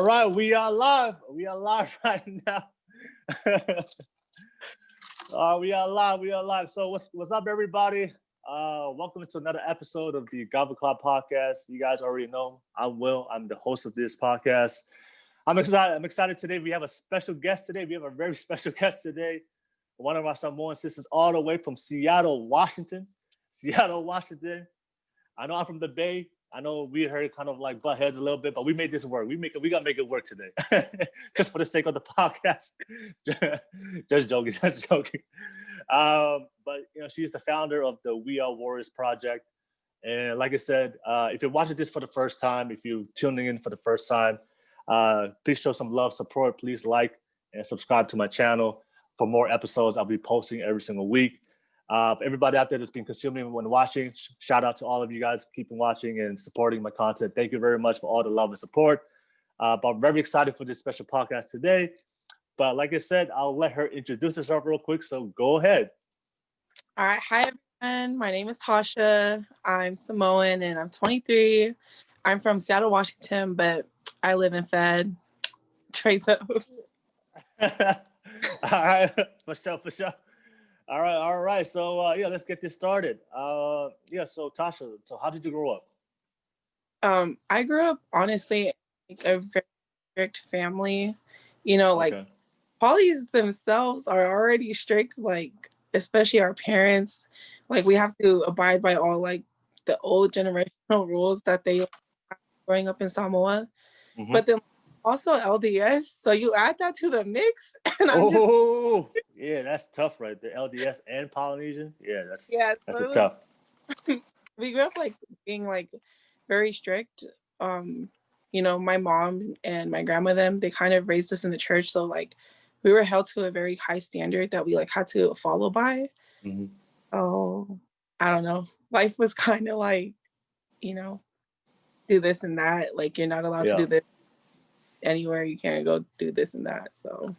right, we are live. We are live right now. We are live. We are live. So what's up, everybody? Welcome to another episode of the Kava podcast. You guys already know I'm Will. I'm the host of this podcast. I'm excited today. We have a special guest today. We have a very special guest today. One of our Samoan sisters all the way from Seattle, Washington. I know I'm from the Bay. I know we heard kind of like butt heads a little bit, but we made this work. We gotta make it work today, just for the sake of the podcast. just joking. But she's the founder of the We Are Warriors project, and like I said, if you're watching this for the first time, if you're tuning in for the first time, please show some love, support. Please like and subscribe to my channel for more episodes. I'll be posting every single week. For everybody out there that's been consuming when watching, shout out to all of you guys keeping watching and supporting my content. Thank you very much for all the love and support. But I'm very excited for this special podcast today. But like I said, I'll let her introduce herself real quick. So go ahead. All right. Hi, everyone. My name is Tasha. I'm Samoan and I'm 23. I'm from Seattle, Washington, but I live in Fed. Trace up. All right. For sure. All right. So let's get this started. So Tasha, so how did you grow up? I grew up honestly in a very strict family. Like polys themselves are already strict, like especially our parents. Like we have to abide by all like the old generational rules that they have growing up in Samoa. Mm-hmm. But then also LDS, so you add that to the mix, and yeah, that's tough, right? The LDS and Polynesian, that's so tough. We grew up like being like very strict. My mom and my grandma, they kind of raised us in the church, so like we were held to a very high standard that we like had to follow by. Mm-hmm. Oh, I don't know. Life was kind of like, do this and that. Like you're not allowed to do this anywhere. You can't go do this and that. So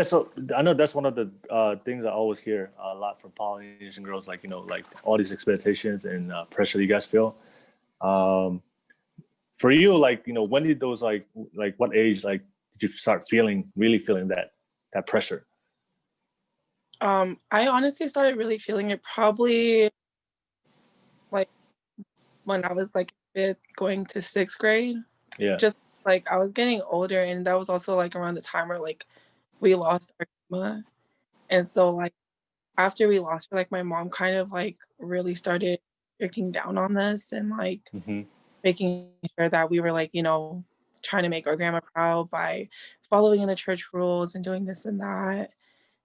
so I know that's one of the things I always hear a lot from Polynesian girls, like like all these expectations and pressure you guys feel. For you, like when did those like what age like did you start really feeling that pressure? I honestly started really feeling it probably like when I was like fifth going to sixth grade. Yeah. Just like I was getting older, and that was also like around the time where like we lost our grandma. And so like after we lost her, like my mom kind of like really started breaking down on this and like making sure that we were like, trying to make our grandma proud by following in the church rules and doing this and that.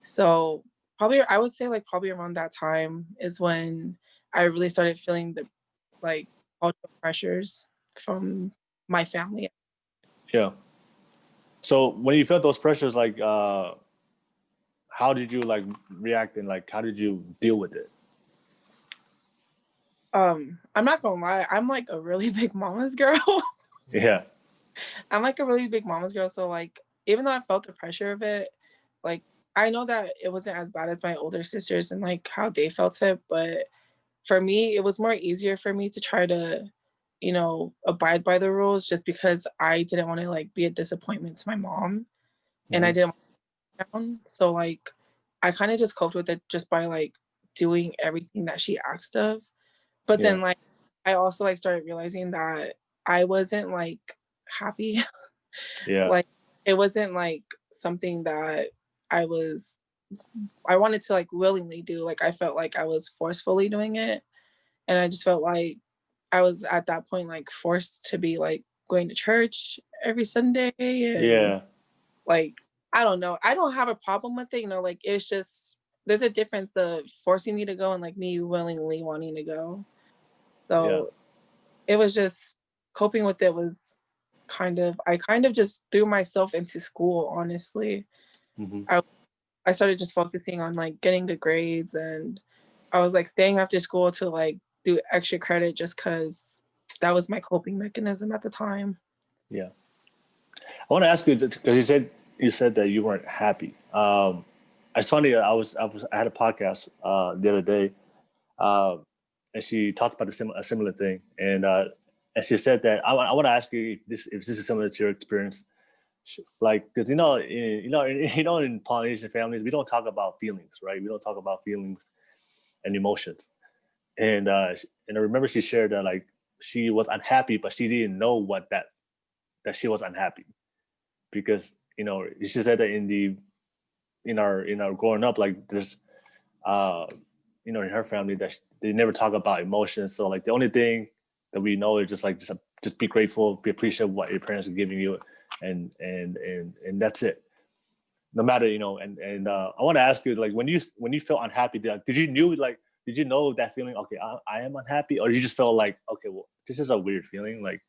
So I would say like probably around that time is when I really started feeling the like cultural pressures from my family. Yeah. So when you felt those pressures, like how did you like react and like how did you deal with it? I'm not gonna lie, I'm like a really big mama's girl. Yeah. I'm like a really big mama's girl. So like even though I felt the pressure of it, like I know that it wasn't as bad as my older sisters and like how they felt it, but for me, it was more easier for me to try to, abide by the rules just because I didn't want to like be a disappointment to my mom and I didn't want to down. So like I kind of just coped with it just by like doing everything that she asked of. But then like I also like started realizing that I wasn't like happy. Like it wasn't like something that I wanted to like willingly do. Like I felt like I was forcefully doing it. And I just felt like I was at that point like forced to be like going to church every Sunday. And, like, I don't know. I don't have a problem with it. Like it's just, there's a difference of forcing me to go and like me willingly wanting to go. So it was just coping with it was I kind of just threw myself into school, honestly. I started just focusing on like getting the grades, and I was like staying after school to like do extra credit just because that was my coping mechanism at the time. Yeah. I want to ask you, because you said that you weren't happy. It's funny, I had a podcast the other day, and she talked about a similar thing, and and she said that I want to ask you if this is similar to your experience, like because in Polynesian families we don't talk about feelings, right? We don't talk about feelings and emotions, and and I remember she shared that like she was unhappy, but she didn't know that she was unhappy because she said that in our growing up, like there's in her family that they never talk about emotions. So like the only thing that we know is just be grateful, be appreciative of what your parents are giving you, and that's it. No matter and I want to ask you, like when you felt unhappy, did you know that feeling? Okay, I am unhappy, or you just felt like, okay, well, this is a weird feeling, like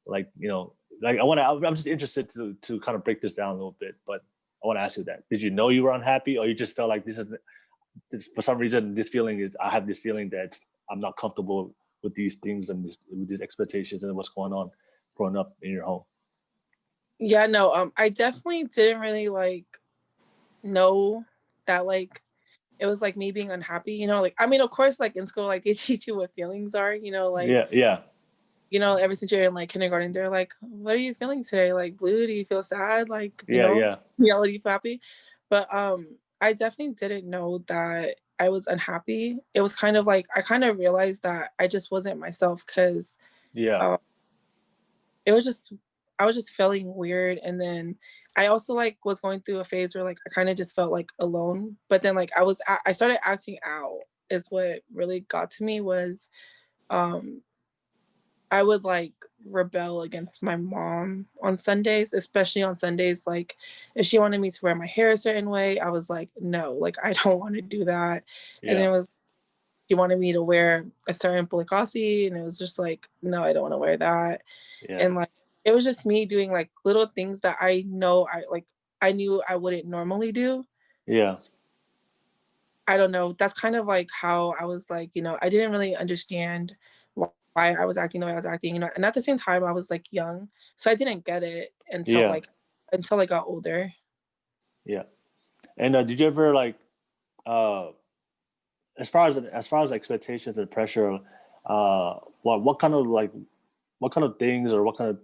like I'm just interested to kind of break this down a little bit, but I want to ask you that. Did you know you were unhappy, or you just felt like for some reason I have this feeling that I'm not comfortable with these things and with these expectations and what's going on growing up in your home? Yeah, no, I definitely didn't really like know that like it was like me being unhappy, like I mean, of course, like in school, like they teach you what feelings are, like Yeah. ever since you're in like kindergarten, they're like, what are you feeling today? Like blue, do you feel sad? Like, Yeah. yellow, do you feel happy? But I definitely didn't know that I was unhappy. It was kind of like I kind of realized that I just wasn't myself because Yeah. it was just I was just feeling weird. And then I also like was going through a phase where like I kind of just felt like alone. But then like I started acting out is what really got to me was um I would like rebel against my mom on Sundays, especially on Sundays. Like, if she wanted me to wear my hair a certain way, I was like, no, like, I don't want to do that. And then Yeah. it was, she wanted me to wear a certain bulikasi, and it was just like, no, I don't want to wear that. Yeah. And like, it was just me doing like little things that I know I knew I wouldn't normally do. Yeah. I don't know. That's kind of like how I was like, I didn't really understand why I was acting the way I was acting, and at the same time I was like young. So I didn't get it Yeah. until I got older. Yeah. And did you ever like uh as far as expectations and pressure, what kind of things or what kind of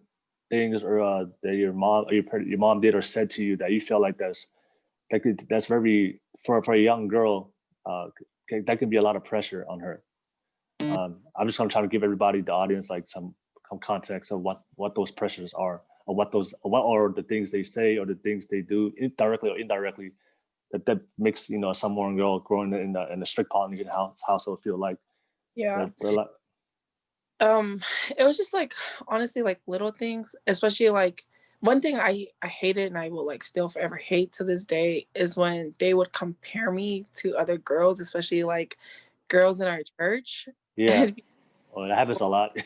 things or that your mom did or said to you that you felt like that's very for a young girl, that can be a lot of pressure on her. I'm just gonna try to give everybody, the audience, like some context of what those pressures are, or what are the things they say or the things they do, directly or indirectly, that makes a Samoan girl growing in a strict Polynesian household feel like Yeah. that they're like. Um, it was just like honestly like little things, especially like one thing I hated and I will like still forever hate to this day is when they would compare me to other girls, especially like girls in our church. Yeah, And well, that happens a lot.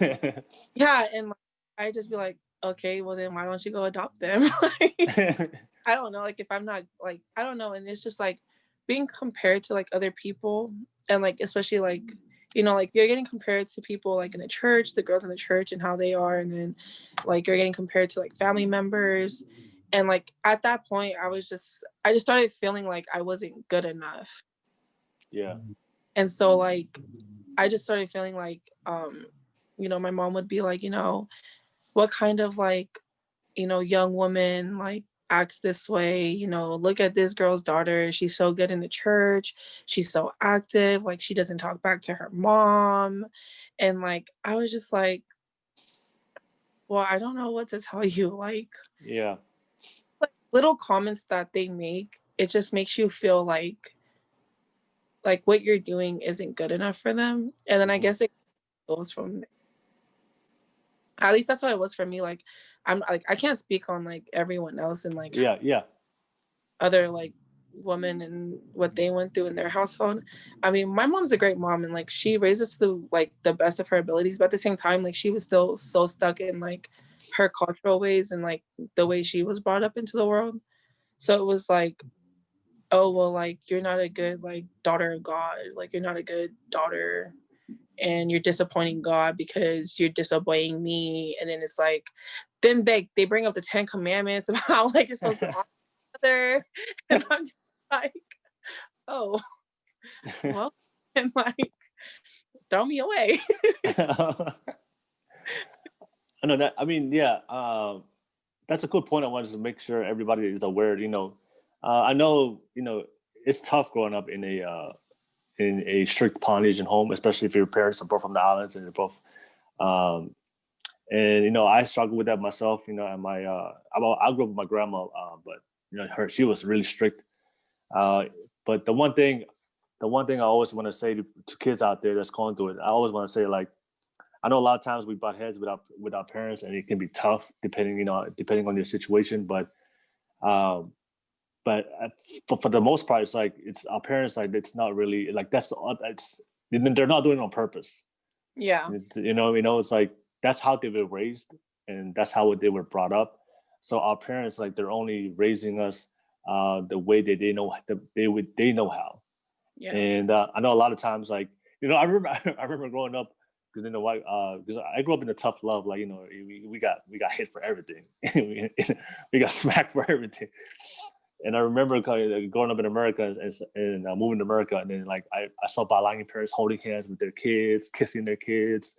yeah, and like, I just be like, okay, well then why don't you go adopt them? Like, I don't know, like if I'm not like I don't know, and it's just like being compared to like other people, and like especially like like you're getting compared to people like in the church, the girls in the church and how they are, and then like you're getting compared to like family members, and like at that point I just started feeling like I wasn't good enough, Yeah. and so like I just started feeling like my mom would be like, what kind of like young woman like acts this way, look at this girl's daughter. She's so good in the church. She's so active. Like she doesn't talk back to her mom. And like I was just like, well, I don't know what to tell you. Yeah. Like little comments that they make, it just makes you feel like what you're doing isn't good enough for them. And then I Hmm. guess it goes from at least that's how it was for me. Like I'm like I can't speak on like everyone else and like Yeah. Yeah. other like women and what they went through in their household. I mean, my mom's a great mom and like she raised us to like the best of her abilities, but at the same time, like she was still so stuck in like her cultural ways and like the way she was brought up into the world. So it was like, oh well, like you're not a good like daughter of God, like you're not a good daughter and you're disappointing God because you're disobeying me. And then it's like then they bring up the 10 commandments about how like you're supposed to honor other. And I'm just like, oh, well, and like, throw me away. I know that. I mean, yeah, that's a good point. I wanted to make sure everybody is aware. I know, it's tough growing up in a strict Polynesian home, especially if your parents are both from the islands and they're both. Um, and I struggled with that myself. And I grew up with my grandma, but she was really strict. But the one thing I always want to say to kids out there that's going through it, I always want to say, like, I know a lot of times we butt heads with our parents, and it can be tough depending on your situation. Um, but for the most part, it's our parents. Like, it's not really like they're not doing it on purpose. Yeah. It's like that's how they were raised, and that's how they were brought up. So our parents, like, they're only raising us the way that they know how. Yeah. And I know a lot of times, like, I remember I remember growing up, because why? Because I grew up in a tough love. Like, we got hit for everything. we got smacked for everything. And I remember growing up in America and moving to America, and then, like, I saw Balangi parents holding hands with their kids, kissing their kids,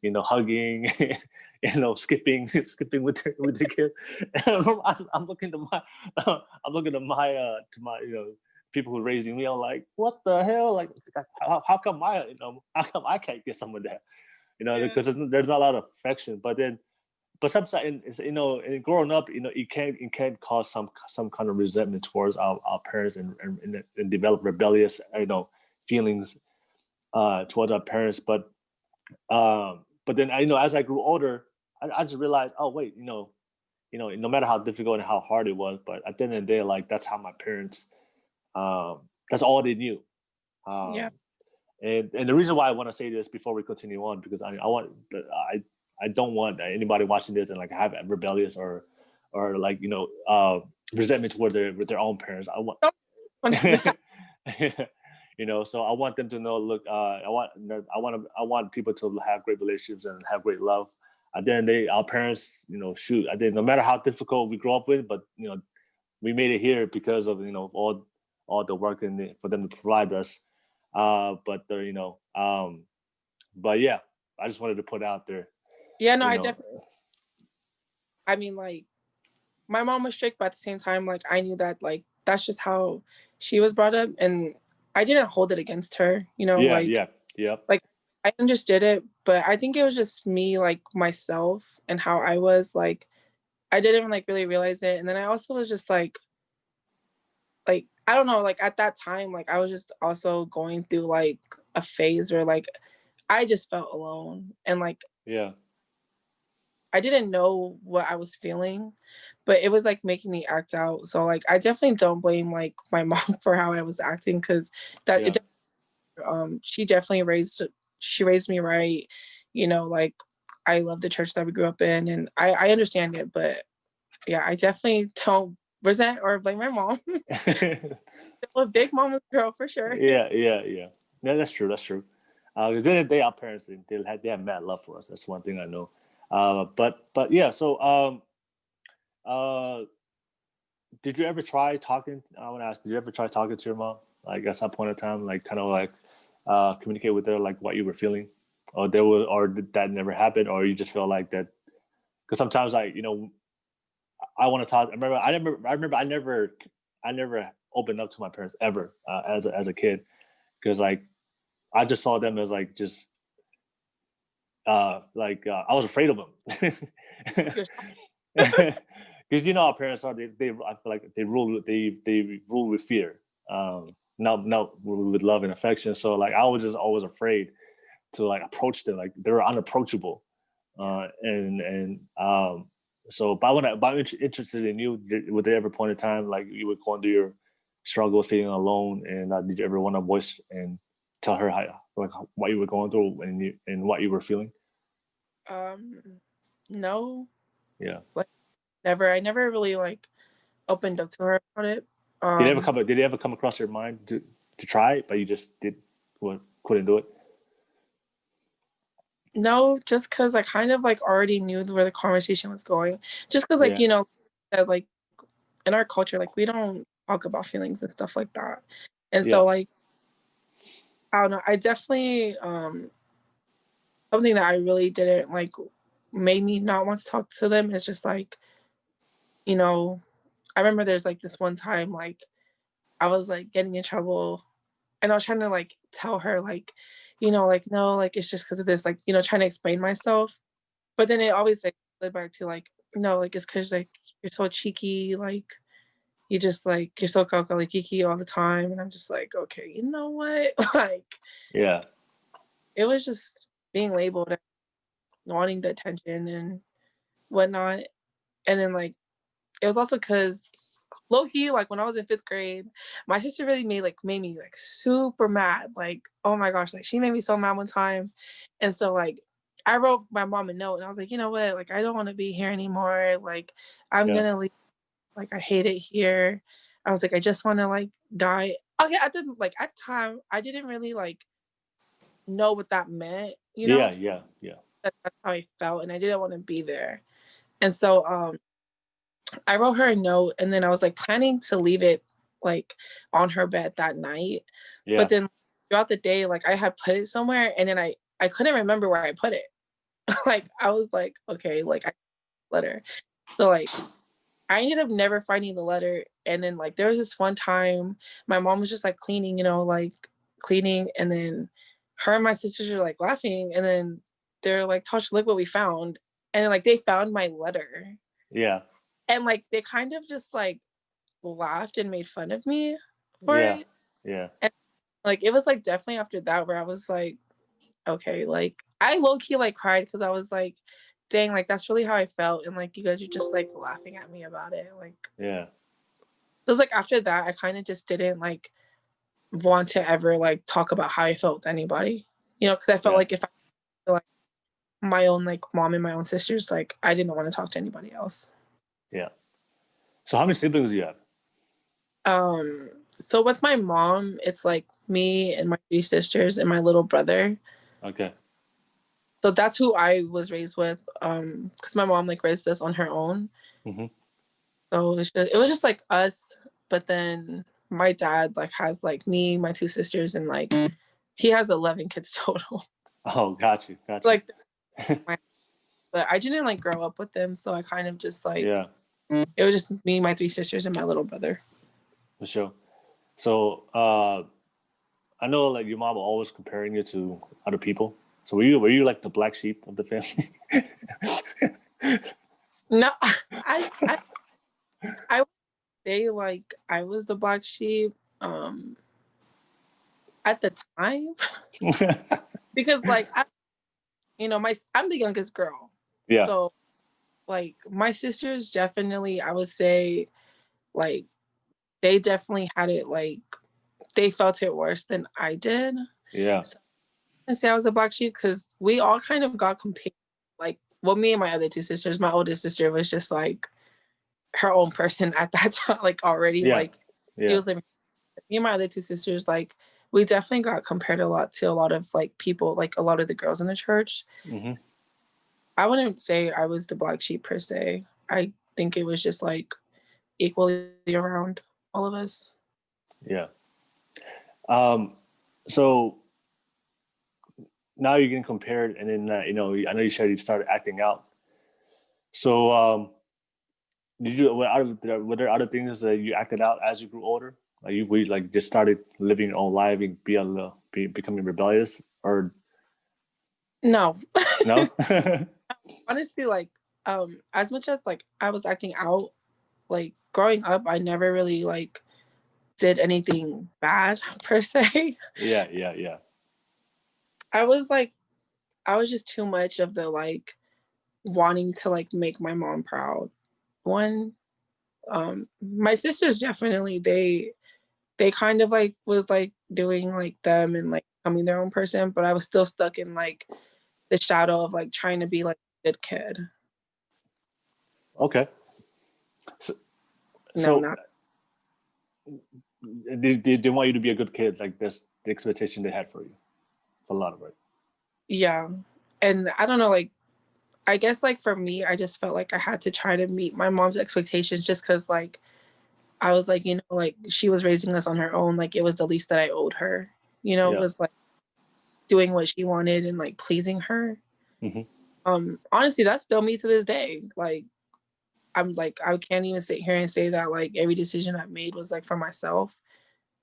hugging, skipping with their kids. And I'm looking to my people who are raising me. I'm like, what the hell? Like, how come I can't get some of that? Because there's not a lot of affection. But sometimes, and growing up, it can cause some kind of resentment towards our parents, and develop rebellious, feelings towards our parents. But then as I grew older, I just realized, oh wait, no matter how difficult and how hard it was, but at the end of the day, like, that's how my parents, that's all they knew. Yeah. And the reason why I want to say this before we continue on, because I don't want anybody watching this and, like, have rebellious or like, resentment towards their own parents. I want so I want them to know, look, I want people to have great relationships and have great love. At the end of the day, our parents, shoot, no matter how difficult we grew up with, but we made it here because of all the work for them to provide us. But yeah, I just wanted to put out there. Yeah, no, I definitely. I mean, like, my mom was strict, but at the same time, like, I knew that, like, that's just how she was brought up, and I didn't hold it against her. Like, I understood it, but I think it was just me, like, myself and how I was. Like, I didn't, like, really realize it, and then I also was just like I don't know, like, at that time, like, I was just also going through, like, a phase where, like, I just felt alone, and, like, yeah, I didn't know what I was feeling, but it was, like, making me act out. So, like, I definitely don't blame, like, my mom for how I was acting, because she definitely raised me right. Like, I love the church that we grew up in, and I understand it, but yeah, I definitely don't resent or blame my mom. I'm a big mama's girl for sure. Yeah. That's true. Because then they our parents, they have mad love for us. That's one thing I know. But yeah. So did you ever try talking? I want to ask. Did you ever try talking to your mom? Like, at some point in time, like, kind of like communicate with her, like, what you were feeling, or did that never happen, or you just feel like that? Because sometimes, like, I want to talk. I never opened up to my parents ever as a kid, because, like, I just saw them as, like, just I was afraid of them. Because our parents are, they I feel like they rule with fear, not with love and affection. So, like, I was just always afraid to, like, approach them. Like, they were unapproachable, and so, but I'm interested in you. Would there ever point in time, like, you would go into your struggle, feeling alone, and did you ever want to voice and tell her what you were going through and what you were feeling? No. Yeah. Like, never. I never really, like, opened up to her about it. Did it ever come across your mind to try it, but you just couldn't do it? No, just because I kind of, like, already knew where the conversation was going. Just because, like, that, like, in our culture, like, we don't talk about feelings and stuff like that. And so, like, I don't know. I definitely something that I really didn't, like, made me not want to talk to them is just like, you know, I remember there's like this one time like I was like getting in trouble and I was trying to like tell her like, like no, like it's just because of this, like, trying to explain myself. But then it always like led back to like, no, like it's because like you're so cheeky, like you just like you're so like kiki all the time. And I'm just like, okay, you know what? Like Yeah. it was just being labeled and wanting the attention and whatnot. And then like it was also because low key, like when I was in 5th grade, my sister really made me like super mad. Like, oh my gosh, like she made me so mad one time. And so like I wrote my mom a note and I was like, you know what? Like I don't want to be here anymore. Like I'm Yeah. gonna leave. Like I hate it here. I was like, I just want to like die. Okay, at the time, I didn't really like know what that meant, Yeah. Yeah. Yeah. That's how I felt, and I didn't want to be there. And so I wrote her a note and then I was like planning to leave it like on her bed that night. Yeah. But then throughout the day, like I had put it somewhere and then I couldn't remember where I put it. Like I was like, okay, like I letter. So like I ended up never finding the letter. And then like there was this one time my mom was just like cleaning, like cleaning, and then her and my sisters were like laughing, and then they're like, Tasha, look what we found. And then like they found my letter. Yeah. And like they kind of just like laughed and made fun of me for Yeah. it. Yeah. And like it was like definitely after that where I was like, okay, like I low key like cried because I was like, dang, like that's really how I felt. And like you guys are just like laughing at me about it. Like Yeah. it was like after that, I kind of just didn't like want to ever like talk about how I felt with anybody, because I felt Yeah. like if I feel like my own like mom and my own sisters, like I didn't want to talk to anybody else. Yeah. So how many siblings do you have? So with my mom, it's like me and my 3 sisters and my little brother. Okay. So that's who I was raised with. Because my mom like raised us on her own. Mm-hmm. So it was just like us, but then my dad like has like me, my 2 sisters, and like he has 11 kids total. Oh, got you. Got you. Like, but I didn't like grow up with them, so I kind of just like Yeah, it was just me, my 3 sisters, and my little brother. for sure. So I know like your mom was always comparing you to other people. So were you like the black sheep of the family? No, I would say like I was the black sheep at the time because like I'm the youngest girl, Yeah. so like my sisters definitely I would say like they definitely had it like they felt it worse than I did. Yeah. So I say I was a black sheep because we all kind of got compared. Like, well, me and my other 2 sisters, my oldest sister was just like her own person at that time, like already, Yeah. like she Yeah. was living. Me and my other 2 sisters, like we definitely got compared a lot to a lot of like people, like a lot of the girls in the church. Mm-hmm. I wouldn't say I was the black sheep per se. I think it was just like equally around all of us. Yeah. Um, so now you're getting compared, and then I know you said you started acting out. So did you were there other things that you acted out as you grew older? Like we like just started living your own life and becoming rebellious, or No, no? honestly, like as much as like I was acting out, like growing up, I never really like did anything bad per se. Yeah. Yeah. Yeah. I was like, I was just too much of the like wanting to like make my mom proud. One, my sisters definitely they kind of like was like doing like them and like becoming their own person, but I was still stuck in like the shadow of like trying to be like a good kid. Okay. So, No, so not they want you to be a good kid. Like that's the expectation they had for you, for a lot of it. yeah. And I don't know, like I guess like for me, I just felt like I had to try to meet my mom's expectations just because like I was like, like she was raising us on her own. Like it was the least that I owed her, Yeah. was like doing what she wanted and like pleasing her. Mm-hmm. Honestly, that's still me to this day. Like, I'm like, I can't even sit here and say that like every decision I've made was like for myself.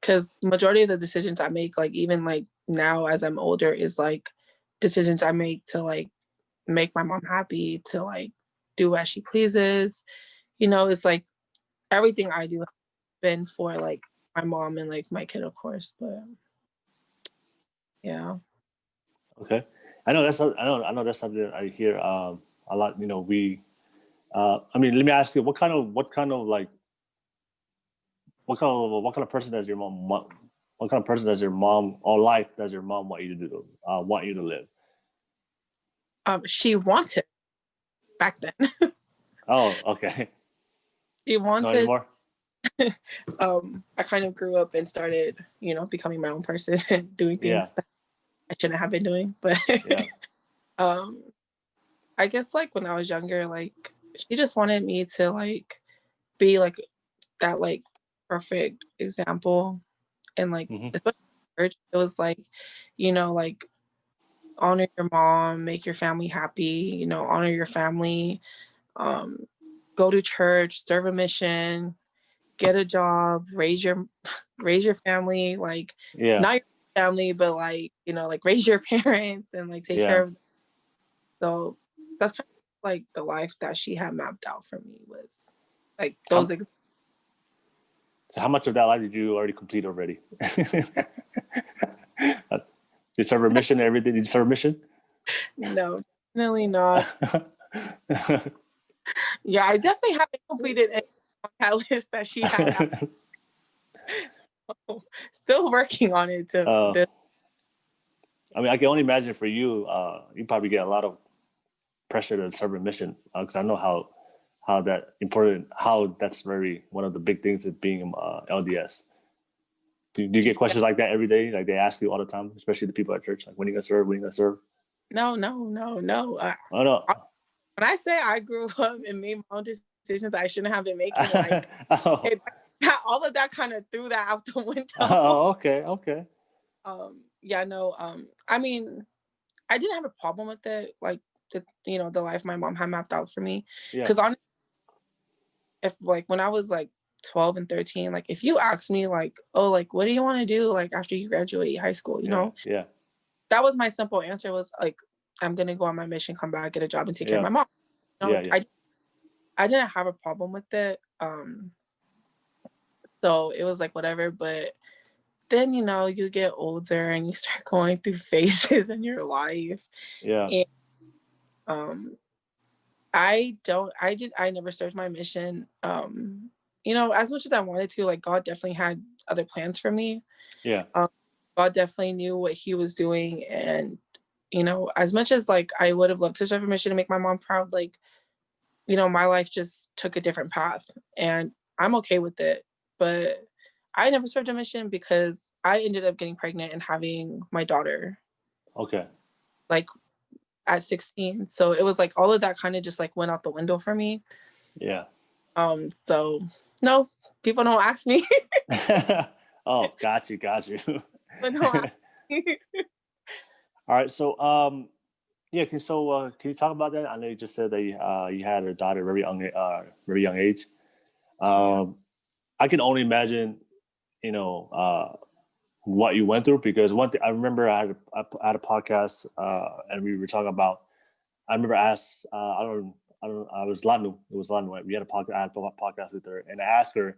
Cause majority of the decisions I make, like even like now as I'm older, is like decisions I make to like make my mom happy, to like do as she pleases. It's like everything I do has been for like my mom and like my kid, of course. But yeah. Okay. I know that's something I hear a lot. I mean, let me ask you, what kind of person does your mom want? What kind of person does your mom or life does your mom want you to do? Want you to live? She wanted back then. Oh, okay. She Not wanted. anymore. I kind of grew up and started, becoming my own person and doing Yeah. things that I shouldn't have been doing. But Yeah. um, I guess like when I was younger, like she just wanted me to like be like that like perfect example, and like Hmm. especially church, it was like, like honor your mom, make your family happy, honor your family, um, go to church, serve a mission, get a job, raise your family, like Yeah. not your family, but like, like raise your parents and like take care Yeah. of them. So that's kind of like the life that she had mapped out for me, was like those How so how much of that life did you already complete already? Did you serve a mission and everything? Did you serve a mission? no, definitely not. Yeah, I definitely haven't completed any on that list that she had out. Still working on it to uh, this. I mean, I can only imagine for you. You probably get a lot of pressure to serve a mission because I know how that important, how that's very one of the big things of being LDS. Do you get questions like that every day? Like they ask you all the time, especially the people at church, like when are you gonna serve? When are you gonna serve? No, no, no, no. Oh no. When I say I grew up and made my own decisions that I shouldn't have been making, like Oh. all of that kind of threw that out the window. Oh, okay, okay. Yeah, no. I mean, I didn't have a problem with it, like the life my mom had mapped out for me. Yeah, Because on if like when I was like 12 and 13, like if you asked me like, oh, like what do you want to do like after you graduate high school, yeah, yeah, that was my simple answer, was like, I'm gonna go on my mission, come back, get a job, and take care of yeah, my mom. yeah, yeah. I didn't have a problem with it. So it was like whatever, but then you get older and you start going through phases in your life. Yeah. And um I never served my mission. As much as I wanted to, like God definitely had other plans for me. Yeah. Um, God definitely knew what he was doing. And, as much as like I would have loved to serve a mission to make my mom proud, like, my life just took a different path, and I'm okay with it. But I never served a mission because I ended up getting pregnant and having my daughter Okay. like at 16. So it was like all of that kind of just like went out the window for me. Yeah. So no, people don't ask me. Oh, got you, got you. But no, ask me. All right. So, yeah. Can you talk about that? I know you just said that you had a daughter very young age. Yeah. Um, I can only imagine, you know, what you went through because one thing I remember I had a podcast and we were talking about. I remember I asked I don't I was Lanu. It was Lanu. Right? We had a podcast. I had a podcast with her, and I asked her,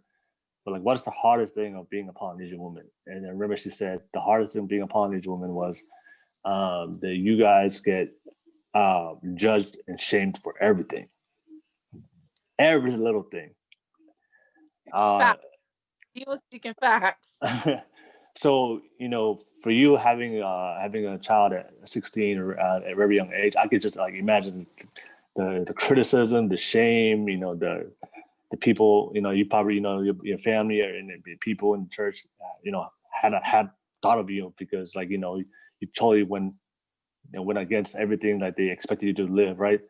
but like, what's the hardest thing of being a Polynesian woman? And I remember she said the hardest thing of being a Polynesian woman was that you guys get judged and shamed for every little thing. Facts. He was speaking facts. So for you having a child at 16 or at a very young age, I could just like imagine the criticism, the shame, the people, you probably your family and the people in the church, had thought of you because like you totally went against everything that they expected you to live, right?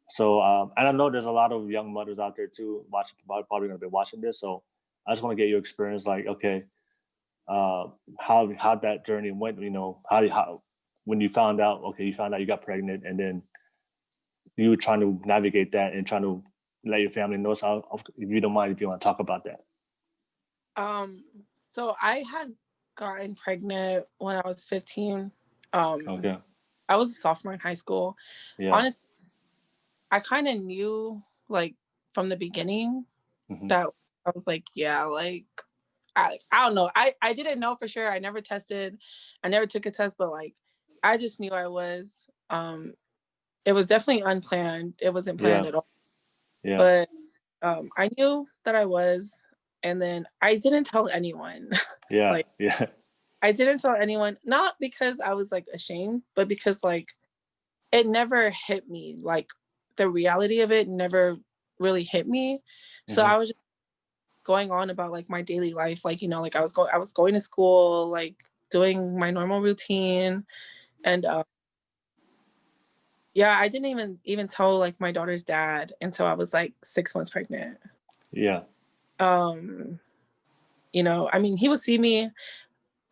So and I know there's a lot of young mothers out there too watching, probably gonna be watching this. So I just want to get your experience, like okay, how that journey went. How when you found out, okay, you found out you got pregnant, and then you trying to navigate that and trying to let your family know? So if you don't mind, if you want to talk about that. So I had gotten pregnant when I was 15. Okay. I was a sophomore in high school. Yeah. Honestly, I kind of knew like from the beginning that I was like, yeah, like I don't know. I didn't know for sure. I never tested. I never took a test, but like I just knew I was. It was definitely unplanned. It wasn't planned at all. Yeah. But I knew that I was, and then I didn't tell anyone. Yeah. Like Yeah. I didn't tell anyone, not because I was like ashamed, but because like it never hit me. Like the reality of it never really hit me. So I was just going on about like my daily life, like, you know, like I was going to school, like doing my normal routine. And yeah, I didn't even tell like my daughter's dad until I was like 6 months pregnant. Yeah. You know, I mean, he would see me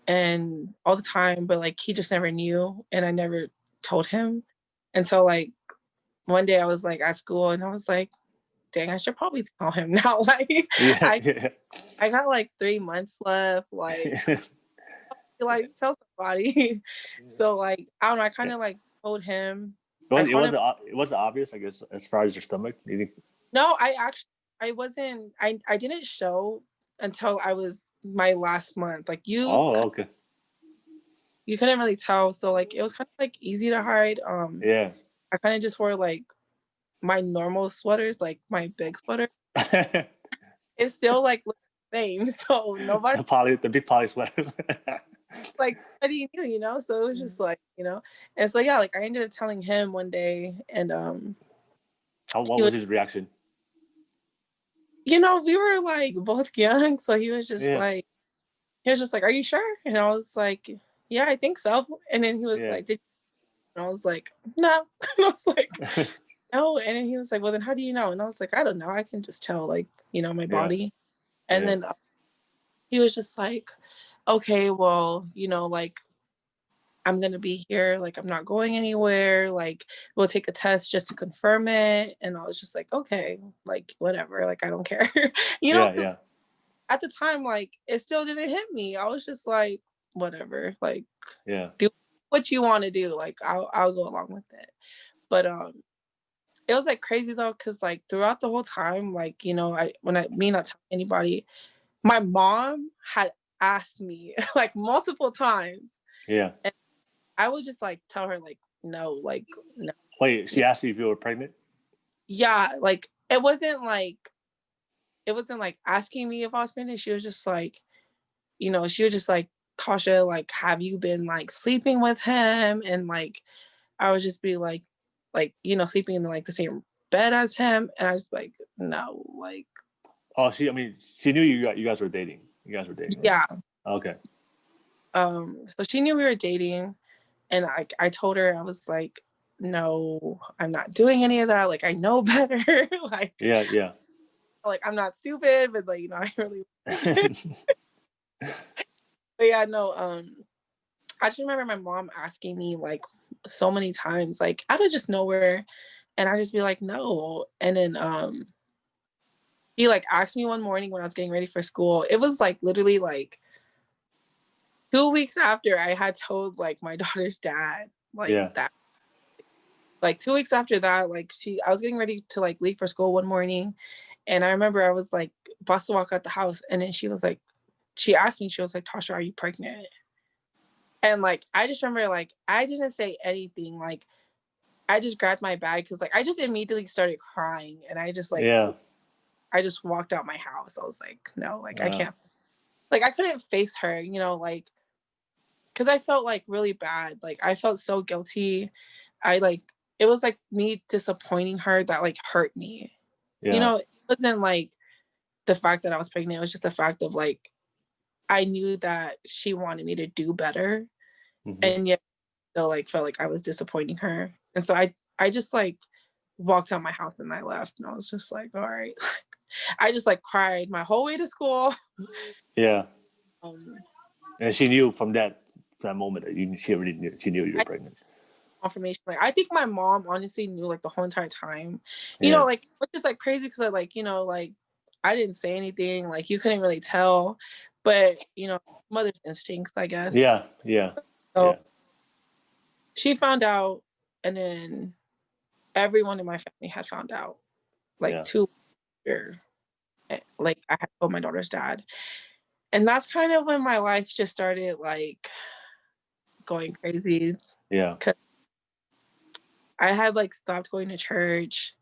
and all the time, but like he just never knew, and I never told him until like one day I was like at school and I was like, dang, I should probably tell him now. Like Yeah. I Yeah. I got like 3 months left. Like tell somebody. So like I don't know, I kind of like told him. Well, I it called him. wasn't obvious, I guess, as far as your stomach. No, I wasn't. I didn't show until I was my last month. Like Oh, okay. you couldn't really tell. So like it was kind of like easy to hide. Yeah. I kind of just wore like my normal sweaters, like my big sweater. It's still like the same. So nobody The big poly sweaters. like what do you do, you know? So it was just like, you know. And so yeah, like I ended up telling him one day, and What he was was, his reaction? you know, we were like both young, so he was just Yeah. like, "Are you sure?" And I was like, "Yeah, I think so." And then he was Yeah. like, "Did you?" And I was like, "No." And I was like, "No." And then he was like, "Well, then how do you know?" And I was like, "I don't know. I can just tell, like, you know, my Yeah. body." And Yeah. then he was just like, "Okay, well, you know, like I'm gonna be here, like I'm not going anywhere, like we'll take a test just to confirm it." And I was just like, okay, like whatever, like I don't care. You know, Yeah. because Yeah. at the time, like it still didn't hit me. I was just like, whatever, like Yeah. do what you want to do, like I'll go along with it. But it was like crazy though, because like throughout the whole time, like, you know, me not telling anybody, my mom had asked me like multiple times, Yeah. and I would just like tell her like no, like no. Wait, she asked you if you were pregnant? Yeah, like it wasn't like asking me if I was pregnant. She was just like, you know, she was just like, Tasha, like, have you been like sleeping with him? And like I would just be like, you know, sleeping in like the same bed as him. And I was like, no, like Oh, she knew you guys were dating. You guys were dating, right? yeah. Okay. So she knew we were dating, and I told her, I was like, no, I'm not doing any of that. Like I know better. like Yeah. Yeah. like I'm not stupid, but like, you know, I really but yeah, no, I just remember my mom asking me like so many times, like out of just nowhere, and I just be like, no. And then he like asked me one morning when I was getting ready for school. It was like literally like 2 weeks after I had told like my daughter's dad, like Yeah. that. Like 2 weeks after that, like I was getting ready to like leave for school one morning, and I remember I was like about to walk out the house, and then she was like, she asked me, she was like, Tasha, are you pregnant? And like I just remember like I didn't say anything, like I just grabbed my bag because like I just immediately started crying, and Yeah. I just walked out my house. I was like, no, like I Wow. can't, like I couldn't face her, you know, like because I felt like really bad, like I felt so guilty. I like it was like me disappointing her that like hurt me. You Yeah. know, it wasn't like the fact that I was pregnant. It was just the fact of like I knew that she wanted me to do better, and yet still like felt like I was disappointing her. And so I just like walked out my house and I left, and I was just like, all right. I just like cried my whole way to school. Yeah. Um, And she knew from that moment that she already knew you were I, pregnant. confirmation. Like, I think my mom honestly knew like the whole entire time, you Yeah. know, like, which is like crazy because I like, you know, like I didn't say anything, like you couldn't really tell, but you know, mother's instincts, I guess. Yeah. Yeah. So Yeah. she found out, and then everyone in my family had found out, like Yeah. 2 years later, like I had told my daughter's dad. And that's kind of when my life just started like going crazy. Yeah. 'Cause I had like stopped going to church.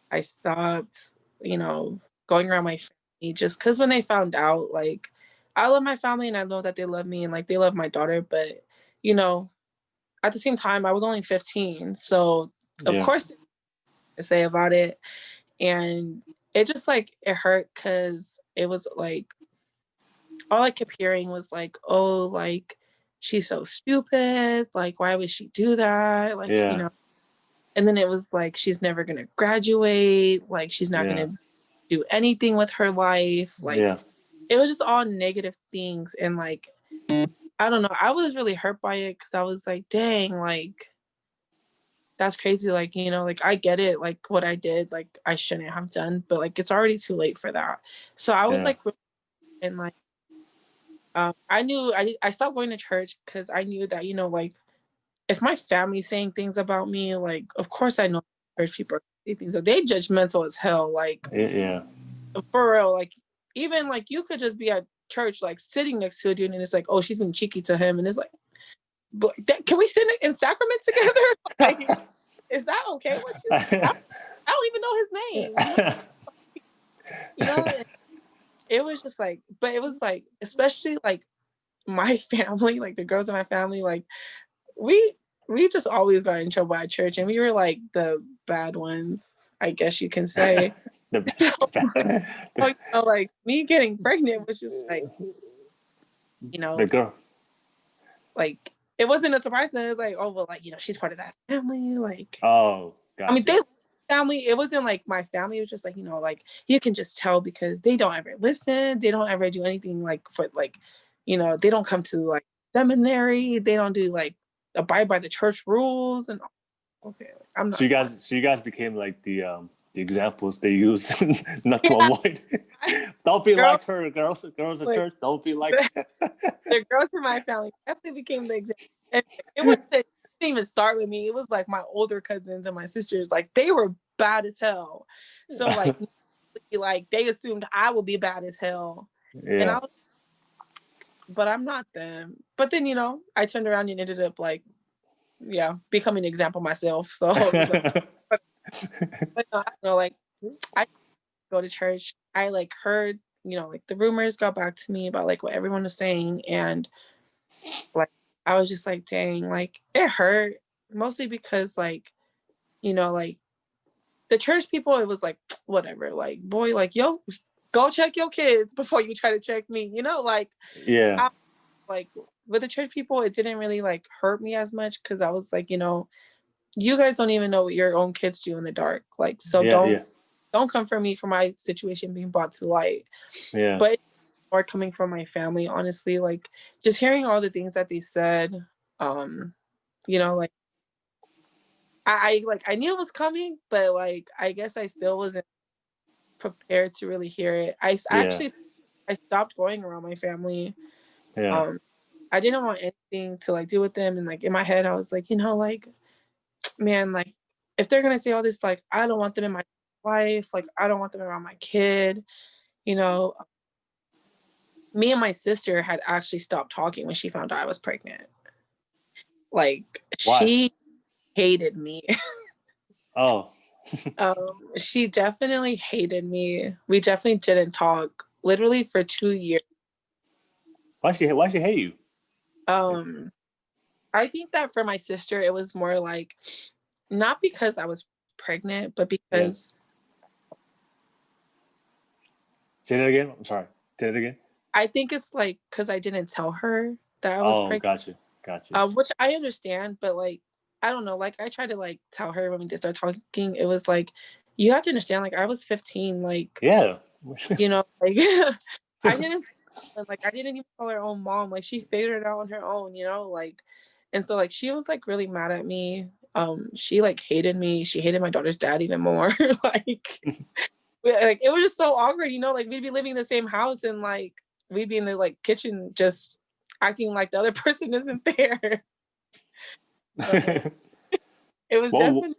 I stopped, you know, going around my family just because when they found out, like, I love my family and I know that they love me and like they love my daughter, but you know, at the same time, I was only 15. So of Yeah. course to say about it. And it just like it hurt because it was like all I kept hearing was like, oh, like she's so stupid. Like, why would she do that? Like, you Yeah. know, and then it was like, she's never going to graduate. Like, she's not Yeah. going to do anything with her life. Like, Yeah. it was just all negative things. And like, I don't know. I was really hurt by it because I was like, dang, like, that's crazy. Like, you know, like, I get it. Like, what I did, like, I shouldn't have done, but like, it's already too late for that. So I was Yeah. like, and like, I knew I stopped going to church because I knew that, you know, like if my family's saying things about me, like of course I know church people are saying things. So they judgmental as hell. Like Yeah. for real, like even like you could just be at church like sitting next to a dude and it's like, oh, she's been cheeky to him, and it's like, but can we sit in sacrament together? Like, is that okay with you? I don't even know his name. You know, it was just like, but it was like, especially like my family, like the girls in my family, like we we just always got in trouble at church, and we were like the bad ones, I guess you can say. So, you know, like me getting pregnant was just like, you The know, girl. like it wasn't a surprise. Then it was like, oh well, like you know, she's part of that family. Like, Oh, I mean, gotcha. they family. It wasn't like my family. It was just like, you know, like you can just tell because they don't ever listen. They don't ever do anything like for like, you know, they don't come to like seminary. They don't do like abide by the church rules and okay, I'm not. So you guys became like the examples they use not to Yeah, avoid. Don't be girls, like her, girls at like church. Don't be like. the girls in my family definitely became the example. And it didn't even start with me. It was like my older cousins and my sisters. Like they were bad as hell. So like they assumed I would be bad as hell, and I Yeah. was, but I'm not them. But then you know, I turned around and ended up like, yeah, becoming an example myself. So it was like, but no, I don't know, like I go to church. I like heard, you know, like the rumors got back to me about like what everyone was saying, and like I was just like, dang, like it hurt mostly because like, you know, like the church people, it was like whatever, like boy, like yo, go check your kids before you try to check me, you know, like Yeah. I like with the church people, it didn't really like hurt me as much because I was like, you know, you guys don't even know what your own kids do in the dark, like so Yeah. Yeah. don't come for me for my situation being brought to light. Yeah. But or coming from my family, honestly, like just hearing all the things that they said, um, you know, like I like I knew it was coming, but like I guess I still wasn't prepared to really hear it. I Yeah. actually I stopped going around my family. Yeah. Um, I didn't want anything to like do with them, and like in my head, I was like, you know, like man, like if they're gonna say all this, like I don't want them in my life, like I don't want them around my kid, you know. Me and my sister had actually stopped talking when she found out I was pregnant. Like Why? she hated me. Oh. She definitely hated me. We definitely didn't talk literally for 2 years. Why she hate you? Um, I think that for my sister, it was more like not because I was pregnant, but Yeah. because Say that again. I'm sorry. Say that again. I think it's like because I didn't tell her that I was Oh, pregnant. gotcha. Gotcha. Which I understand, but like I don't know. Like I tried to like tell her when we did start talking. It was like you have to understand. Like I was 15. Like Yeah. you know, like I didn't like I didn't even call her own mom. Like she figured it out on her own. You know, like And so like she was like really mad at me. She like hated me. She hated my daughter's dad even more. Like, like it was just so awkward, you know, like we'd be living in the same house and like we'd be in the like kitchen just acting like the other person isn't there. So, it was definitely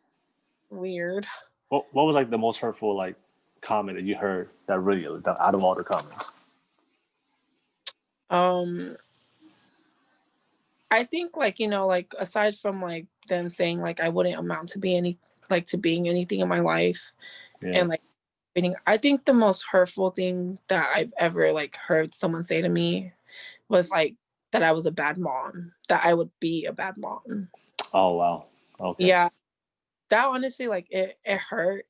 weird. What was like the most hurtful like comment that you heard that really out of all the comments? I think like, you know, like aside from like them saying like I wouldn't amount to be any like to being anything in my life, and like I think the most hurtful thing that I've ever like heard someone say to me was like that I was a bad mom, that I would be a bad mom. Oh wow. Okay. Yeah. That honestly like it hurt.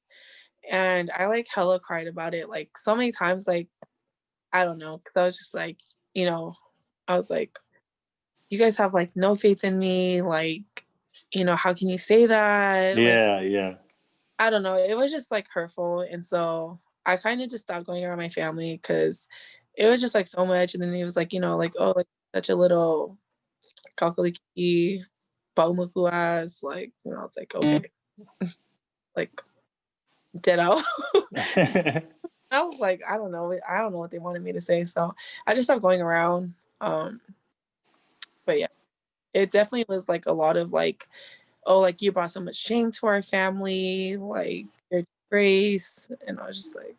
And I like hella cried about it like so many times, like I don't know, because I was just like, you know, I was like, you guys have like no faith in me, like, you know, how can you say that? Like, Yeah. I don't know. It was just like hurtful. And so I kind of just stopped going around my family because it was just like so much. And then he was like, you know, like, oh, like such a little kakaliki, baumuku ass. Like, you know, it's like, okay. Like, ditto. I was like, I don't know. I don't know what they wanted me to say. So I just stopped going around. But yeah, it definitely was like a lot of like, oh, like you brought so much shame to our family, like your disgrace. And I was just like,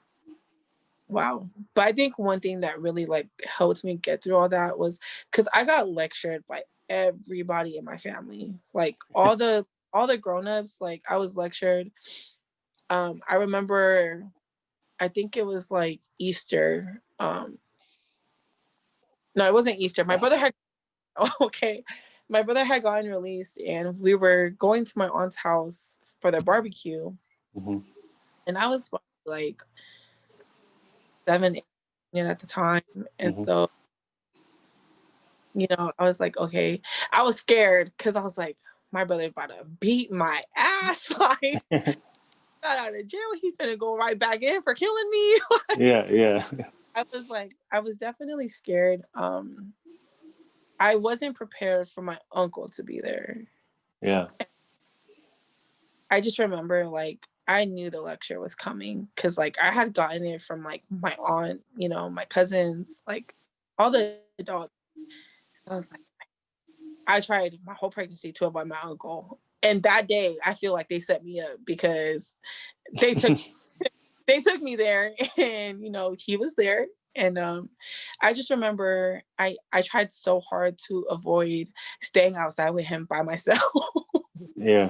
wow. But I think one thing that really like helped me get through all that was because I got lectured by everybody in my family. Like all the grown-ups, like I was lectured. I remember I think it was like Easter. No, it wasn't Easter. My brother had okay. My brother had gotten released and we were going to my aunt's house for their barbecue. Mm-hmm. And I was like 7, 8 at the time. And so, you know, I was like, okay. I was scared because I was like, my brother's about to beat my ass. Like, got out of jail. He's gonna go right back in for killing me. Yeah. I was definitely scared. I wasn't prepared for my uncle to be there. Yeah. I just remember like I knew the lecture was coming because like I had gotten it from like my aunt, you know, my cousins, like all the adults. I was like, I tried my whole pregnancy to avoid my uncle. And that day I feel like they set me up because they took they took me there and you know, he was there. And I just remember I tried so hard to avoid staying outside with him by myself. Yeah.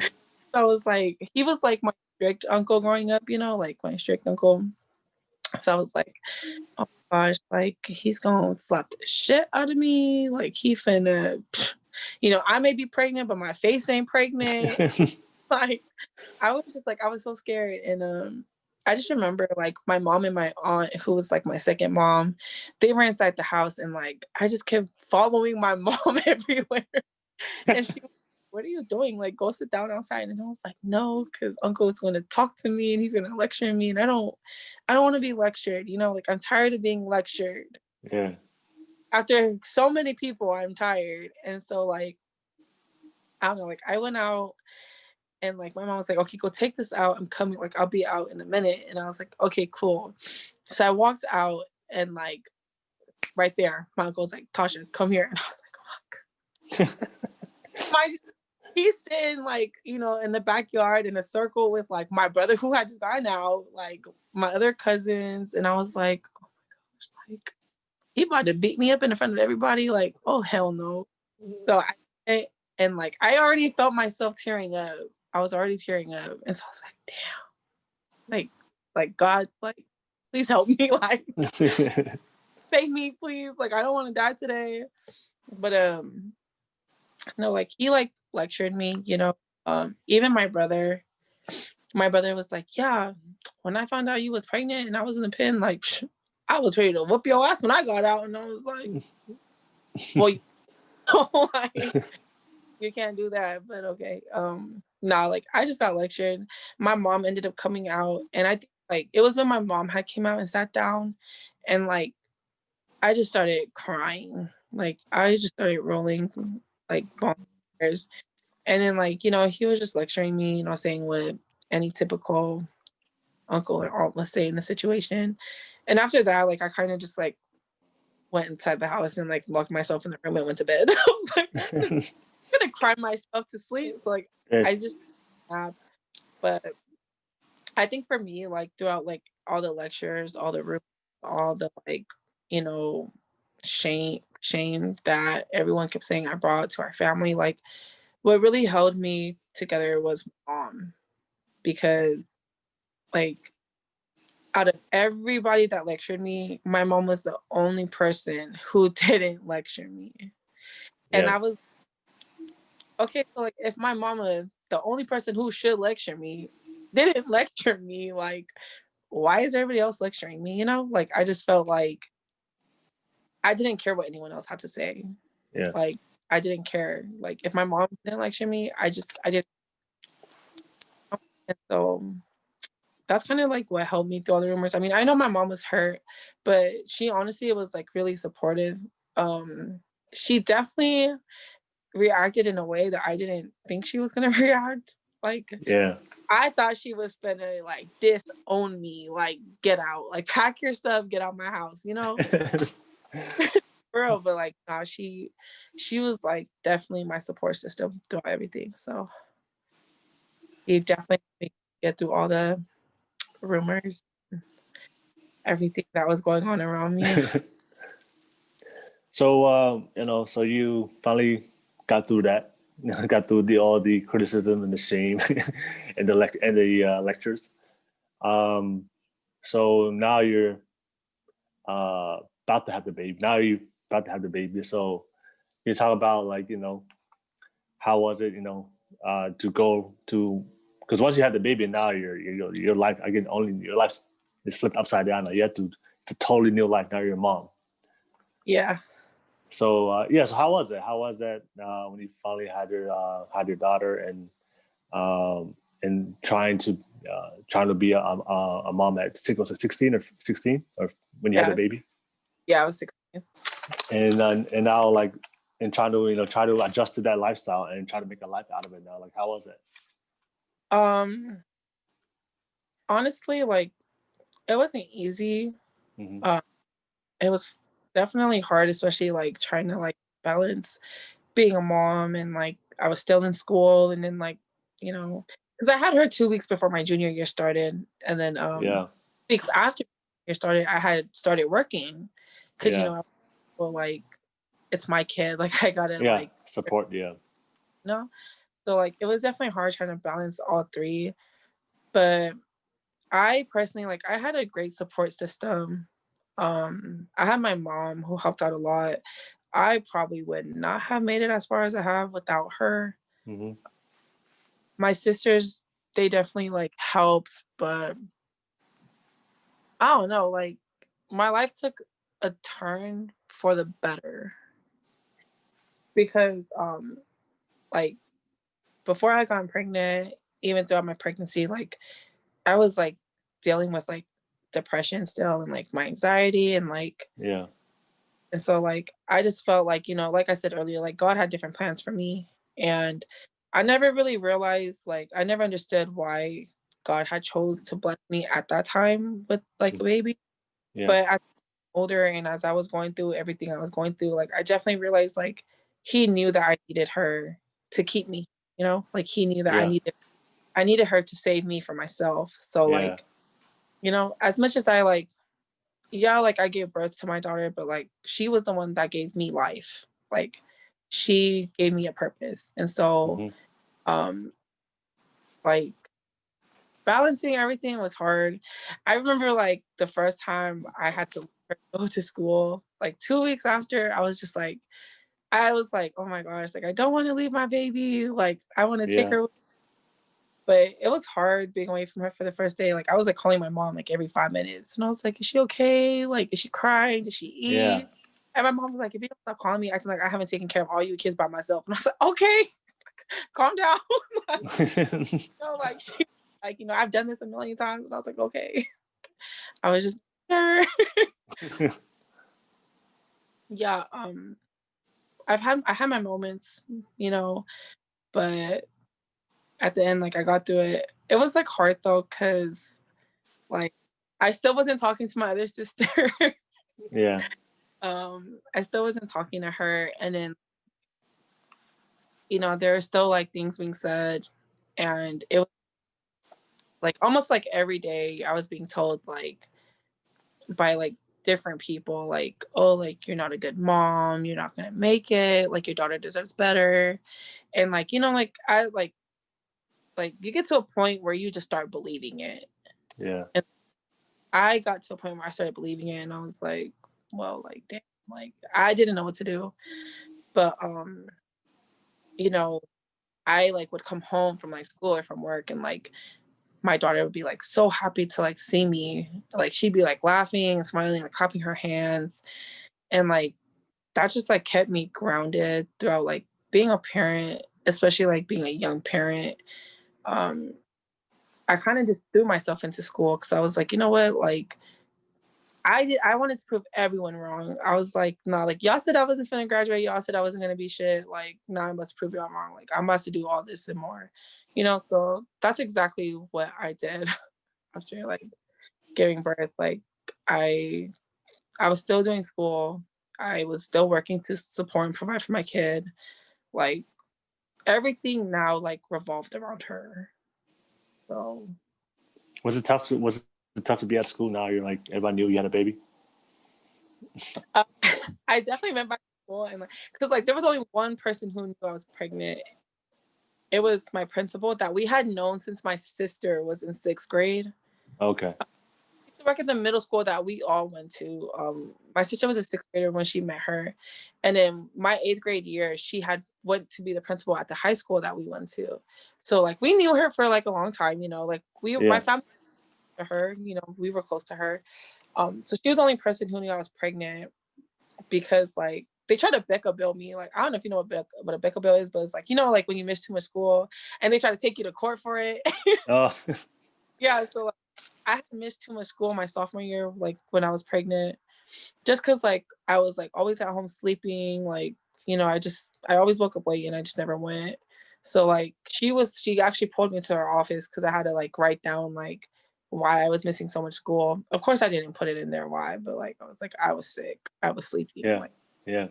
I was like, he was like my strict uncle growing up, you know, like my strict uncle. So I was like, oh my gosh, like he's gonna slap the shit out of me. Like he finna, you know, I may be pregnant, but my face ain't pregnant. Like I was just like, I was so scared. And I just remember like my mom and my aunt, who was like my second mom, they were inside the house and like I just kept following my mom everywhere. And she was, what are you doing? Like, go sit down outside. And I was like, no, because uncle is going to talk to me and he's going to lecture me. And I don't want to be lectured. You know, like I'm tired of being lectured. Yeah. After so many people, I'm tired. And so like, I don't know, like I went out and like my mom was like, okay, go take this out. I'm coming. Like, I'll be out in a minute. And I was like, okay, cool. So I walked out and like right there, my uncle's like, Tasha, come here. And I was like, fuck. He's sitting like, you know, in the backyard in a circle with like my brother who had just gotten out, like my other cousins. And I was like, oh my gosh, like he about to beat me up in front of everybody. Like, oh hell no. So and like I already felt myself tearing up. I was already tearing up. And so I was like, damn. Like God, like, please help me. Like save me, please. Like I don't want to die today. But no, like he like lectured me, you know. Even my brother was like, yeah, when I found out you was pregnant and I was in the pen, like I was ready to whoop your ass when I got out. And I was like, well, like, you can't do that, but okay. Nah, like I just got lectured. My mom ended up coming out and I think like it was when my mom had came out and sat down and like I just started crying. Like I just started rolling like years. And then like, you know, he was just lecturing me, you know, saying what any typical uncle or aunt would say in the situation. And after that, like I kind of just like went inside the house and like locked myself in the room and went to bed. I was like, I'm gonna cry myself to sleep. So like I just but I think for me, like throughout like all the lectures, all the rooms, all the like, you know, shame that everyone kept saying I brought to our family, like what really held me together was mom. Because like out of everybody that lectured me, my mom was the only person who didn't lecture me. And Yeah. I was okay, so like if my mama, the only person who should lecture me, didn't lecture me, like why is everybody else lecturing me? You know, like I just felt like I didn't care what anyone else had to say. Yeah. Like I didn't care. Like if my mom didn't lecture me, I didn't. And so that's kind of like what helped me through all the rumors. I mean, I know my mom was hurt, but she honestly was like really supportive. She definitely reacted in a way that I didn't think she was gonna react. Like Yeah. I thought she was gonna like disown me, like get out, like pack your stuff, get out my house, you know? For real, but like nah, she was like definitely my support system through everything. So he definitely made me get through all the rumors, everything that was going on around me. So you know, so you finally got through that, got through all the criticism and the shame and the lectures. So now you're about to have the baby. Now you're about to have the baby. So you talk about like, you know, how was it, you know, to go to, because once you have the baby, now your life again, only your life is flipped upside down. Now you have to, it's a totally new life. Now you're a mom. Yeah. So yeah, so how was it? How was that when you finally had your daughter and trying to be a mom at 16 or 16 or when you had the Yes. baby? Yeah, I was 16. And now like and trying to try to adjust to that lifestyle and try to make a life out of it now. Like how was it? Um, honestly, like it wasn't easy. Mm-hmm. Uh, it was definitely hard, especially like trying to like balance being a mom and like I was still in school and then like, you know, because I had her 2 weeks before my junior year started. And then Yeah, weeks after year started, I had started working because, you yeah, know, well, like it's my kid. Like I gotta yeah. like, Support, yeah, you know? So like it was definitely hard trying to balance all three. But I personally like I had a great support system. I had my mom who helped out a lot. I probably would not have made it as far as I have without her. mm-hmm. My sisters, they definitely like helped, but I don't know, like my life took a turn for the better because like before I got pregnant, even throughout my pregnancy, like I was like dealing with like depression still and like my anxiety and like Yeah, and so like I just felt like, you know, like I said earlier, like God had different plans for me. And I never really realized, like I never understood why God had chose to bless me at that time with like a baby. yeah, But as I got older and as I was going through everything I was going through, like I definitely realized like he knew that I needed her to keep me, you know, like he knew that yeah, I needed her to save me from myself. So yeah, like, you know, as much as I like yeah, like I gave birth to my daughter, but like she was the one that gave me life. Like she gave me a purpose. And so mm-hmm. um like balancing everything was hard. I remember like the first time I had to go to school, like 2 weeks after, I was like, oh my gosh, like I don't want to leave my baby. Like I want to take Yeah, her. But it was hard being away from her for the first day. Like I was like calling my mom like every 5 minutes. And I was like, is she okay? Like, is she crying? Did she yeah. eat? And my mom was like, if you don't stop calling me, acting like I haven't taken care of all you kids by myself. And I was like, okay, calm down. Like, you know, like she like, you know, I've done this a million times. And I was like, okay. I was just sure. Yeah. I had my moments, you know, but at the end, like I got through it. It was like hard though, cause like I still wasn't talking to my other sister. Yeah. I still wasn't talking to her, and then there are still like things being said, and it was like almost like every day I was being told like by like different people like, oh, like you're not a good mom, you're not gonna make it, like your daughter deserves better, and like like I like you get to a point where you just start believing it. Yeah. And I got to a point where I started believing it, and I was like, well, like damn, like I didn't know what to do. But you know, I like would come home from like school or from work, and like my daughter would be like so happy to like see me. Like she'd be like laughing and smiling, like clapping her hands. And like that just like kept me grounded throughout like being a parent, especially like being a young parent. Um, I kind of just threw myself into school because I was like, you know what, like I wanted to prove everyone wrong. I was like, nah, like y'all said I wasn't gonna graduate, y'all said I wasn't gonna be shit. Like, nah, I must prove y'all wrong. Like I'm about to do all this and more. So that's exactly what I did after like giving birth. Like I I was still doing school. I was still working to support and provide for my kid. Like everything now like revolved around her. So Was it tough to be at school now? You're like everybody knew you had a baby. uh, I definitely went back to school and like because like there was only one person who knew I was pregnant. It was my principal that we had known since my sister was in sixth grade. Okay. I used to work at the middle school that we all went to. My sister was a sixth grader when she met her, and then my eighth grade year, she had went to be the principal at the high school that we went to. So like we knew her for like a long time. Like my Yeah. family to her. We were close to her. So she was the only person who knew I was pregnant because like they tried to Becca bill me. Like I don't know if you know what a Becca bill is, but it's like like when you miss too much school and they try to take you to court for it. Oh. Yeah, so like, I had missed too much school my sophomore year, like when I was pregnant, just because like I was like always at home sleeping. Like I always woke up late and I just never went. So like she actually pulled me to her office because I had to like write down like why I was missing so much school. Of course, I didn't put it in there why, but like I was like I was sick, I was sleeping, Yeah. like. Yeah.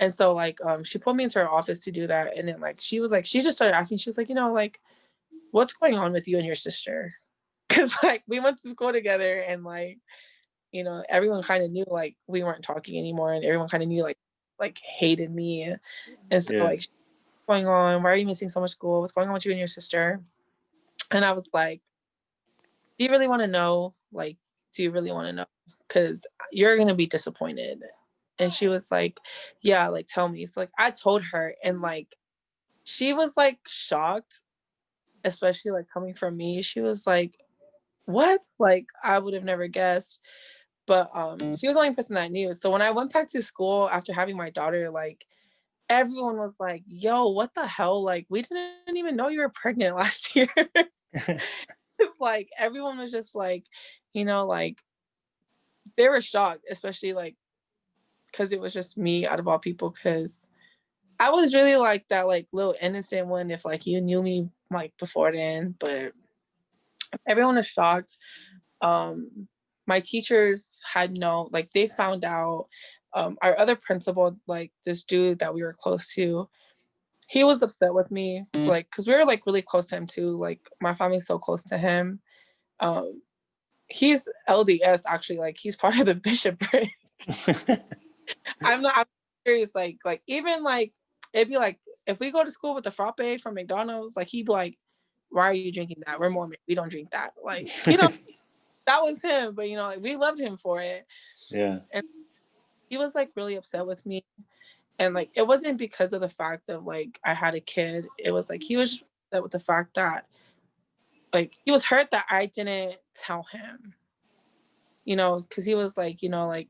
And so like she pulled me into her office to do that, and then like she was like she just started asking. She was like, like what's going on with you and your sister? Because like we went to school together, and like everyone kind of knew like we weren't talking anymore, and everyone kind of knew like hated me. And so Yeah. like, what's going on? Why are you missing so much school? What's going on with you and your sister? And I was like, do you really want to know? Like, do you really want to know? Because you're gonna be disappointed. And she was like, yeah, like tell me. So like I told her, and like she was like shocked, especially like coming from me. She was like, what? Like I would have never guessed. But she was the only person that knew. So when I went back to school after having my daughter, like everyone was like, yo, what the hell? Like we didn't even know you were pregnant last year. It's like everyone was just like, like they were shocked, especially like because it was just me out of all people. Because I was really like that like little innocent one if like you knew me like before then, but everyone was shocked. My teachers had no like they found out. Our other principal, like this dude that we were close to, he was upset with me, like because we were like really close to him too. Like my family's so close to him. Um, he's LDS actually, like he's part of the bishopric. I'm serious. Like even like it'd be like if we go to school with the frappe from McDonald's, like he'd be like, "Why are you drinking that? We're Mormon. We don't drink that." Like that was him, but like we loved him for it. Yeah. And he was like really upset with me, and like it wasn't because of the fact that like I had a kid. It was like he was just upset with the fact that like he was hurt that I didn't tell him. Because he was like, like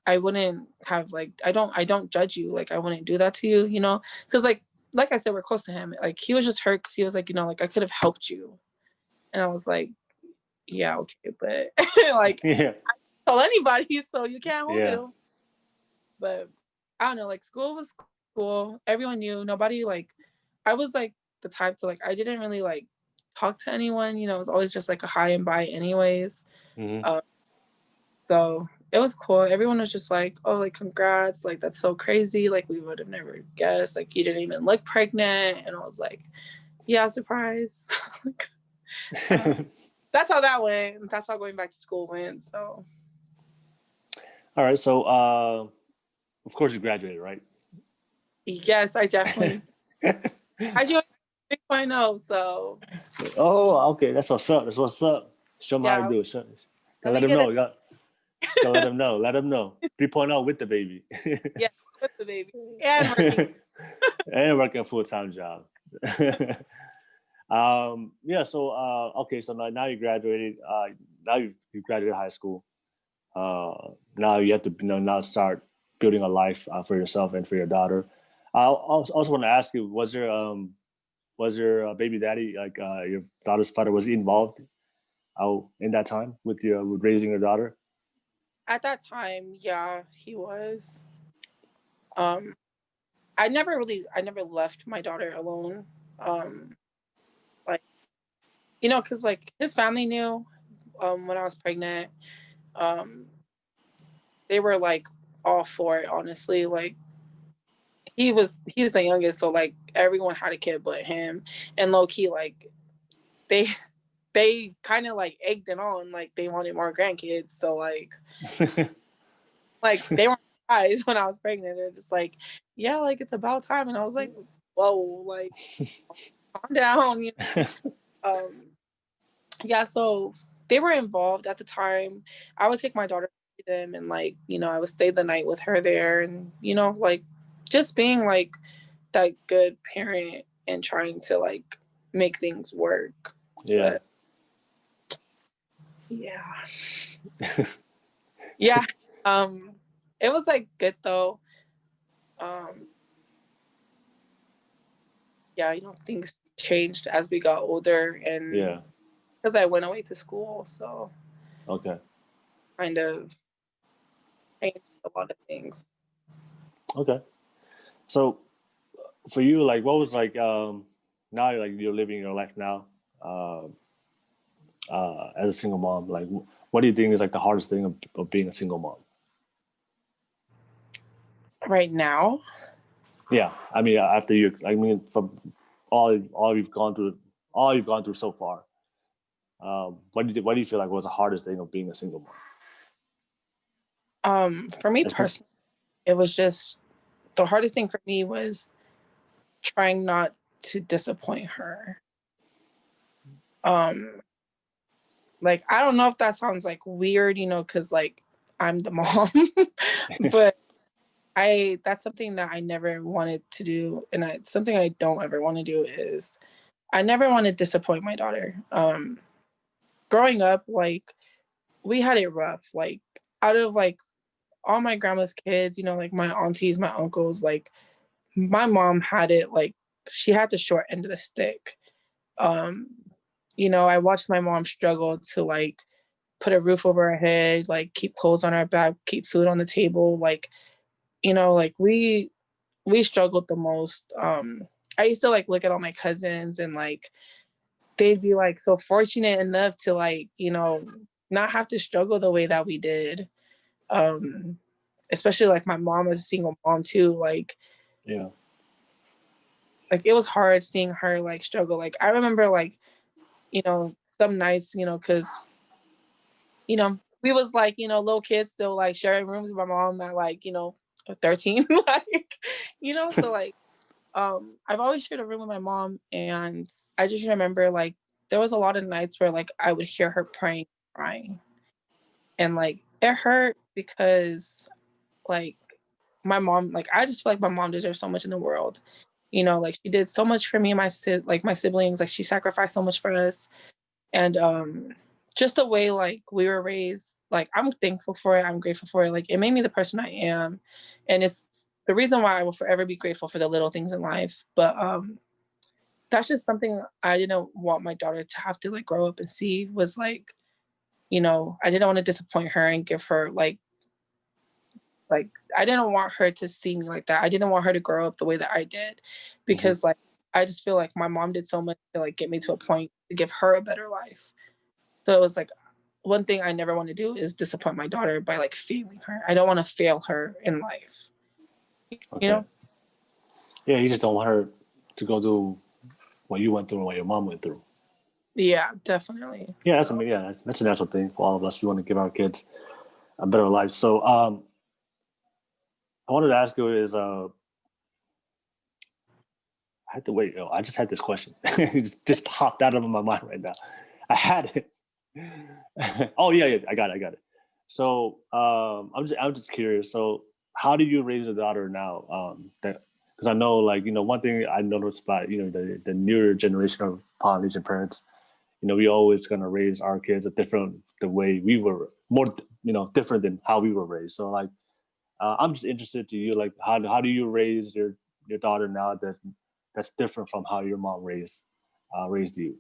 I wouldn't have like I don't judge you. Like I wouldn't do that to you. Because like I said, we're close to him. Like he was just hurt because he was like, like I could have helped you, and I was like, yeah, okay, but like Yeah. tell anybody, so you can't hold it. Yeah. But I don't know, like school was cool. Everyone knew. Nobody like I was like the type to like I didn't really like talk to anyone, you know, it was always just like a hi and bye anyways. Mm-hmm. Um, so it was cool. Everyone was just like, oh, like congrats, like that's so crazy. Like we would have never guessed. Like you didn't even look pregnant. And I was like, yeah, surprise. That's how that went. That's how going back to school went. So All right. So, of course, you graduated, right? yes, I definitely I do 3.0, so Oh, okay. That's what's up. That's what's up. Show them how to yeah, do it. let Gotta let me them get know. it. Gotta let them know. Let them know. 3.0 with the baby. Yeah, with the baby and working. And working a full-time job. Yeah. So, okay. So now you graduated. Now you graduated high school. Now you have to now start building a life for yourself and for your daughter. I also want to ask you: was your baby daddy like your daughter's father? Was he involved in that time with with raising your daughter? At that time, yeah, he was. Um, I never left my daughter alone. Um, like you know, because like his family knew when I was pregnant. Um, they were like all for it, honestly. Like he's the youngest, so like everyone had a kid but him. And low key, like they they kind of like egged it on, like they wanted more grandkids. So like they weren't surprised when I was pregnant. They're just like, yeah, like it's about time. And I was like, whoa, like calm down, you know. Yeah, so they were involved at the time. I would take my daughter to them and like, you know, I would stay the night with her there and, you know, like just being like that good parent and trying to like make things work. Yeah. But yeah. Yeah. Um it was like good though. Um yeah, you know, things changed as we got older and Yeah. because I went away to school, so Okay. kind of changed a lot of things. Okay. So for you, like, what was like now you're living your life now uh, as a single mom. Like, what do you think is like the hardest thing of being a single mom? Right now, Yeah, I mean, from all you've gone through, so far. What do you feel like was the hardest thing of being a single mom? for me Especially, personally, it was just the hardest thing for me was trying not to disappoint her. Um, like I don't know if that sounds like weird, you know, because like I'm the mom, but I that's something that I never wanted to do, and it's something I don't ever want to do is I never want to disappoint my daughter. Growing up, like we had it rough. Like out of like all my grandma's kids, you know, like my aunties, my uncles, like my mom had it like she had the short end of the stick. Um, you know, I watched my mom struggle to like put a roof over our head, like keep clothes on our back, keep food on the table. Like, you know, like we struggled the most. I used to like look at all my cousins and like they'd be like so fortunate enough to like, you know, not have to struggle the way that we did. Um, especially like my mom as a single mom too. yeah, Like it was hard seeing her like struggle. Like I remember like, you know, some nights, you know, because you know, we was like, you know, little kids still like sharing rooms with my mom at like, you know, 13. Like, you know, so like I've always shared a room with my mom and I just remember like there was a lot of nights where like I would hear her praying, crying. And like it hurt because like my mom, like I just feel like my mom deserves so much in the world. You know, like she did so much for me and like my siblings, like she sacrificed so much for us. And just the way like we were raised, like I'm thankful for it, I'm grateful for it, like it made me the person I am. And it's the reason why I will forever be grateful for the little things in life. But that's just something I didn't want my daughter to have to like grow up and see was like, you know, I didn't want to disappoint her and give her like Like, I didn't want her to see me like that. I didn't want her to grow up the way that I did, Mm-hmm. because like I just feel like my mom did so much to like get me to a point to give her a better life. So it was like one thing I never want to do is disappoint my daughter by like failing her. I don't want to fail her in life. You Okay. know? Yeah, you just don't want her to go through what you went through and what your mom went through. Yeah, definitely. Yeah, So, that's a natural thing for all of us. We want to give our kids a better life. So I wanted to ask you is I had to wait. Yo, I just had this question. It just popped out of my mind right now. I had it. Oh yeah, I got it. So I'm just curious. So how do you raise a daughter now? Because I know, like, one thing I noticed about the newer generation of Polynesian parents, we always gonna raise our kids the way we were, more different than how we were raised. So like, I'm just interested to you, like, how do you raise your daughter now that's different from how your mom raised you?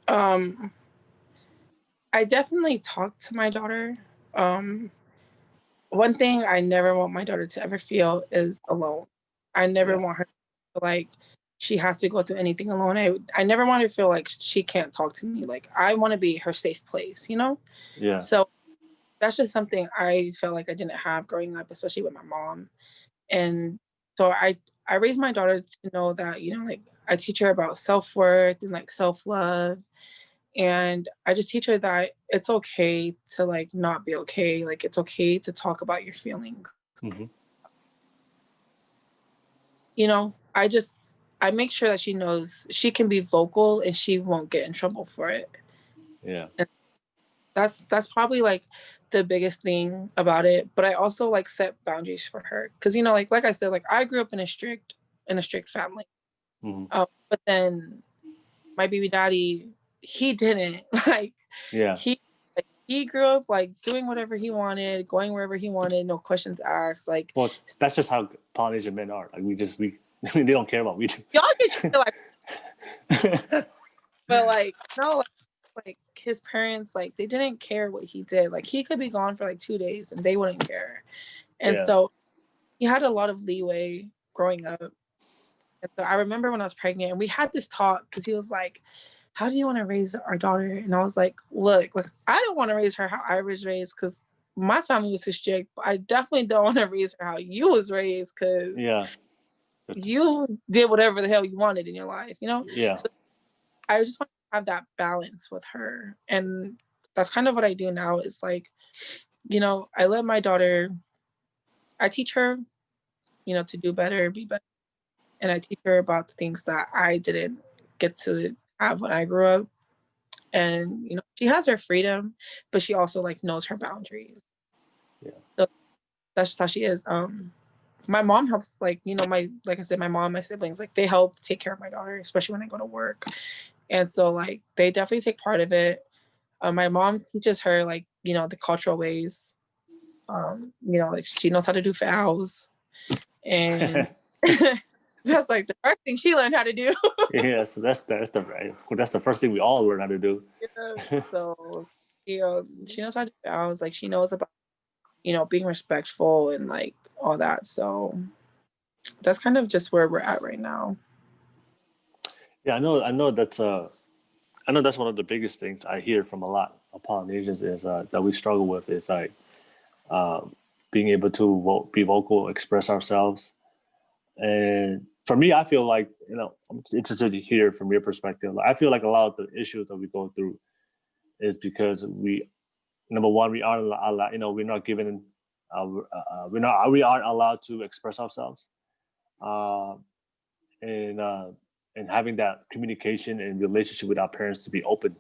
um, I definitely talk to my daughter. Um, One thing I never want my daughter to ever feel is alone. I never Yeah, want her to feel like she has to go through anything alone. I never want her to feel like she can't talk to me. Like, I want to be her safe place, you know? yeah, So that's just something I felt like I didn't have growing up, especially with my mom. And so I raised my daughter to know that, like, I teach her about self-worth and like self-love, and I just teach her that it's okay to like not be okay. Like, it's okay to talk about your feelings. hmm, I make sure that she knows she can be vocal and she won't get in trouble for it. yeah, And that's probably like the biggest thing about it. But I also like set boundaries for her, because like I said, like I grew up in a strict family. hmm, But then my baby daddy, he didn't like yeah. he grew up like doing whatever he wanted, going wherever he wanted, no questions asked. Like, Well, that's just how Polynesian men are. Like we they don't care about we do. y'all get treated like, but like no, like his parents, like they didn't care what he did. Like, he could be gone for like 2 days and they wouldn't care. And Yeah, so he had a lot of leeway growing up. And so I remember when I was pregnant and we had this talk, because he was like, how do you want to raise our daughter? And I was like, I don't want to raise her how I was raised, because my family was too strict, but I definitely don't want to raise her how you was raised, because yeah, you did whatever the hell you wanted in your life. yeah, So I just want to have that balance with her. And that's kind of what I do now is like, I let my daughter, I teach her, to do better, be better. And I teach her about the things that I didn't get to have when I grew up. And, she has her freedom, but she also like knows her boundaries. yeah, So that's just how she is. My mom helps, like, like I said, my mom, my siblings, like they help take care of my daughter, especially when I go to work. And so like they definitely take part of it. My mom teaches her like, the cultural ways. Like she knows how to do vows, and that's like the first thing she learned how to do. yeah. So that's the first thing we all learn how to do. Yeah. So, she knows how to do vows. Like she knows about, being respectful and like all that. So that's kind of just where we're at right now. Yeah, I know that's one of the biggest things I hear from a lot of Polynesians is that we struggle with is like being able to be vocal, express ourselves. And for me, I feel like I'm interested to hear from your perspective. I feel like a lot of the issues that we go through is because number one, we aren't allowed, we're not given, we aren't allowed to express ourselves, uh, and having that communication and relationship with our parents to be open,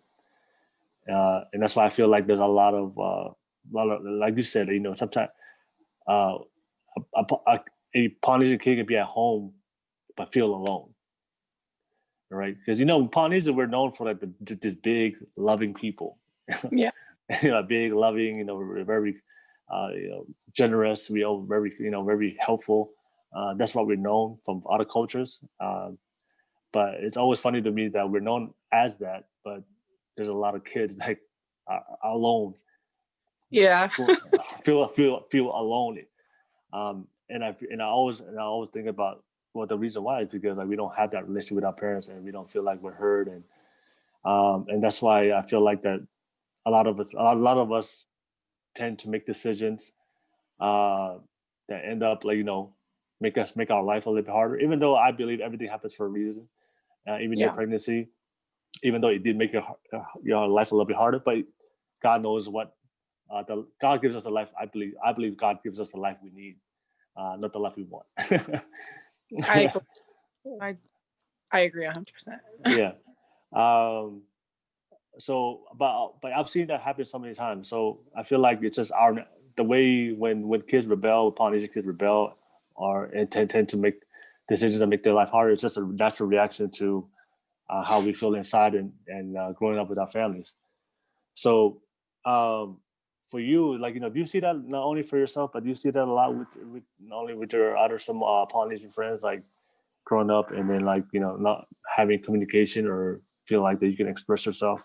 and that's why I feel like there's a lot of like you said, sometimes uh, a Polynesian kid can be at home but feel alone, right? Because Polynesians, we're known for like this big loving people, Yeah. big loving, we're very generous. We are very very helpful. That's what we're known from other cultures. But it's always funny to me that we're known as that, but there's a lot of kids like are alone, Yeah. feel alone. And I always think about, well, the reason why is because like we don't have that relationship with our parents, and we don't feel like we're heard, and that's why I feel like that a lot of us tend to make decisions that end up like make our life a little bit harder. Even though I believe everything happens for a reason, even your Yeah. pregnancy, even though it did make your life a little bit harder, but God knows what God gives us the life. I believe God gives us the life we need, not the life we want. I agree 100%. Yeah. So, but I've seen that happen so many times. So I feel like it's just the way when kids rebel, Polynesian kids rebel, or tend to make decisions that make their life harder. It's just a natural reaction to how we feel inside and growing up with our families. So for you, like do you see that not only for yourself, but do you see that a lot with not only with your other some Polynesian friends, like growing up and then like not having communication or feel like that you can express yourself?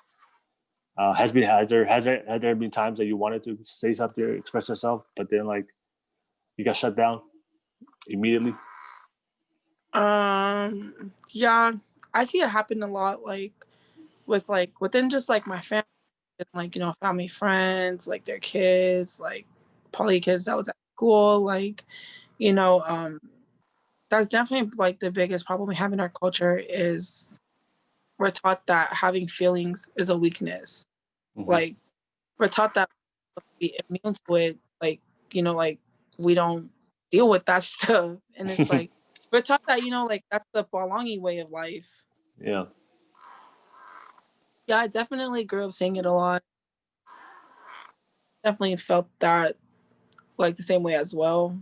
Has there been times that you wanted to say something or express yourself, but then like you got shut down immediately? Yeah, I see it happen a lot, like within just like my family, like family friends, like their kids, like poly kids that was at school, like you know, um, that's definitely like the biggest problem we have in our culture is we're taught that having feelings is a weakness. Mm-hmm. Like we're taught that we immune to it, like we don't deal with that stuff, and it's like we're taught that like that's the belonging way of life. Yeah. Yeah, I definitely grew up saying it a lot. Definitely felt that like the same way as well.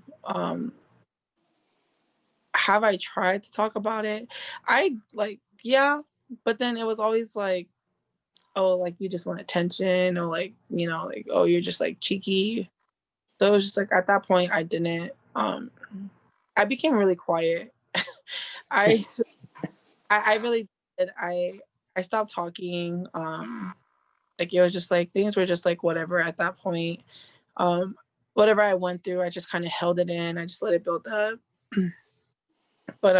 Have I tried to talk about it? I like, yeah, but then it was always like, oh, like you just want attention, or like, like, oh, you're just like cheeky. So it was just like at that point I didn't I became really quiet. I I really did. I stopped talking. Like it was just like things were just like whatever at that point. Um Whatever I went through, I just kind of held it in. I just let it build up. But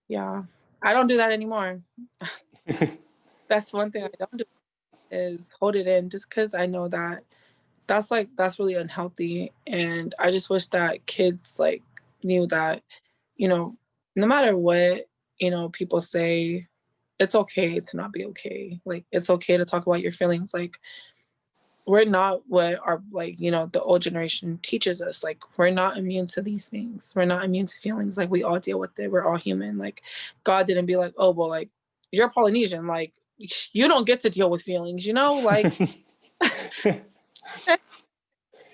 yeah, I don't do that anymore. That's one thing I don't do is hold it in just because I know that that's really unhealthy. And I just wish that kids like knew that, you know, no matter what, people say, it's okay to not be okay. Like it's okay to talk about your feelings. Like we're not what our like, the old generation teaches us. Like we're not immune to these things. We're not immune to feelings. Like we all deal with it. We're all human. Like God didn't be like, oh well, like you're Polynesian, like you don't get to deal with feelings, like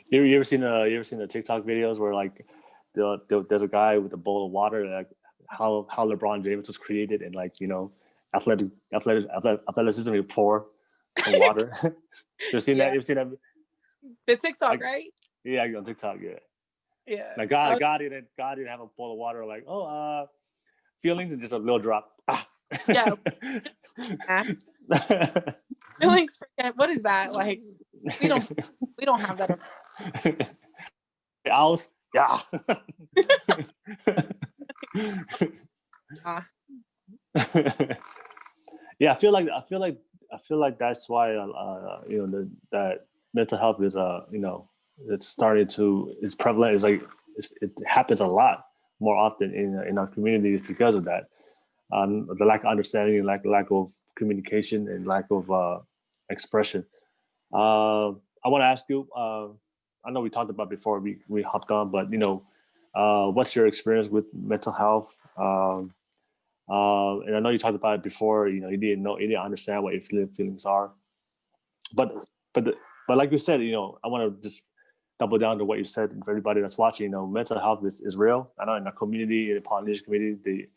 You ever seen the TikTok videos where like there's a guy with a bowl of water, like how LeBron James was created, and like athleticism is pour some water. You've seen that? yeah, You've seen that? the TikTok, Like, right? yeah, on TikTok, yeah. Yeah. Like God didn't have a bowl of water. Like feelings is just a little drop. Ah. Yeah. Feelings forget. What is that? Like we don't we don't have that. Owls, yeah. Uh, Yeah, I feel like that's why that mental health is it's starting to it's prevalent. It's like it happens a lot more often in our communities because of that. The lack of understanding, lack of communication, and lack of expression. I want to ask you. I know we talked about before we hopped on, but what's your experience with mental health? And I know you talked about it before. You didn't understand what your feelings are. But but but like you said, I want to just double down to what you said for everybody that's watching. Mental health is real. I know in the community, in the Polynesian community, they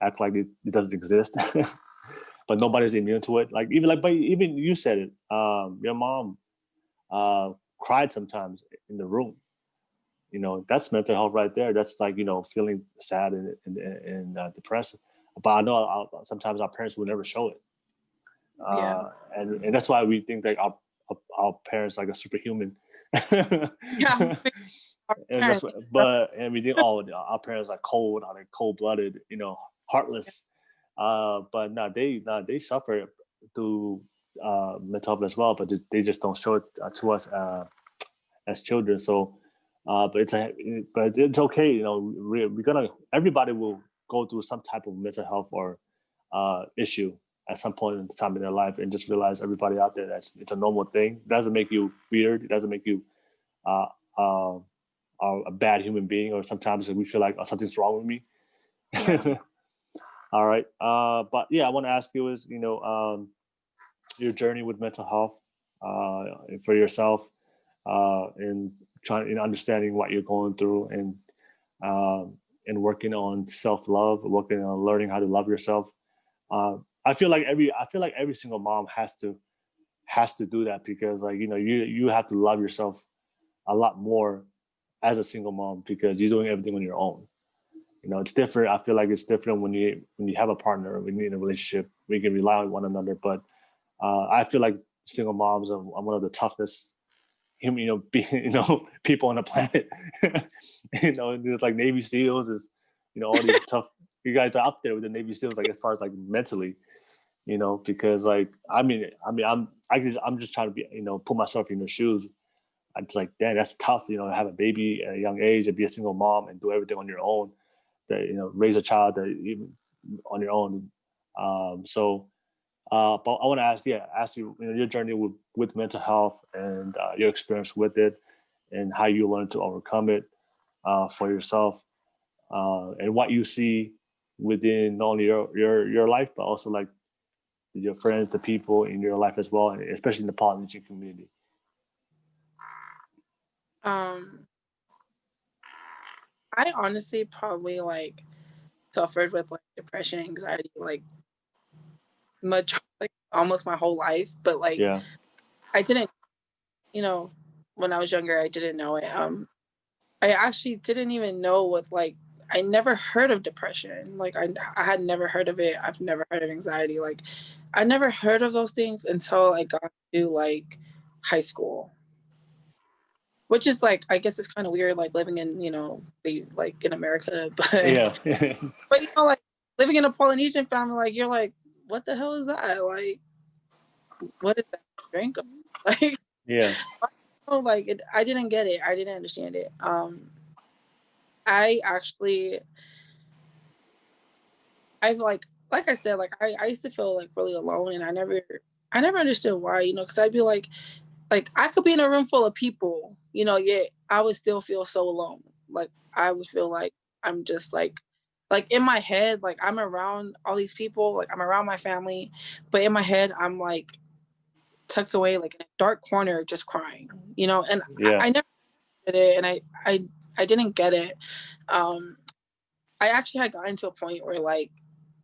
act like it doesn't exist, but nobody's immune to it. But even you said it. Your mom cried sometimes in the room. That's mental health right there. That's like feeling sad and depressed. But I know sometimes our parents will never show it. And that's why we think like our parents like a superhuman. Yeah. And that's what, and we think, oh, our parents are cold, are like cold blooded, heartless. But no, they suffer through mental health as well, but they just don't show it to us as children. So, but it's okay. We're gonna, everybody will go through some type of mental health or issue at some point in time in their life, and just realize everybody out there, it's a normal thing. It doesn't make you weird. It doesn't make you a bad human being, or sometimes we feel like, oh, something's wrong with me. Yeah. All right. But yeah, I want to ask you is, your journey with mental health for yourself, and trying in understanding what you're going through, and working on self-love, working on learning how to love yourself. I feel like every single mom has to do that, because like, you have to love yourself a lot more as a single mom, because you're doing everything on your own. It's different. I feel like it's different when you have a partner, when you're in a relationship, we can rely on one another. But I feel like single moms are one of the toughest human, people on the planet. There's like Navy SEALs, is all these tough. You guys are up there with the Navy SEALs, like as far as like mentally, because like I'm just trying to be, put myself in your shoes. I'm just like, damn, that's tough. Have a baby at a young age and be a single mom and do everything on your own. That raise a child that even on your own. But I want to ask you, your journey with mental health, and your experience with it, and how you learn to overcome it for yourself, and what you see within not only your life, but also like your friends, the people in your life as well, and especially in the Polynesian community. I honestly probably like suffered with like depression, anxiety, like much, like almost my whole life. But like, Yeah. I didn't, when I was younger, I didn't know it. I actually didn't even know what, like, I never heard of depression. Like I had never heard of it. I've never heard of anxiety. Like I never heard of those things until I got to like high school. Which is like, I guess it's kind of weird, like living in, like in America, but Yeah. but like living in a Polynesian family, like you're like, what the hell is that? Like, what is that drink? Like, Yeah. like I didn't get it. I didn't understand it. I actually, like I said, like I used to feel like really alone, and I never understood why, because I'd be like I could be in a room full of people, yet I would still feel so alone. Like I would feel like I'm just like in my head, like I'm around all these people, like I'm around my family, but in my head I'm like tucked away, like in a dark corner, just crying, and Yeah. I never did it, and I didn't get it. I actually had gotten to a point where like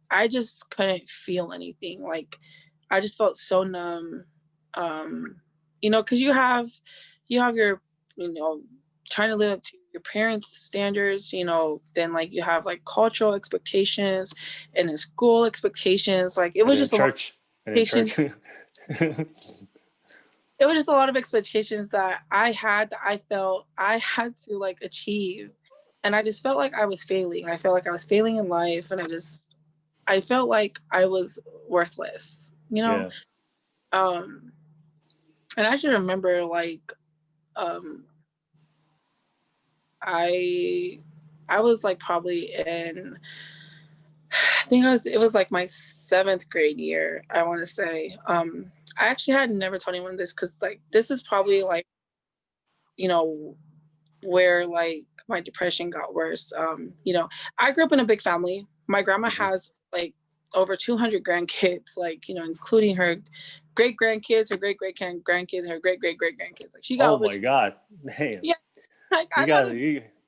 I just couldn't feel anything. Like I just felt so numb. Because you have your, trying to live up to your parents' standards, then like you have like cultural expectations and then school expectations. Like it was just church. And in church. It was just a lot of expectations that I felt I had to like achieve. And I just felt like I was failing. I felt like I was failing in life, and I felt like I was worthless, Yeah. And I should remember like I was like probably in, I think it was like my 7th grade year, I want to say. I actually had never told anyone this, because like this is probably like, where like my depression got worse. I grew up in a big family. My grandma has like over 200 grandkids, like, including her great grandkids, her great great grandkids, her great great great grandkids. Like she got my God. Damn. Yeah. Like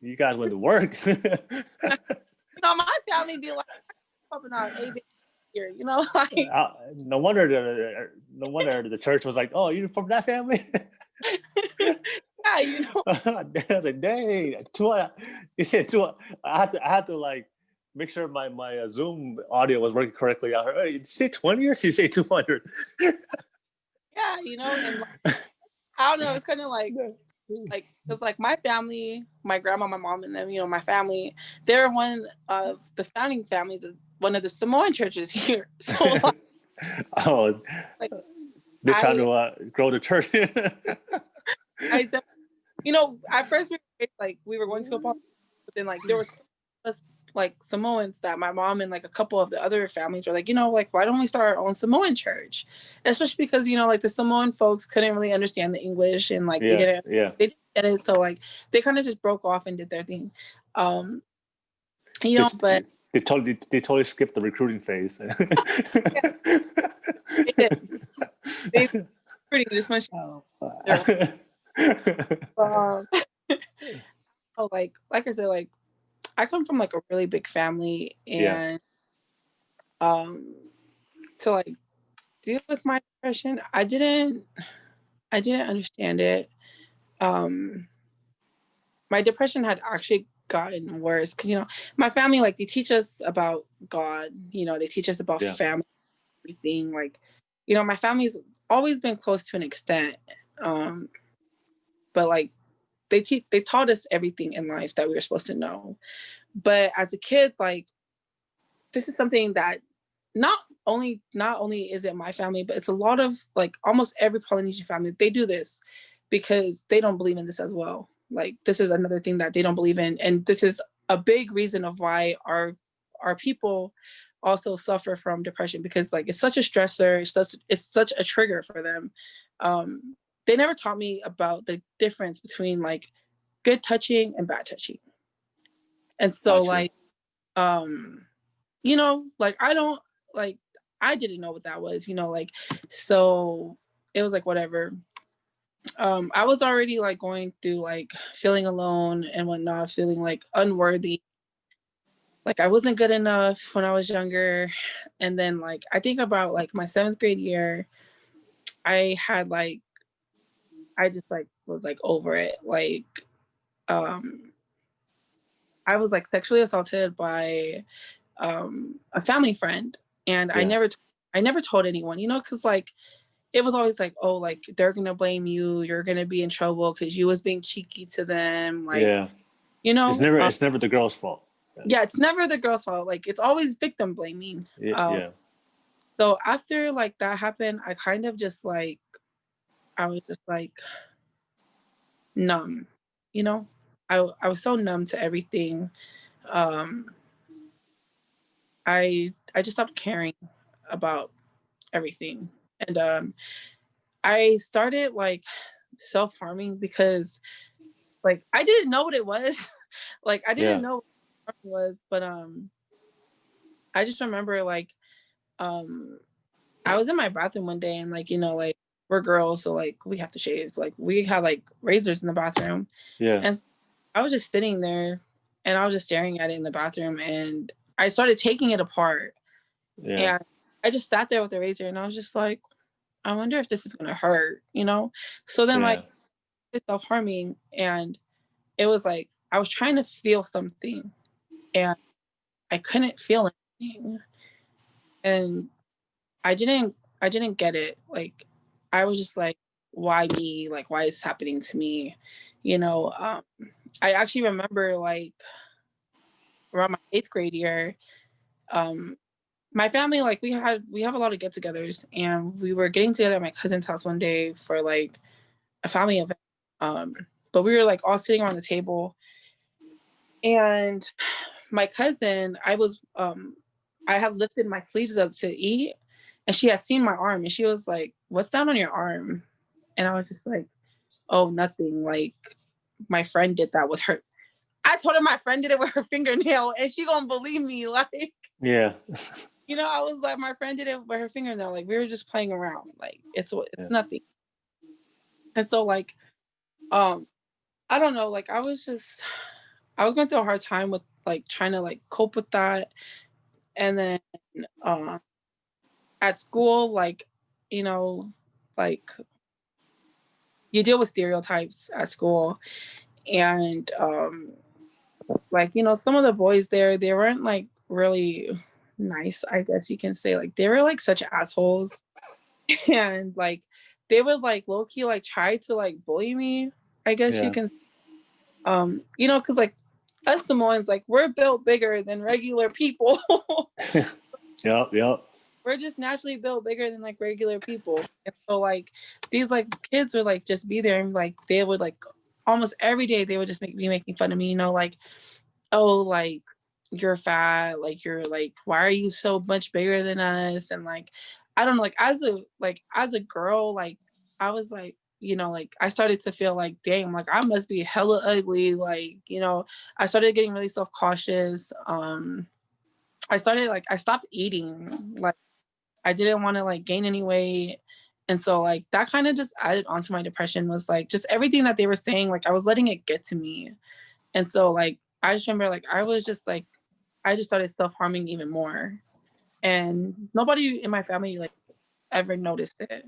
you guys went to work. My family be like popping out a baby here, like no wonder the church was like, oh, you're from that family? yeah, I was like, dang, you said two. I had to like make sure my Zoom audio was working correctly. I heard, hey, did you say 20 or did you say 200? Yeah, you know, and like, I don't know, it's kind of like it's like my family, my grandma, my mom, and then, you know, my family, they're one of the founding families of one of the Samoan churches here. So like, Oh, like they're trying to grow the church. I, you know, at first we were going to a party, but then like there was like Samoans that my mom and like a couple of the other families were like, you know, like, why don't we start our own Samoan church? Especially because, you know, like the Samoan folks couldn't really understand the English, and like they didn't get it. So like they kind of just broke off and did their thing. You know, but they totally skipped the recruiting phase. Yeah, they recruiting this much. So like I said, like I come from like a really big family, and to like deal with my depression, I didn't understand it. My depression had actually gotten worse because, you know, my family, like, they teach us about God, you know, they teach us about family, everything. Like, you know, my family's always been close to an extent, but like they taught us everything in life that we were supposed to know. But as a kid, like, this is something that not only is it my family, but it's a lot of like almost every Polynesian family, they do this because they don't believe in this as well. Like, this is another thing that they don't believe in, and this is a big reason of why our people also suffer from depression, because like it's such a stressor, it's such a trigger for them. They never taught me about the difference between like good touching and bad touching. And so like you know, like I didn't know what that was, you know, like, so it was like whatever. I was already like going through like feeling alone and whatnot, feeling like unworthy. Like I wasn't good enough when I was younger. And then like I think about like my 7th grade year, I had like I just like was like over it. Like I was like sexually assaulted by a family friend, and I never told anyone, you know, because like it was always like, oh, like they're gonna blame you, you're gonna be in trouble because you was being cheeky to them, like, you know, it's never the girl's fault. It's never the girl's fault, like it's always victim blaming. So after like that happened, I kind of just like I was just like numb, you know. I was so numb to everything. I just stopped caring about everything. And I started like self-harming because like I didn't know what it was. Like I didn't know what it was, but I just remember like I was in my bathroom one day, and like, you know, like we're girls, so like we have to shave. So like we had like razors in the bathroom. And I was just sitting there and I was just staring at it in the bathroom, and I started taking it apart. And I just sat there with the razor, and I was just like, I wonder if this is gonna hurt, you know? So then like it's self-harming, and it was like I was trying to feel something and I couldn't feel anything. And I didn't get it. Like I was just like, why me? Like, why is this happening to me? You know, I actually remember like around my 8th grade year, my family, like we have a lot of get-togethers, and we were getting together at my cousin's house one day for like a family event. But we were like all sitting around the table, and my cousin, I had lifted my sleeves up to eat, and she had seen my arm, and she was like, "What's that on your arm?" And I was just like, "Oh, nothing. Like my friend did that with her." I told her my friend did it with her fingernail, and she gonna believe me. Like, you know, I was like, my friend did it with her fingernail. Like we were just playing around. Like it's nothing. And so like, I don't know. Like I was going through a hard time with like trying to like cope with that. And then at school, like, you know, like you deal with stereotypes at school, and like, you know, some of the boys there, they weren't like really nice, I guess you can say. Like they were like such assholes and like they would like low key like try to like bully me, I guess you Yeah. can you know, because like us Samoans, like we're built bigger than regular people. Yep. We're just naturally built bigger than like regular people. And so like these like kids would like just be there and like they would like almost every day they would just be making fun of me, you know, like, oh, like you're fat, like you're like, why are you so much bigger than us? And like, I don't know, like as a girl, like I was like, you know, like I started to feel like, dang, like I must be hella ugly. Like, you know, I started getting really self-cautious. I stopped eating. Like I didn't want to like gain any weight. And so like that kind of just added onto my depression was like just everything that they were saying, like I was letting it get to me. And so like I just remember like I was just like I just started self-harming even more. And nobody in my family like ever noticed it.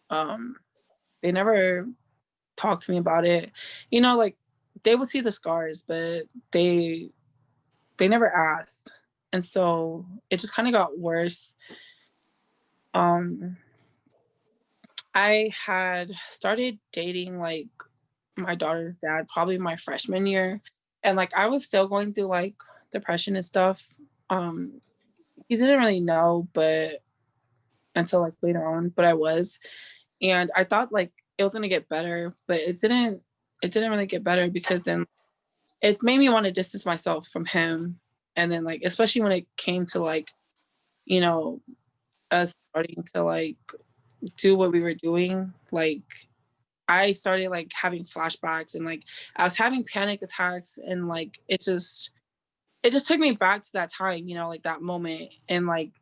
Um they never talked to me about it. You know, like they would see the scars, but they never asked. And so it just kind of got worse. Um I had started dating like my daughter's dad probably my freshman year. And like I was still going through like depression and stuff. Um he didn't really know, but until like later on, but I was. And I thought like it was gonna get better, but it didn't really get better because then it made me want to distance myself from him. And then like especially when it came to like, you know, us starting to like do what we were doing, like I started like having flashbacks and like I was having panic attacks and like it just took me back to that time, you know, like that moment. And like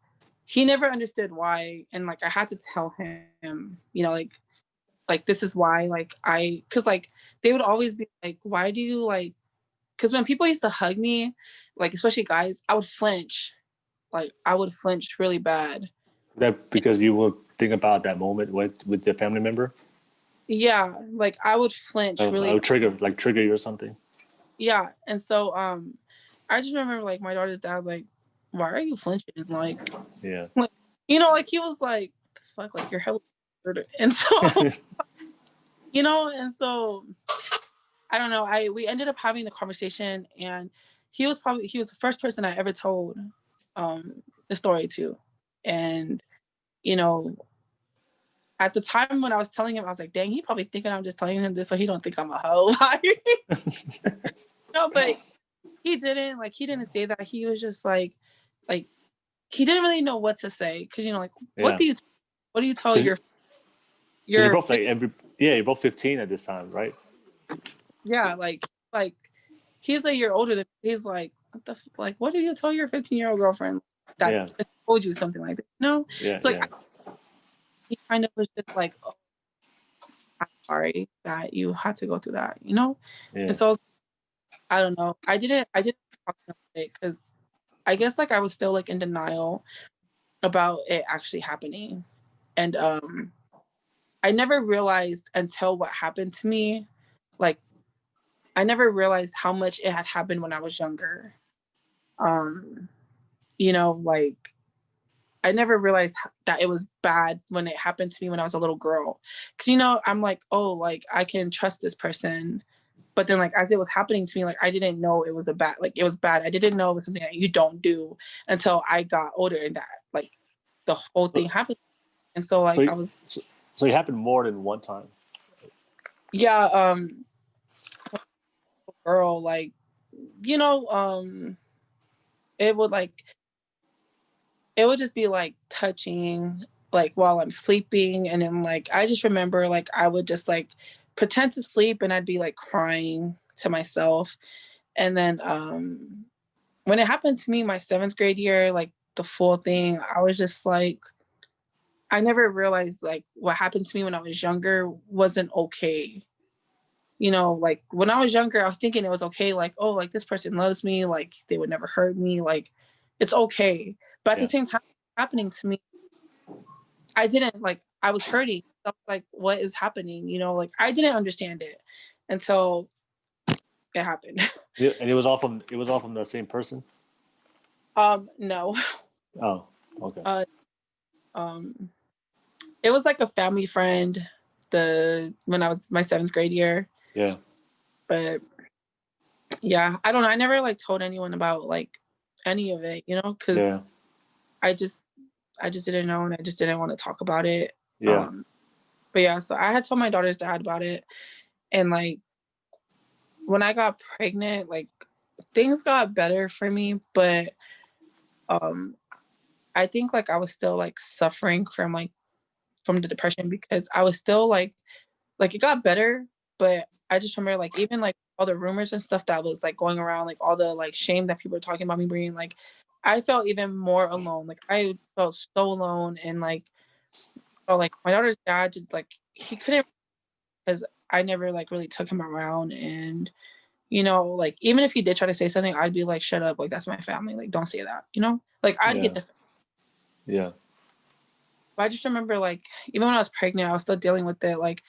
he never understood why. And like I had to tell him, you know, like this is why like cause like they would always be like, why do you like cause when people used to hug me, like especially guys, I would flinch. Like I would flinch really bad. That because you will think about that moment with the family member. Yeah, like I would flinch I really would bad. trigger you or something. Yeah. And so I just remember like my daughter's dad like, why are you flinching? Yeah. Like you know, like he was like, the fuck, like you're hella weird. And so, you know, and so I don't know. We ended up having the conversation and he was the first person I ever told the story to. And, you know, at the time when I was telling him, I was like, dang, he probably thinking I'm just telling him this so he don't think I'm a hoe. No, but he didn't say that. He was just like he didn't really know what to say because you know like Yeah. what do you tell 'Cause you're your both like you're both 15 at this time, right? yeah like he's a year older than me. He's like like what do you tell your 15-year-old girlfriend that Yeah. just told you something like that, you know? Yeah. So like Yeah. he kind of was just like, oh, I'm sorry that you had to go through that, you know? And Yeah. so I don't know, I didn't talk about it because I guess like I was still like in denial about it actually happening. And I never realized until what happened to me, like I never realized how much it had happened when I was younger. Um, you know, like I never realized that it was bad when it happened to me when I was a little girl. Cause you know, I'm like, oh, like I can trust this person. But then like as it was happening to me, like I didn't know it was it was bad. I didn't know it was something that you don't do until I got older and that like the whole thing So happened. And so like so I was so it happened more than one time. yeah, girl, like, you know, it would like it would just be like touching like while I'm sleeping and then like I just remember like I would just like pretend to sleep and I'd be like crying to myself. And then when it happened to me my 7th grade year, like the full thing, I was just like I never realized like what happened to me when I was younger wasn't okay. You know, like when I was younger, I was thinking it was okay, like, oh, like this person loves me, like they would never hurt me, like it's okay. But at the Yeah. same time, happening to me, I didn't like I was hurting. I was like, what is happening? You know, like I didn't understand it until it happened. Yeah. And it was all from the same person. No. Oh, okay. It was like a family friend when I was my 7th grade year. Yeah. But yeah, I don't know. I never like told anyone about like any of it, because Yeah. I just didn't know, and I just didn't want to talk about it. Yeah. But yeah, so I had told my daughter's dad about it, and like when I got pregnant, like things got better for me, but I think like I was still like suffering from the depression, because I was still like it got better, but I just remember like even like all the rumors and stuff that was like going around, like all the like shame that people were talking about me bringing, like I felt even more alone. Like I felt so alone, and like felt like my daughter's dad did like he couldn't, because I never like really took him around, and like even if he did try to say something, I'd be like, shut up, like that's my family, like don't say that, like I'd Yeah. get defensive. Yeah. But I just remember like even when I was pregnant, I was still dealing with it. Like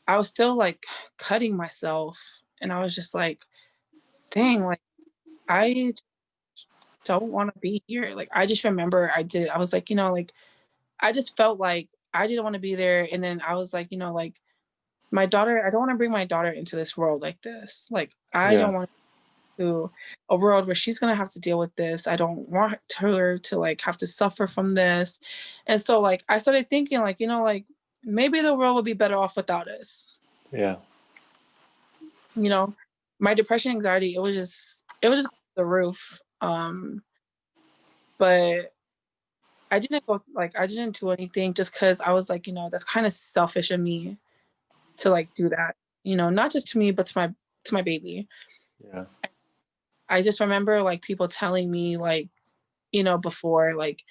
I was still like cutting myself, and I was just like, dang, like I don't want to be here. Like I just remember I was like, like I just felt like I didn't want to be there. And then I was like, like my daughter, I don't want to bring my daughter into this world like this. Like I Yeah. don't want to a world where she's gonna have to deal with this. I don't want her to like have to suffer from this. And so like I started thinking like, like maybe the world would be better off without us. Yeah. My depression, anxiety, it was just the roof. But I didn't do anything, just because I was like, that's kind of selfish of me to like do that, not just to me, but to my baby. Yeah. I just remember like people telling me like, before like,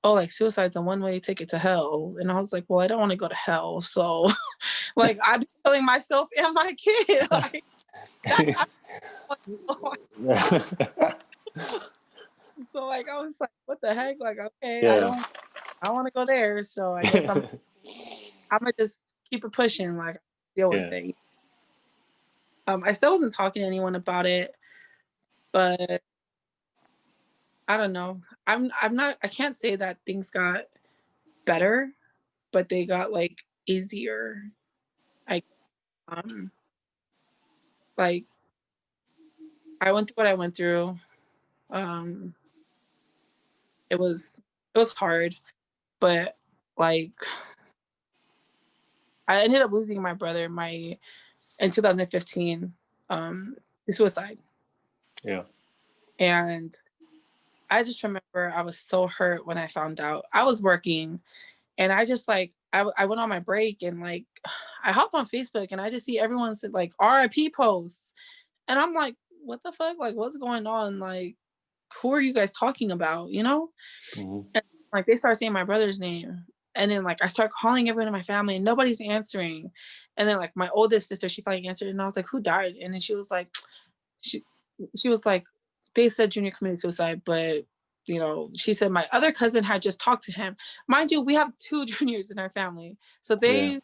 oh, like suicide's a one-way ticket to hell. And I was like, well, I don't want to go to hell. So like I'd be killing myself and my kid. Like that's so like I was like, what the heck? Like, okay, I Yeah. don't want to go there. So I guess I'm gonna just keep it pushing, like deal with Yeah. it. I still wasn't talking to anyone about it, but I don't know. I can't say that things got better, but they got like easier. I um like I went through what I went through. Um it was hard, but like I ended up losing my brother in 2015 to suicide. Yeah. And I just remember I was so hurt when I found out. I was working, and I just like I went on my break, and like I hopped on Facebook, and I just see everyone said like RIP posts. And I'm like, what the fuck? Like what's going on? Like who are you guys talking about? Mm-hmm. And like they start saying my brother's name. And then like I start calling everyone in my family, and nobody's answering. And then like my oldest sister, she finally answered, and I was like, who died? And then she was like, she she was like, they said Junior committed suicide, but she said my other cousin had just talked to him. Mind you, we have two Juniors in our family. So Yeah.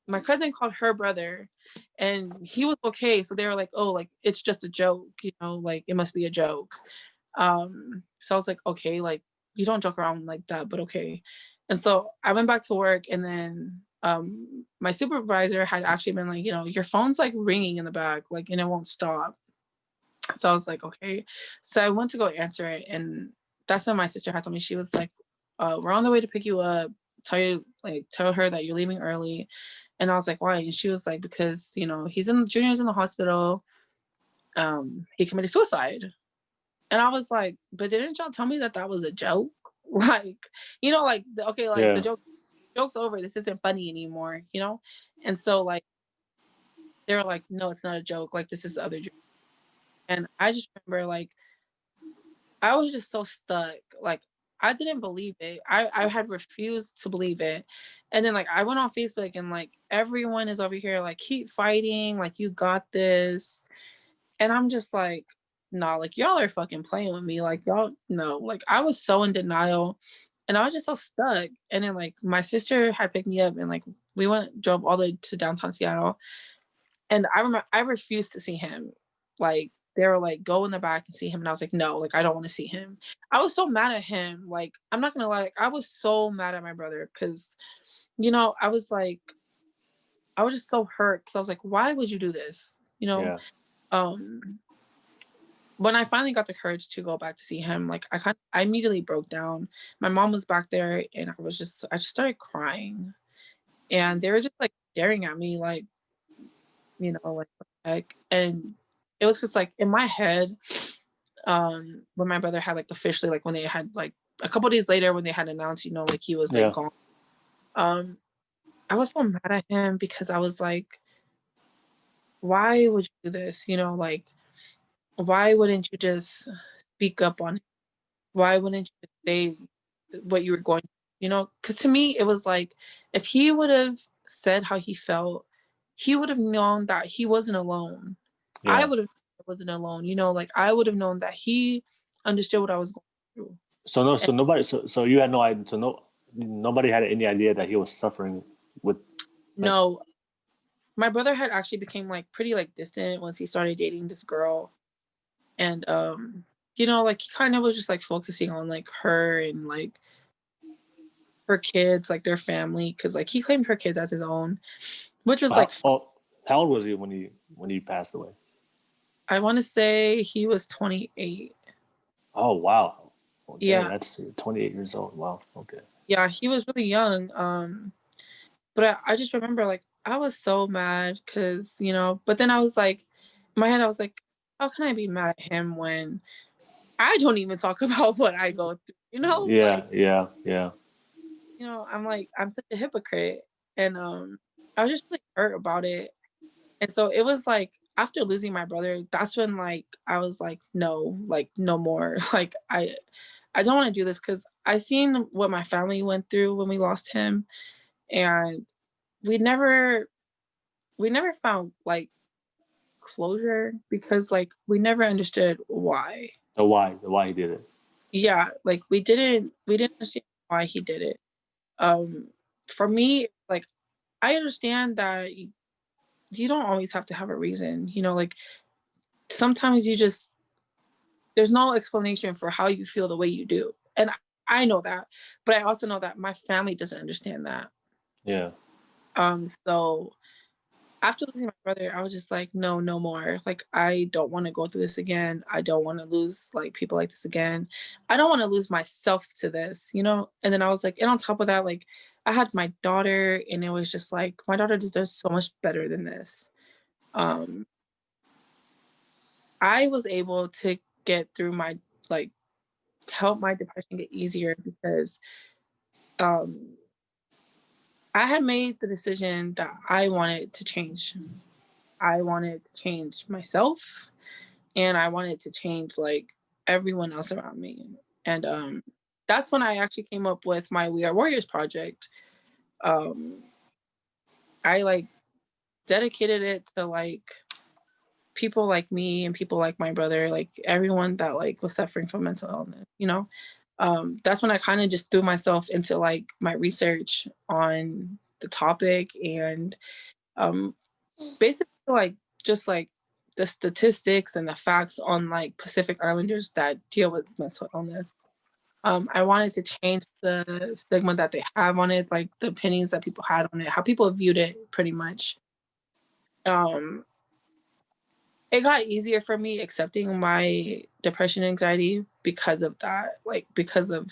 my cousin called her brother, and he was okay. So they were like, oh, like it's just a joke, like it must be a joke. So I was like, okay, like you don't joke around like that, but okay. And so I went back to work, and then my supervisor had actually been like, your phone's like ringing in the back, like, and it won't stop. So I was like, okay. So I went to go answer it, and that's when my sister had told me. She was like, we're on the way to pick you up. Tell her that you're leaving early. And I was like, why? And she was like, because Junior's in the hospital. He committed suicide. And I was like, but didn't y'all tell me that that was a joke? Like, okay, like the Yeah. joke's over. This isn't funny anymore. And so like they were like, no, it's not a joke. Like this is the other joke. And I just remember like I was just so stuck. Like I didn't believe it. I had refused to believe it. And then like I went on Facebook, and like everyone is over here like keep fighting, like you got this. And I'm just like, nah, like y'all are fucking playing with me. Like y'all no. Like I was so in denial, and I was just so stuck. And then like my sister had picked me up, and like we drove all the way to downtown Seattle. And I remember I refused to see him. Like they were like, go in the back and see him. And I was like, no, like, I don't want to see him. I was so mad at him. Like, I'm not gonna lie, like, I was so mad at my brother because, I was just so hurt because I was like, why would you do this? Yeah. Um, when I finally got the courage to go back to see him, like I immediately broke down. My mom was back there and I just started crying. And they were just like staring at me like, like what the heck. And it was just like in my head, when my brother had like officially like when they had like a couple days later when they had announced, like he was like Yeah. gone. Um, I was so mad at him because I was like, why would you do this? Like why wouldn't you just speak up on it? Why wouldn't you just say what you were going, because to me it was like if he would have said how he felt, he would have known that he wasn't alone. I Yeah. would have wasn't alone, like I would have known that he understood what I was going through. So no, And so nobody, so you had no idea, so nobody had any idea that he was suffering with, like, no, my brother had actually became like pretty like distant once he started dating this girl. And like he kind of was just like focusing on like her and like her kids, like their family, because like he claimed her kids as his own, which was like how old was he when he passed away? I want to say he was 28. Oh wow. Okay, Yeah, that's 28 years old. Wow. Okay. yeah, he was really young. But I just remember like I was so mad because but then I was like, in my head I was like, how can I be mad at him when I don't even talk about what I go through? Yeah, Like yeah, yeah. I'm like I'm such a hypocrite, and I was just really hurt about it. And so it was like after losing my brother, that's when like I was like no more. Like I don't want to do this because I seen what my family went through when we lost him, and we never we never found like closure because like we never understood why. The why he did it. Yeah, like we didn't understand why he did it. Um for me, like I understand that you don't always have to have a reason, like sometimes you just there's no explanation for how you feel the way you do. And I know that, but I also know that my family doesn't understand that. Yeah. So after losing my brother, I was just like, no, no more. Like, I don't want to go through this again. I don't want to lose like people like this again. I don't want to lose myself to this. And then I was like, and on top of that, like, I had my daughter, and it was just like, my daughter just does so much better than this. Um, I was able to get through my like help my depression get easier because um I had made the decision that I wanted to change. I wanted to change myself and I wanted to change like everyone else around me. And that's when I actually came up with my We Are Warriors project. Um I like dedicated it to like people like me and people like my brother, like everyone that like was suffering from mental illness. That's when I kind of just threw myself into like my research on the topic and um, basically like just like the statistics and the facts on like Pacific Islanders that deal with mental illness. I wanted to change the stigma that they have on it, like the opinions that people had on it, how people viewed it, pretty much. Um, it got easier for me accepting my depression and anxiety because of that, like because of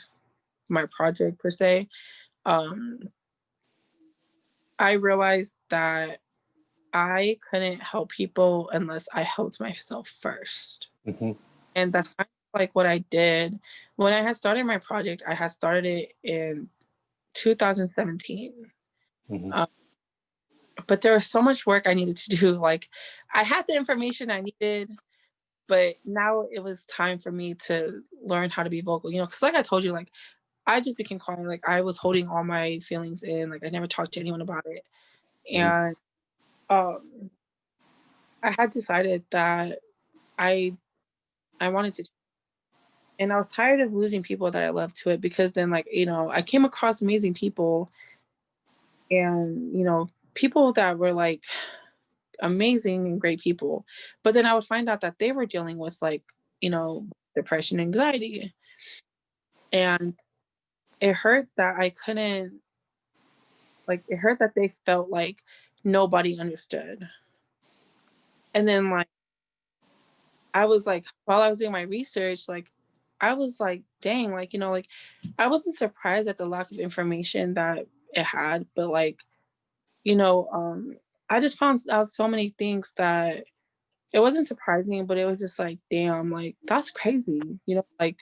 my project per se. Um, I realized that I couldn't help people unless I helped myself first. Hmm. And that's kind of like what I did. When I had started my project, I had started it in 2017. Hmm. Um, but there was so much work I needed to do. Like, I had the information I needed, but now it was time for me to learn how to be vocal, because like I told you, like, I just became quiet. Like, I was holding all my feelings in. Like, I never talked to anyone about it. Hmm. And um, I had decided that I I wanted to, and I was tired of losing people that I loved to it because then, like, I came across amazing people and, people that were like amazing and great people. But then I would find out that they were dealing with like, you know, depression, anxiety. And it hurt that I couldn't, like, it hurt that they felt like nobody understood. And then, like, I was like, while I was doing my research, like, I was like, dang, like, you know, like, I wasn't surprised at the lack of information that it had, but like, you know, I just found out so many things that it wasn't surprising, but it was just like, damn, like, that's crazy, you know, like,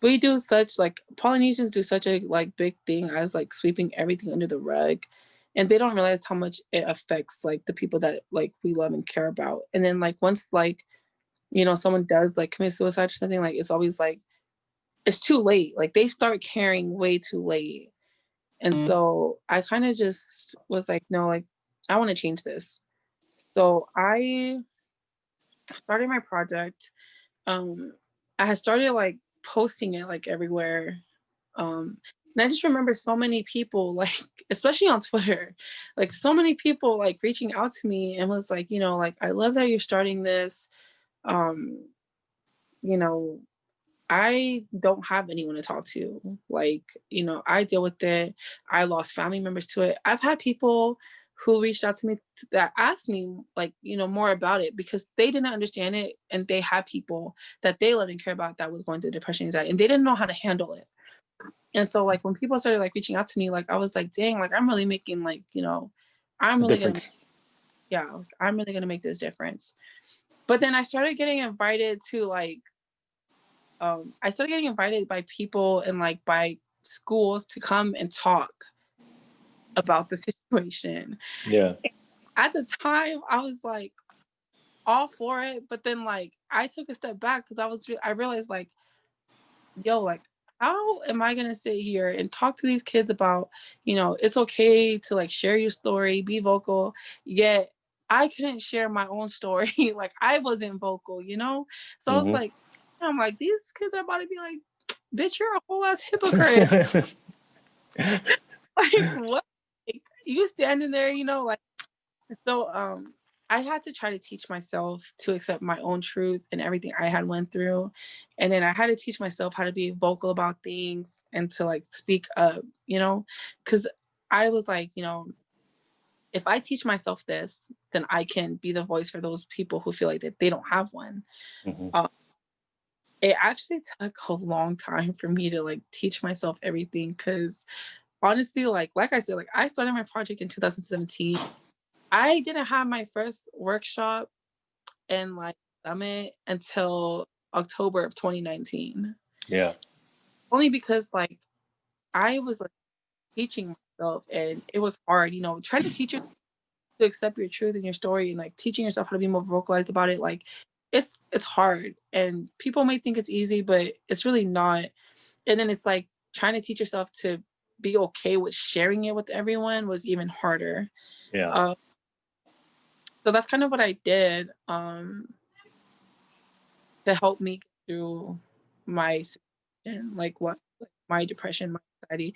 we do such like Polynesians do such a like big thing as like sweeping everything under the rug, and they don't realize how much it affects like the people that like we love and care about. And then like once like, you know, someone does like commit suicide or something, like it's always like it's too late. Like they start caring way too late. And so I kind of just was like, no, like I want to change this. So I started my project. Um I had started like posting it like everywhere. And I just remember so many people, like, especially on Twitter, like so many people like reaching out to me and was like, you know, like, I love that you're starting this. Um, you know, I don't have anyone to talk to. Like, you know, I deal with it. I lost family members to it. I've had people who reached out to me that asked me, like, you know, more about it because they didn't understand it and they had people that they loved and care about that was going through depression, anxiety, and they didn't know how to handle it. And so like when people started like reaching out to me, like I was like, dang, like I'm really making like, you know, I'm A really gonna difference. yeah, like, I'm really gonna make this difference. But then I started getting invited to like I started getting invited by people and like by schools to come and talk about the situation. Yeah. At the time, I was like all for it, but then like I took a step back because I realized like yo, like, how am I gonna sit here and talk to these kids about, you know, it's okay to like share your story, be vocal, yet I couldn't share my own story. Like I wasn't vocal, you know? So I was Hmm. like, I'm like, these kids are about to be like, bitch, you're a whole ass hypocrite. Like what? Like, you standing there, you know, like so I had to try to teach myself to accept my own truth and everything I had went through. And then I had to teach myself how to be vocal about things and to like speak up, you know, cuz I was like, you know, if I teach myself this, then I can be the voice for those people who feel like that they don't have one. Hmm. Uh, it actually took a long time for me to like teach myself everything cuz honestly like I said like I started my project in 2017. I didn't have my first workshop and like summit until October of 2019. Yeah. Only because like I was like teaching myself and it was hard, you know, trying to teach you to accept your truth and your story and like teaching yourself how to be more vocalized about it. Like it's hard and people may think it's easy, but it's really not. And then it's like trying to teach yourself to be okay with sharing it with everyone was even harder. Yeah. Uh, so that's kind of what I did. To help me get through my situation, like what like my depression, my anxiety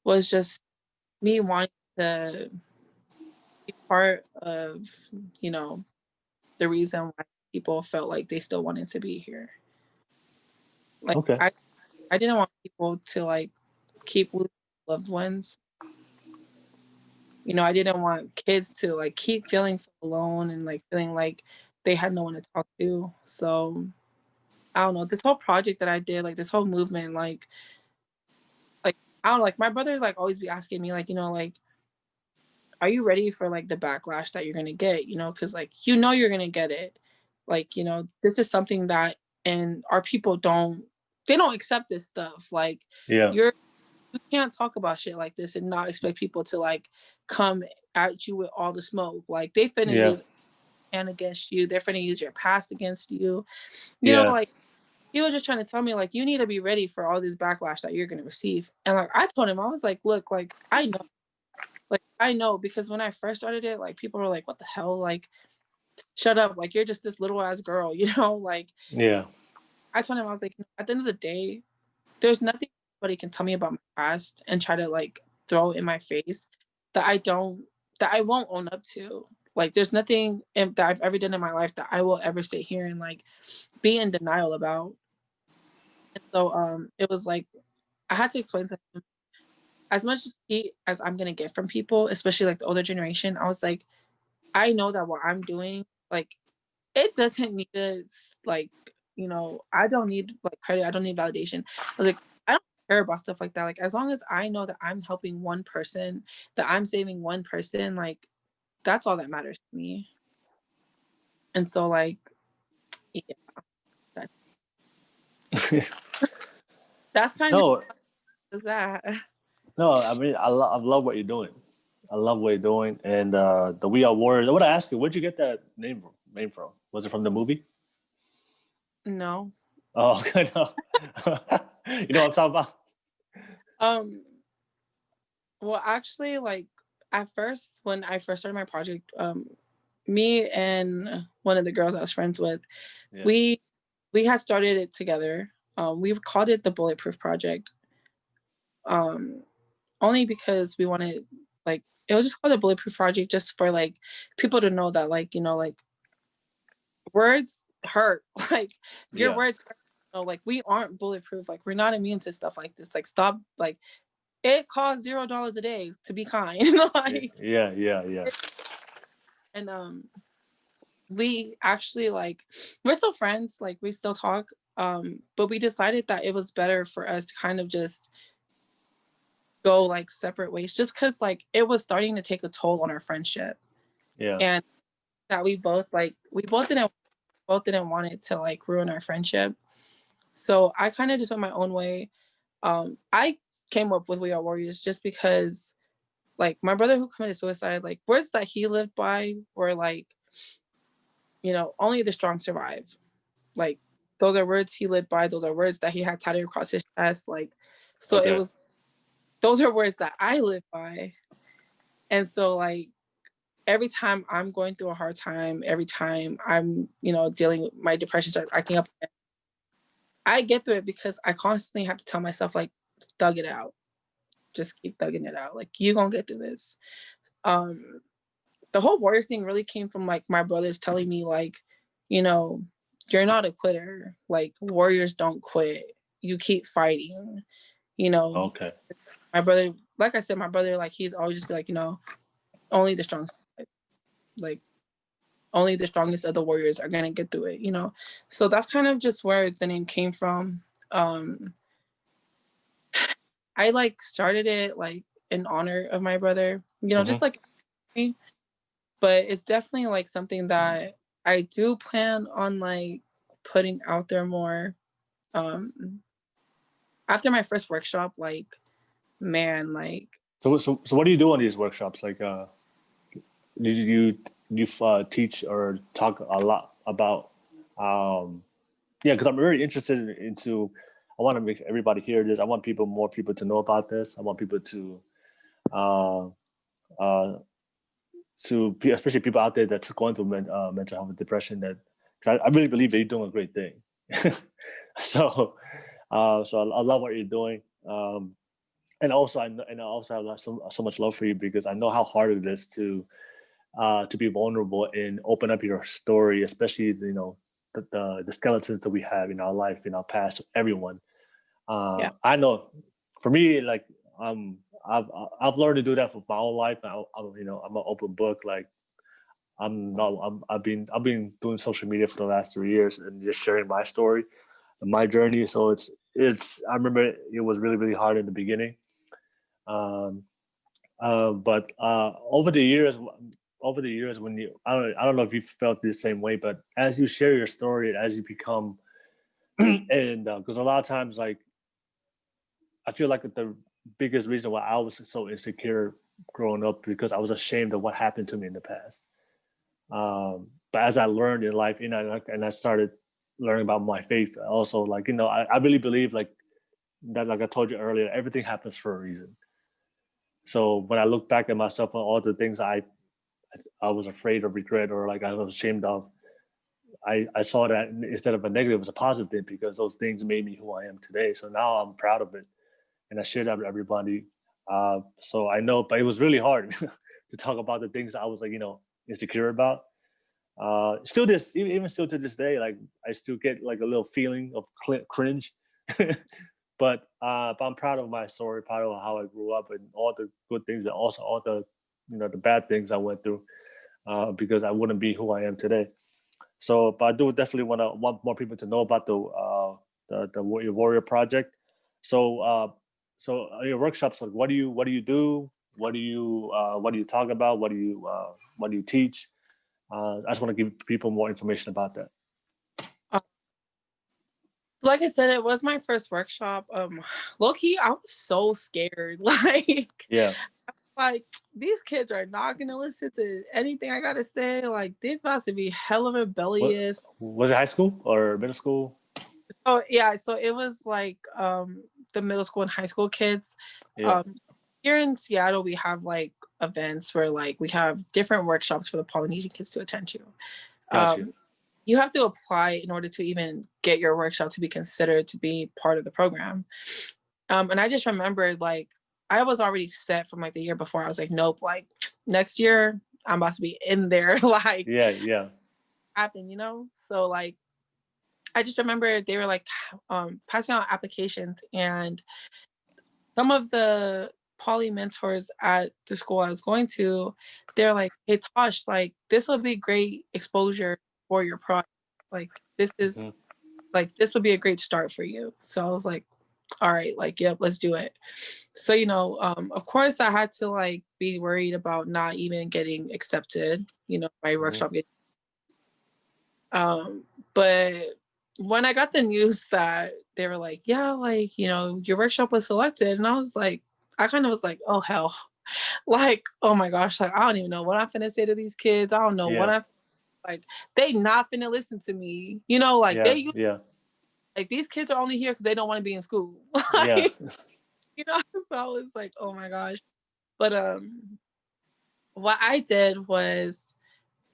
was just me wanting to be part of, you know, the reason why people felt like they still wanted to be here. Like Okay. I didn't want people to like keep losing loved ones. You know, I didn't want kids to like keep feeling so alone and like feeling like they had no one to talk to. So I don't know, this whole project that I did, like this whole movement, like, I don't know, like, my brother, like, always be asking me, like, you know, like, "Are you ready for, like, the backlash that you're gonna get?" You know, because like, you know you're gonna get it. Like, you know, this is something that and our people they don't accept this stuff. Like, Yeah. you can't talk about shit like this and not expect people to, like, come at you with all the smoke. Like, they finna Yeah. use and against you. They're finna use your past against you. You know, Yeah. like, he was just trying to tell me, like, "You need to be ready for all this backlash that you're gonna receive." And, like, I told him, I was like, "Look, like, I know." Like, I know because when I first started it, like, people were like, "What the hell? Like, shut up. Like, you're just this little ass girl," you know? Like, Yeah. I told him, I was like, "At the end of the day, there's nothing anybody can tell me about my past and try to, like, throw in my face that I don't that I won't own up to." Like there's nothing that I've ever done in my life that I will ever sit here and like be in denial about. And so it was like I had to explain to him as much hate as I'm gonna get from people, especially like the older generation. I was like, I know that what I'm doing, like, it doesn't need to like, I don't need like credit, I don't need validation. I was like, I don't care about stuff like that. Like as long as I know that I'm helping one person, that I'm saving one person, like that's all that matters to me. And so like, yeah, that, that's kind of No, that. no. I mean, I love what you're doing. I love what you're doing, and the We Are Warriors. I want to ask you, where'd you get that name from? Was it from the movie? No. Oh, okay. No. You know what I'm talking about? Um, well actually like at first when I first started my project, me and one of the girls I was friends with, Yeah. we had started it together. We called it the Bulletproof Project. Um, only because we wanted like it was just called the Bulletproof Project just for like people to know that like like words hurt. Like your Yeah. words hurt. Like we aren't bulletproof. Like we're not immune to stuff like this. Like stop. Like it costs $0 a day to be kind. Like Yeah. Yeah. Yeah. and we actually like we're still friends. Like we still talk. But we decided that it was better for us to kind of just go like separate ways just because like it was starting to take a toll on our friendship Yeah. and that we both didn't want it to like ruin our friendship. So I kind of just went my own way. I came up with We Are Warriors just because like my brother who committed suicide, like words that he lived by were like, only the strong survive. Like those are words he lived by, those are words that he had tatted across his chest. Like so it Okay. was those are words that I live by. And so like every time I'm going through a hard time, every time I'm, dealing with my depression starts acting up, I get through it because I constantly have to tell myself, like, thug it out. Just keep thugging it out. Like, you gonna get through this. Um, the whole warrior thing really came from like my brothers telling me, like, you know, you're not a quitter. Like, warriors don't quit. You keep fighting. You know, Okay. my brother, like I said, my brother, like, he's always just be like, only the strong survive. Like, only the strongest of the warriors are gonna get through it. So that's kind of just where the name came from. Um, I like started it like in honor of my brother, just Hmm. like me. But it's definitely like something that I do plan on like putting out there more. Um, after my first workshop, like man, like So what do you do on these workshops? Like, did you teach or talk a lot about? Um, yeah, because I'm very interested into. I want to make everybody hear this. I want more people to know about this. I want people uh, uh, especially people out there that's going through mental health and depression. That 'cause I really believe that you're doing a great thing. so, so I love what you're doing. And also I also have so much love for you because I know how hard it is to be vulnerable and open up your story, especially the skeletons that we have in our life, in our past, everyone. yeah, I know for me, like I've I've learned to do that for my own life. I'm an open book. Like I'm not I've been doing social media for the last 3 years and just sharing my story and my journey. So it's I remember it was really hard in the beginning. Um, but over the years, when I don't know if you felt the same way, but as you share your story, as you become, and because a lot of times, like I feel like the biggest reason why I was so insecure growing up because I was ashamed of what happened to me in the past. But as I learned in life, and I started learning about my faith, also, like I really believe like that, like I told you earlier, everything happens for a reason. So when I look back at myself and all the things I was afraid of regret or like I was ashamed of, I saw that instead of a negative, it was a positive thing because those things made me who I am today. So now I'm proud of it and I share that with everybody. So I know, but it was really hard to talk about the things I was like, insecure about. Still even still to this day, like I still get like a little feeling of cringe. But I'm proud of my story, proud of how I grew up and all the good things and also all the the bad things I went through, because I wouldn't be who I am today. So, but I do definitely want more people to know about the Warrior Project. So, your workshops, like what do you do? What do you talk about? What do you teach? I just want to give people more information about that. Like I said, it was my first workshop. Low key, I was so scared. Yeah. Like these kids are not gonna listen to anything I gotta say. Like they're about to be hella rebellious. Was it high school or middle school? Oh yeah, so it was like the middle school and high school kids. Yeah. Here in Seattle, we have like events where like we have different workshops for the Polynesian kids to attend to. Gotcha. You have to apply in order to even get your workshop to be considered to be part of the program. And I just remembered like I was already set from like the year before. I was like, nope, like next year I'm about to be in there. Like yeah. happen, So like I just remember they were like passing out applications, and some of the poly mentors at the school I was going to, they're like, hey Tosh, like this will be great exposure for your project. Like this is like this would be a great start for you. So I was like, all right, like yep, let's do it. So of course I had to like be worried about not even getting accepted, my workshop. But when I got the news that they were like, yeah, like, your workshop was selected, and I kind of was like, oh hell, like, oh my gosh, like I don't even know what I'm finna say to these kids. I don't know what I'm like. They not finna listen to me, like like these kids are only here because they don't want to be in school. Like, so I was like, oh my gosh. But what I did was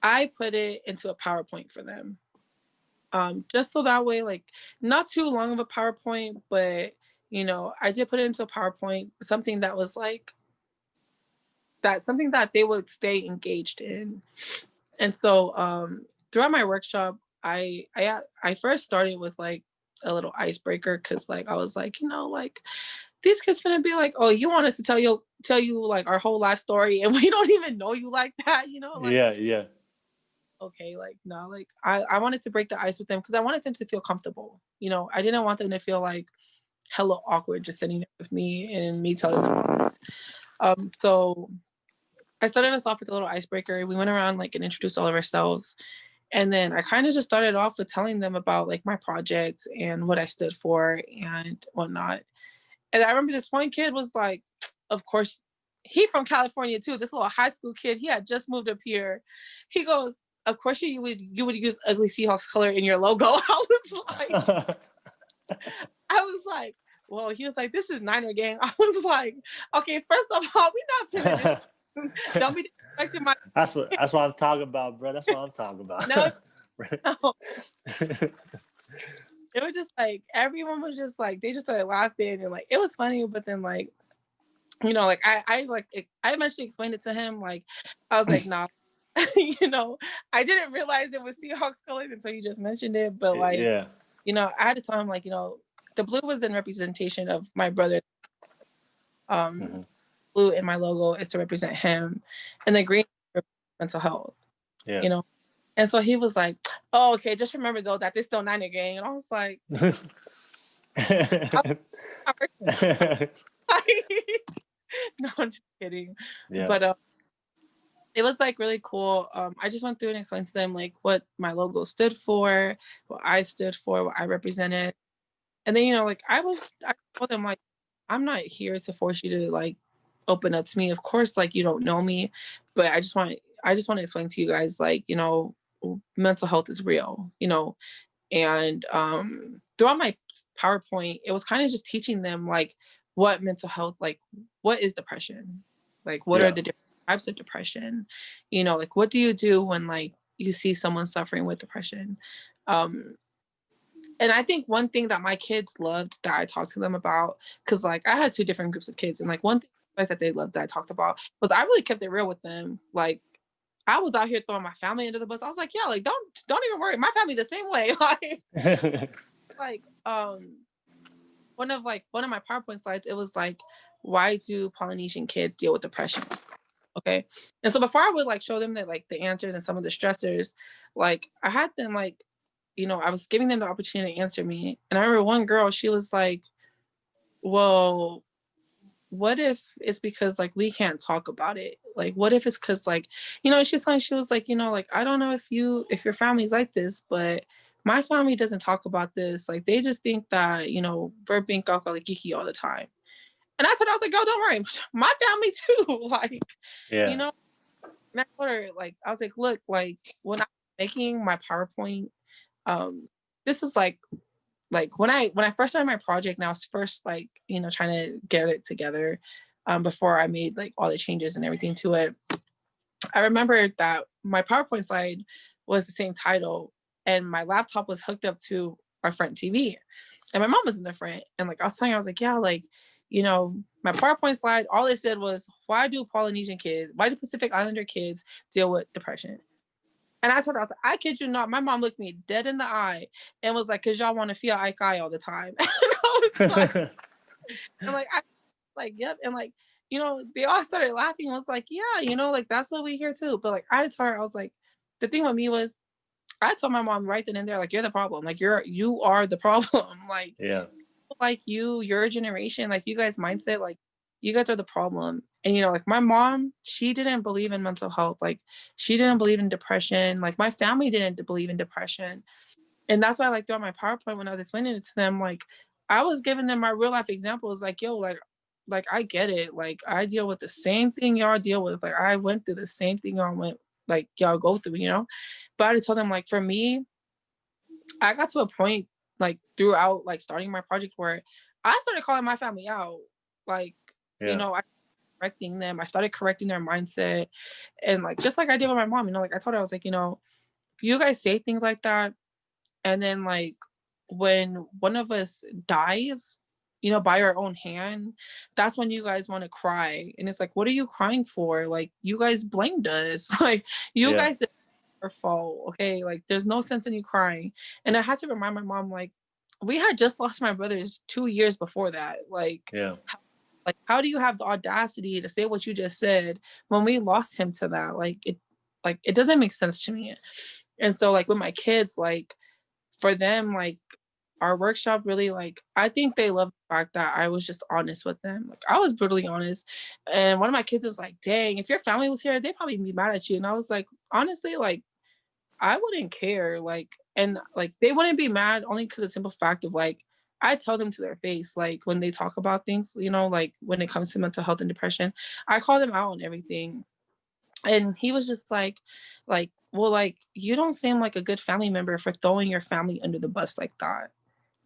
I put it into a PowerPoint for them. Just so that way, like not too long of a PowerPoint, but I did put it into a PowerPoint, something that was like something that they would stay engaged in. And so throughout my workshop, I first started with like a little icebreaker, because like I was like, like these kids gonna be like, oh, you want us to tell you like our whole life story, and we don't even know you like that, like yeah. Okay, like no, like I wanted to break the ice with them because I wanted them to feel comfortable. I didn't want them to feel like hella awkward just sitting there with me and me telling them this. So I started us off with a little icebreaker. We went around like and introduced all of ourselves. And then I kind of just started off with telling them about like my projects and what I stood for and whatnot. And I remember this one kid was like, of course, he from California too. This little high school kid, he had just moved up here. He goes, of course you would use ugly Seahawks color in your logo. I was like, well, he was like, this is Niner gang. I was like, okay, first of all, we're not finished. Don't be disrespecting my. That's what I'm talking about, bro. That's what I'm talking about. No. It was just like everyone was just like they just started laughing, and like it was funny, but then like like I eventually explained it to him. Like I was like, nah, I didn't realize it was Seahawks colors until you just mentioned it. But like I had to tell him like the blue was in representation of my brother. Blue in my logo is to represent him, and the green is mental health. And so he was like, oh, okay, just remember though that this still Niner gang. And I was like, no, I'm just kidding. But it was like really cool. I just went through and explained to them like what my logo stood for, what I stood for, what I represented. And then, like I told them like, I'm not here to force you to like open up to me. Of course, like you don't know me, but I just want to explain to you guys like, mental health is real, and throughout my PowerPoint, it was kind of just teaching them like what mental health, like what is depression, like what are the different types of depression, like what do you do when like you see someone suffering with depression. And I think one thing that my kids loved that I talked to them about, because like I had two different groups of kids, and like one thing that they loved that I talked about was I really kept it real with them. Like I was out here throwing my family under the bus. I was like, yeah, like don't even worry. My family the same way. Like one of my PowerPoint slides, it was like, why do Polynesian kids deal with depression? Okay. And so before I would like show them that like the answers and some of the stressors, like I had them like, I was giving them the opportunity to answer me. And I remember one girl, she was like, well, what if it's because like we can't talk about it? Like what if it's because like, she was like, like I don't know if your family's like this, but my family doesn't talk about this. Like they just think that, we're being kiki all the time. And I was like, girl, don't worry. My family too. Like, Yeah. and I told her, like, I was like, look, like when I'm making my PowerPoint, this is like when I first started my project, and I was first like, trying to get it together, before I made like all the changes and everything to it. I remember that my PowerPoint slide was the same title, and my laptop was hooked up to our front TV, and my mom was in the front. And like I was telling her, I was like, yeah, like, my PowerPoint slide, all it said was, why do Pacific Islander kids deal with depression? And I told her, I was like, I kid you not, my mom looked me dead in the eye and was like, because y'all want to feel Ike all the time. And I was like, yep. And like, they all started laughing. I was like, yeah, like that's what we hear too. But like I told her, I was like, the thing with me was, I told my mom right then and there, like, you're the problem. Like you are the problem. Like, Yeah. Like your generation, like you guys' mindset, like you guys are the problem. And like my mom, she didn't believe in mental health. Like she didn't believe in depression. Like my family didn't believe in depression. And that's why, like, throughout my PowerPoint, when I was explaining it to them, like I was giving them my real life examples, like, yo, like I get it. Like I deal with the same thing y'all deal with. Like I went through the same thing y'all go through, But I told them, like, for me, I got to a point like throughout like starting my project where I started calling my family out. Like, I correcting them. I started correcting their mindset. And like just like I did with my mom, like I told her, I was like, if you guys say things like that, and then like when one of us dies, by our own hand, that's when you guys want to cry. And it's like, what are you crying for? Like you guys blamed us. Like you guys did our fault. Okay. Like there's no sense in you crying. And I had to remind my mom, like, we had just lost my brothers 2 years before that. Like, how do you have the audacity to say what you just said when we lost him to that? Like it doesn't make sense to me. And so like with my kids, like for them, like our workshop really, like I think they love the fact that I was just honest with them. Like I was brutally honest. And one of my kids was like, dang, if your family was here, they'd probably be mad at you. And I was like, honestly, like I wouldn't care. Like, and like they wouldn't be mad only because the simple fact of like I tell them to their face, like when they talk about things, like when it comes to mental health and depression, I call them out on everything. And he was just like, well, like you don't seem like a good family member for throwing your family under the bus like that.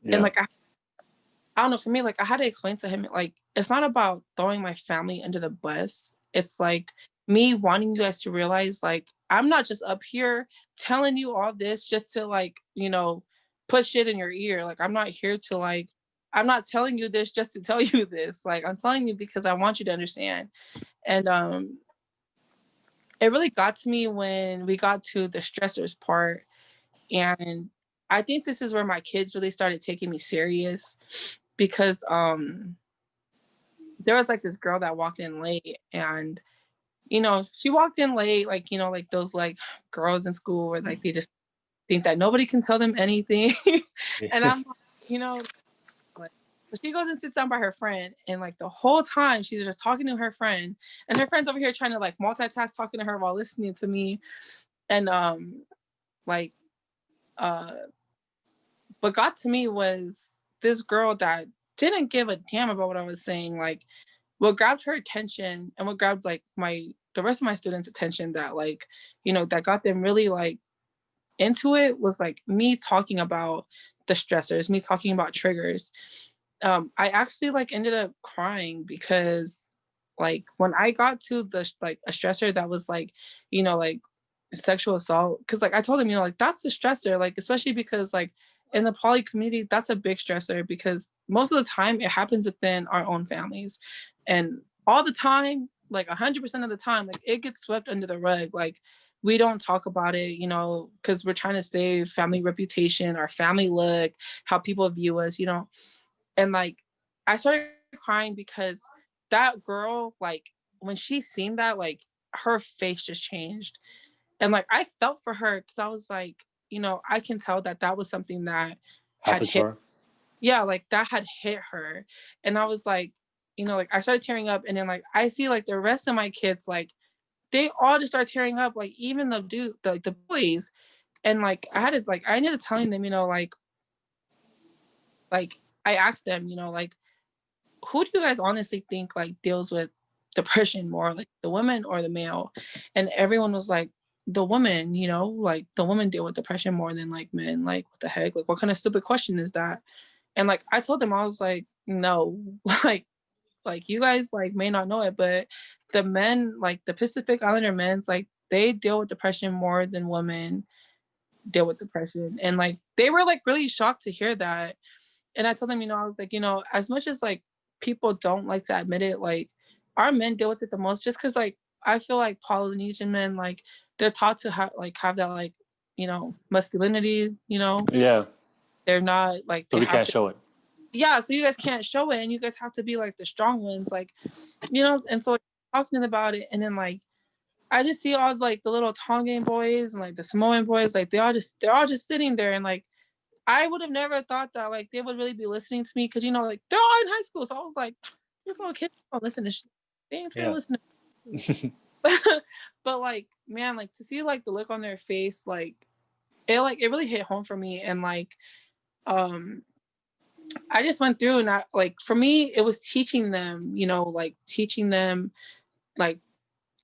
And like I don't know, for me, like I had to explain to him, like, it's not about throwing my family under the bus. It's like me wanting you guys to realize, like, I'm not just up here telling you all this just to like, put shit in your ear. Like, I'm not here to like, I'm not telling you this just to tell you this. Like, I'm telling you because I want you to understand. And it really got to me when we got to the stressors part. And I think this is where my kids really started taking me serious because there was like this girl that walked in late, and she walked in late, like like those like girls in school where like they just think that nobody can tell them anything. And I'm like, like, so she goes and sits down by her friend, and like the whole time she's just talking to her friend, and her friend's over here trying to like multitask talking to her while listening to me. And like what got to me was this girl that didn't give a damn about what I was saying. Like what grabbed her attention and what grabbed like the rest of my students' attention, that like, that got them really like into it, was like me talking about the stressors, me talking about triggers. I actually like ended up crying because like when I got to the like a stressor that was like, like sexual assault, because like I told him, like that's the stressor, like especially because like in the poly community, that's a big stressor because most of the time it happens within our own families, and all the time, like 100% of the time, like it gets swept under the rug. Like we don't talk about it, you know, because we're trying to stay family reputation, our family look, how people view us, you know. And like I started crying because that girl, like when she seen that, like her face just changed. And like I felt for her because I was like, you know, I can tell that that was something that had Happened to hit, her. yeah, like that had hit her. And I was like, you know, like I started tearing up, and then like I see like the rest of my kids, like they all just start tearing up, like even the dude, like the boys. And like I had to, like I ended up telling them, you know, like I asked them, you know, like who do you guys honestly think like deals with depression more, like the woman or the male? And everyone was like, the woman, you know, like the women deal with depression more than like men. Like what the heck? Like what kind of stupid question is that? And like I told them, I was like, no, like you guys like may not know it, but the men, like the Pacific Islander men's, like they deal with depression more than women deal with depression. And like they were like really shocked to hear that. And I told them, you know, I was like, you know, as much as like people don't like to admit it, like our men deal with it the most, just because like I feel like Polynesian men, like they're taught to have that like, you know, masculinity, you know, Yeah. they're not like So they we have can't to, show it. yeah, so you guys can't show it, and you guys have to be like the strong ones, like, you know. And so like, talking about it, and then like I just see all like the little Tongan boys and like the Samoan boys, like they're all just sitting there, and like I would have never thought that like they would really be listening to me, because you know like they're all in high school, so I was like, these little kids don't listen to shit. They ain't finna Yeah. listen to but like man, like to see like the look on their face, like it really hit home for me. And like um I just went through, and I like for me it was teaching them, you know, like teaching them like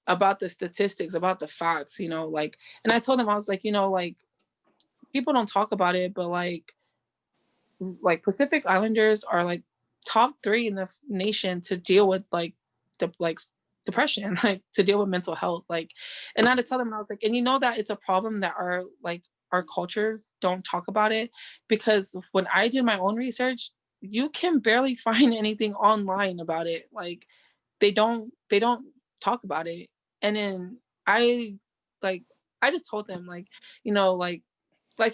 about the statistics, about the facts, you know, like. And I told them, I was like, you know, like people don't talk about it, but like Pacific Islanders are like top 3 in the nation to deal with like the like depression, like to deal with mental health, like. And I had to tell them, I was like, and you know that it's a problem that our culture don't talk about it, because when I did my own research, you can barely find anything online about it. Like they don't talk about it. And then I like I just told them, like, you know, like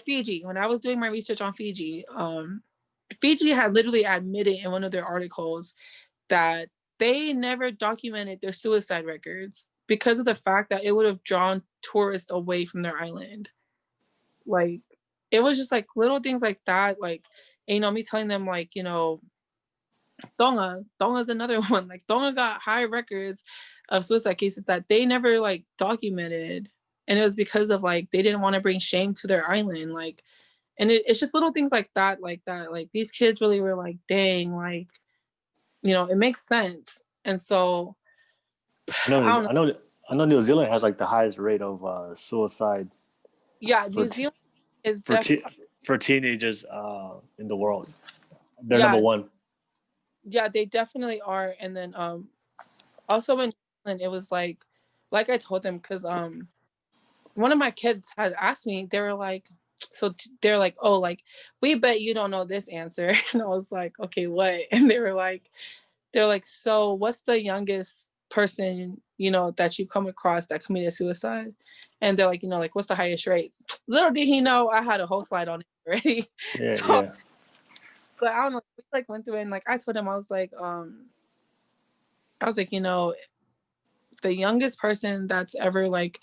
Fiji, when I was doing my research on Fiji, Fiji had literally admitted in one of their articles that they never documented their suicide records because of the fact that it would have drawn tourists away from their island. Like it was just like little things like that. Like, and, you know, me telling them like, you know, Tonga's another one. Like Tonga got high records of suicide cases that they never like documented. And it was because of like they didn't want to bring shame to their island. Like, and it's just little things like that, like these kids really were like, dang, like, you know, it makes sense. And so I know. I don't know. I know. New Zealand has like the highest rate of suicide Yeah, for New Zealand is for definitely, for teenagers in the world. They're number yeah, one. yeah, they definitely are. And then also in New Zealand, it was like I told them, because one of my kids had asked me, they were like, they're like, oh, like we bet you don't know this answer. And I was like, okay, what? And they're like, so what's the youngest person, you know, that you come across that committed suicide? And they're like, you know, like what's the highest rates? Little did he know I had a whole slide on it already. Yeah, So yeah. but I don't know, we like went through it, and like I told him, I was like, you know, the youngest person that's ever like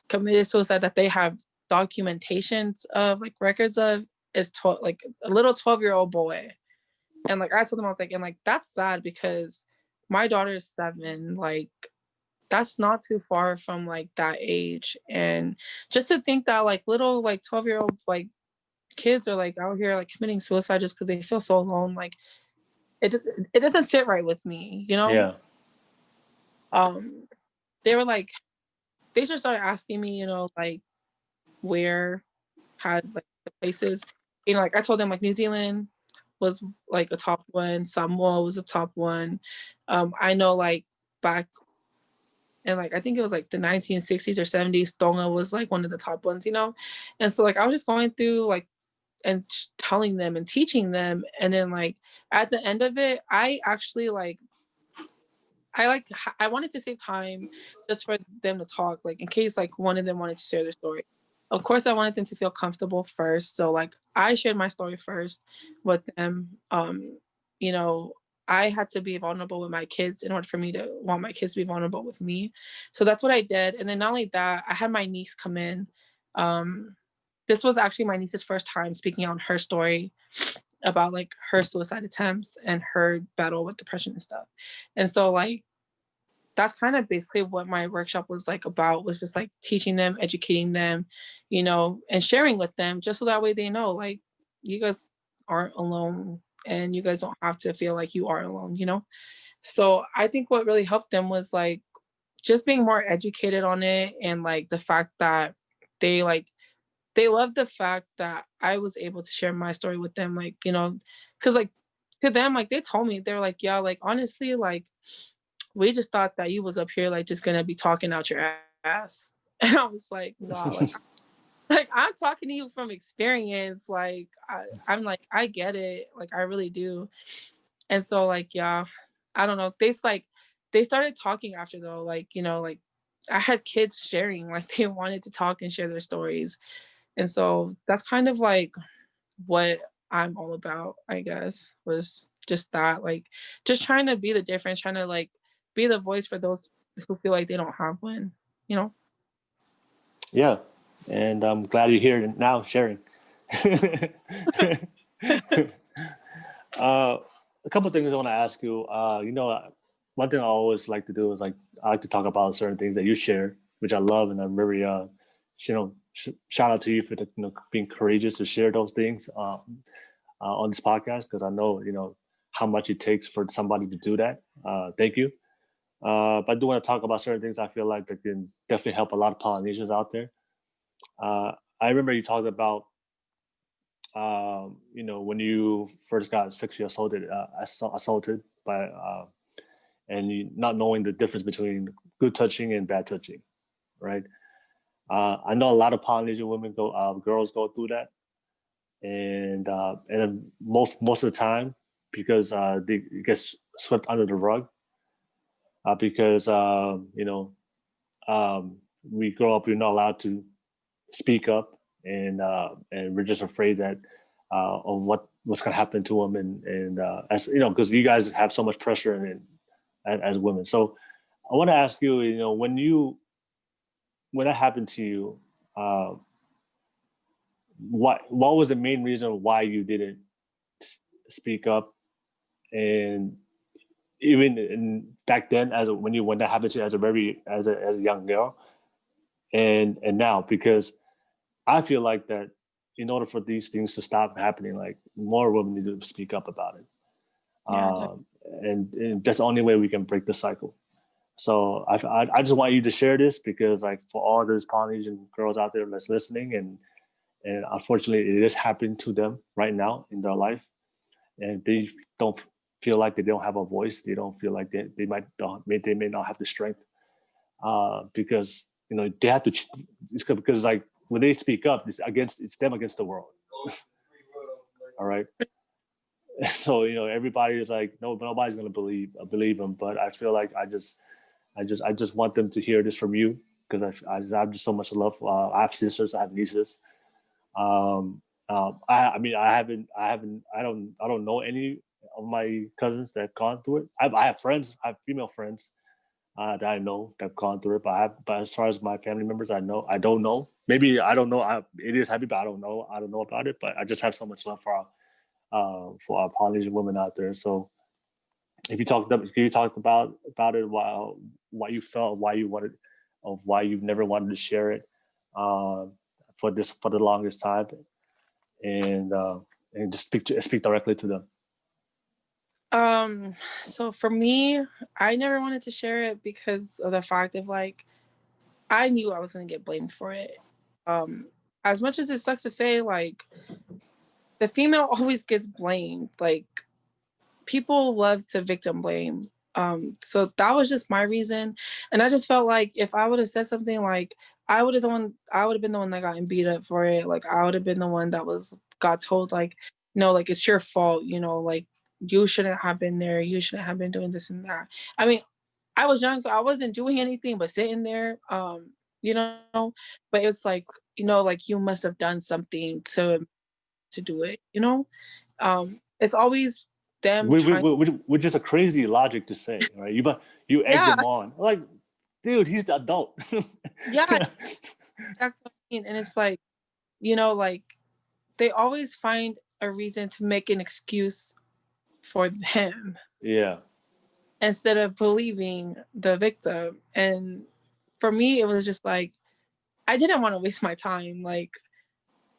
committed suicide that they have documentations of, like records of, is 12, like a little 12-year-old boy. And like I told them, I was like, and like that's sad, because my daughter is 7, like that's not too far from like that age. And just to think that like little like 12-year-old like kids are like out here like committing suicide just because they feel so alone, like it it doesn't sit right with me, you know. Yeah. um they were like, they just started asking me, you know, like where had like the places, you know, like I told them like New Zealand was like a top one, Samoa was a top one. I know like back in like I think it was like the 1960s or 70s, Tonga was like one of the top ones, you know. And so like I was just going through like and telling them and teaching them, and then like at the end of it, I actually like I wanted to save time just for them to talk, like in case like one of them wanted to share their story. Of course, I wanted them to feel comfortable first. So like I shared my story first with them. You know, I had to be vulnerable with my kids in order for me to want my kids to be vulnerable with me. So that's what I did. And then not only that, I had my niece come in. Um, this was actually my niece's first time speaking on her story about like her suicide attempts and her battle with depression and stuff. And so like that's kind of basically what my workshop was like about, was just like teaching them, educating them, you know, and sharing with them just so that way they know like you guys aren't alone and you guys don't have to feel like you are alone, you know? So I think what really helped them was like just being more educated on it, and like the fact that they like they love the fact that I was able to share my story with them, like, you know, because like to them, like they told me, they're like, yeah, like honestly, like we just thought that you was up here like just gonna be talking out your ass. And I was like, no, like I'm talking to you from experience. Like I'm like, I get it. Like I really do. And so like, yeah, I don't know. They started talking after though, like, you know, like I had kids sharing, like they wanted to talk and share their stories. And so that's kind of like what I'm all about, I guess, was just that, like, just trying to be the difference, trying to like be the voice for those who feel like they don't have one, you know? Yeah, and I'm glad you're here now sharing. uh, a couple of things I want to ask you. One thing I always like to do is like I like to talk about certain things that you share, which I love, and I'm very shout out to you for being courageous to share those things on this podcast, because I know how much it takes for somebody to do that. Thank you. But I do want to talk about certain things I feel like that can definitely help a lot of Polynesians out there. I remember you talked about, when you first got sexually assaulted by, and you not knowing the difference between good touching and bad touching, right? I know a lot of Polynesian girls go through that, and most of the time because they get swept under the rug, because we grow up, we're not allowed to speak up, and we're just afraid that of what's going to happen to them, and as you know, because you guys have so much pressure as women. So I want to ask you, when that happened to you, what was the main reason why you didn't speak up, and back then, when that happened to you as a young girl, and now, because I feel like that in order for these things to stop happening, like more women need to speak up about it. Yeah. And that's the only way we can break the cycle. So I just want you to share this, because like for all those Polynesian girls out there that's listening, and unfortunately it is happening to them right now in their life, and they don't feel like they don't have a voice. They don't feel like they may not have the strength, because they have to. It's because like when they speak up, it's them against the world. All right. So everybody is like, no, nobody's gonna believe them. But I feel like I just want them to hear this from you, because I have just so much love. I have sisters, I have nieces. I mean, I don't know any of my cousins that have gone through it. I have friends, I have female friends that I know that have gone through it, but as far as my family members, I don't know. Maybe I don't know. It is happy, but I don't know. I don't know about it. But I just have so much love for our Polynesian women out there. So if you talked about it, why you felt, why you've never wanted to share it for the longest time, and just speak directly to them. So for me, I never wanted to share it because of the fact of like I knew I was gonna get blamed for it. Um, as much as it sucks to say, like the female always gets blamed. Like people love to victim blame. So that was just my reason. And I just felt like if I would have said something, like I would have been the one that got beat up for it. Like I would have been the one that got told like, no, like it's your fault, like you shouldn't have been there. You shouldn't have been doing this and that. I mean, I was young, so I wasn't doing anything but sitting there, you know, but it's like, like you must have done something to do it, you know? It's always them trying. Which is a crazy logic to say, right? You egg Yeah, him on, like, dude, he's the adult. yeah, that's what I mean, and it's like, like they always find a reason to make an excuse for him Yeah, instead of believing the victim. And for me, it was just like I didn't want to waste my time. Like,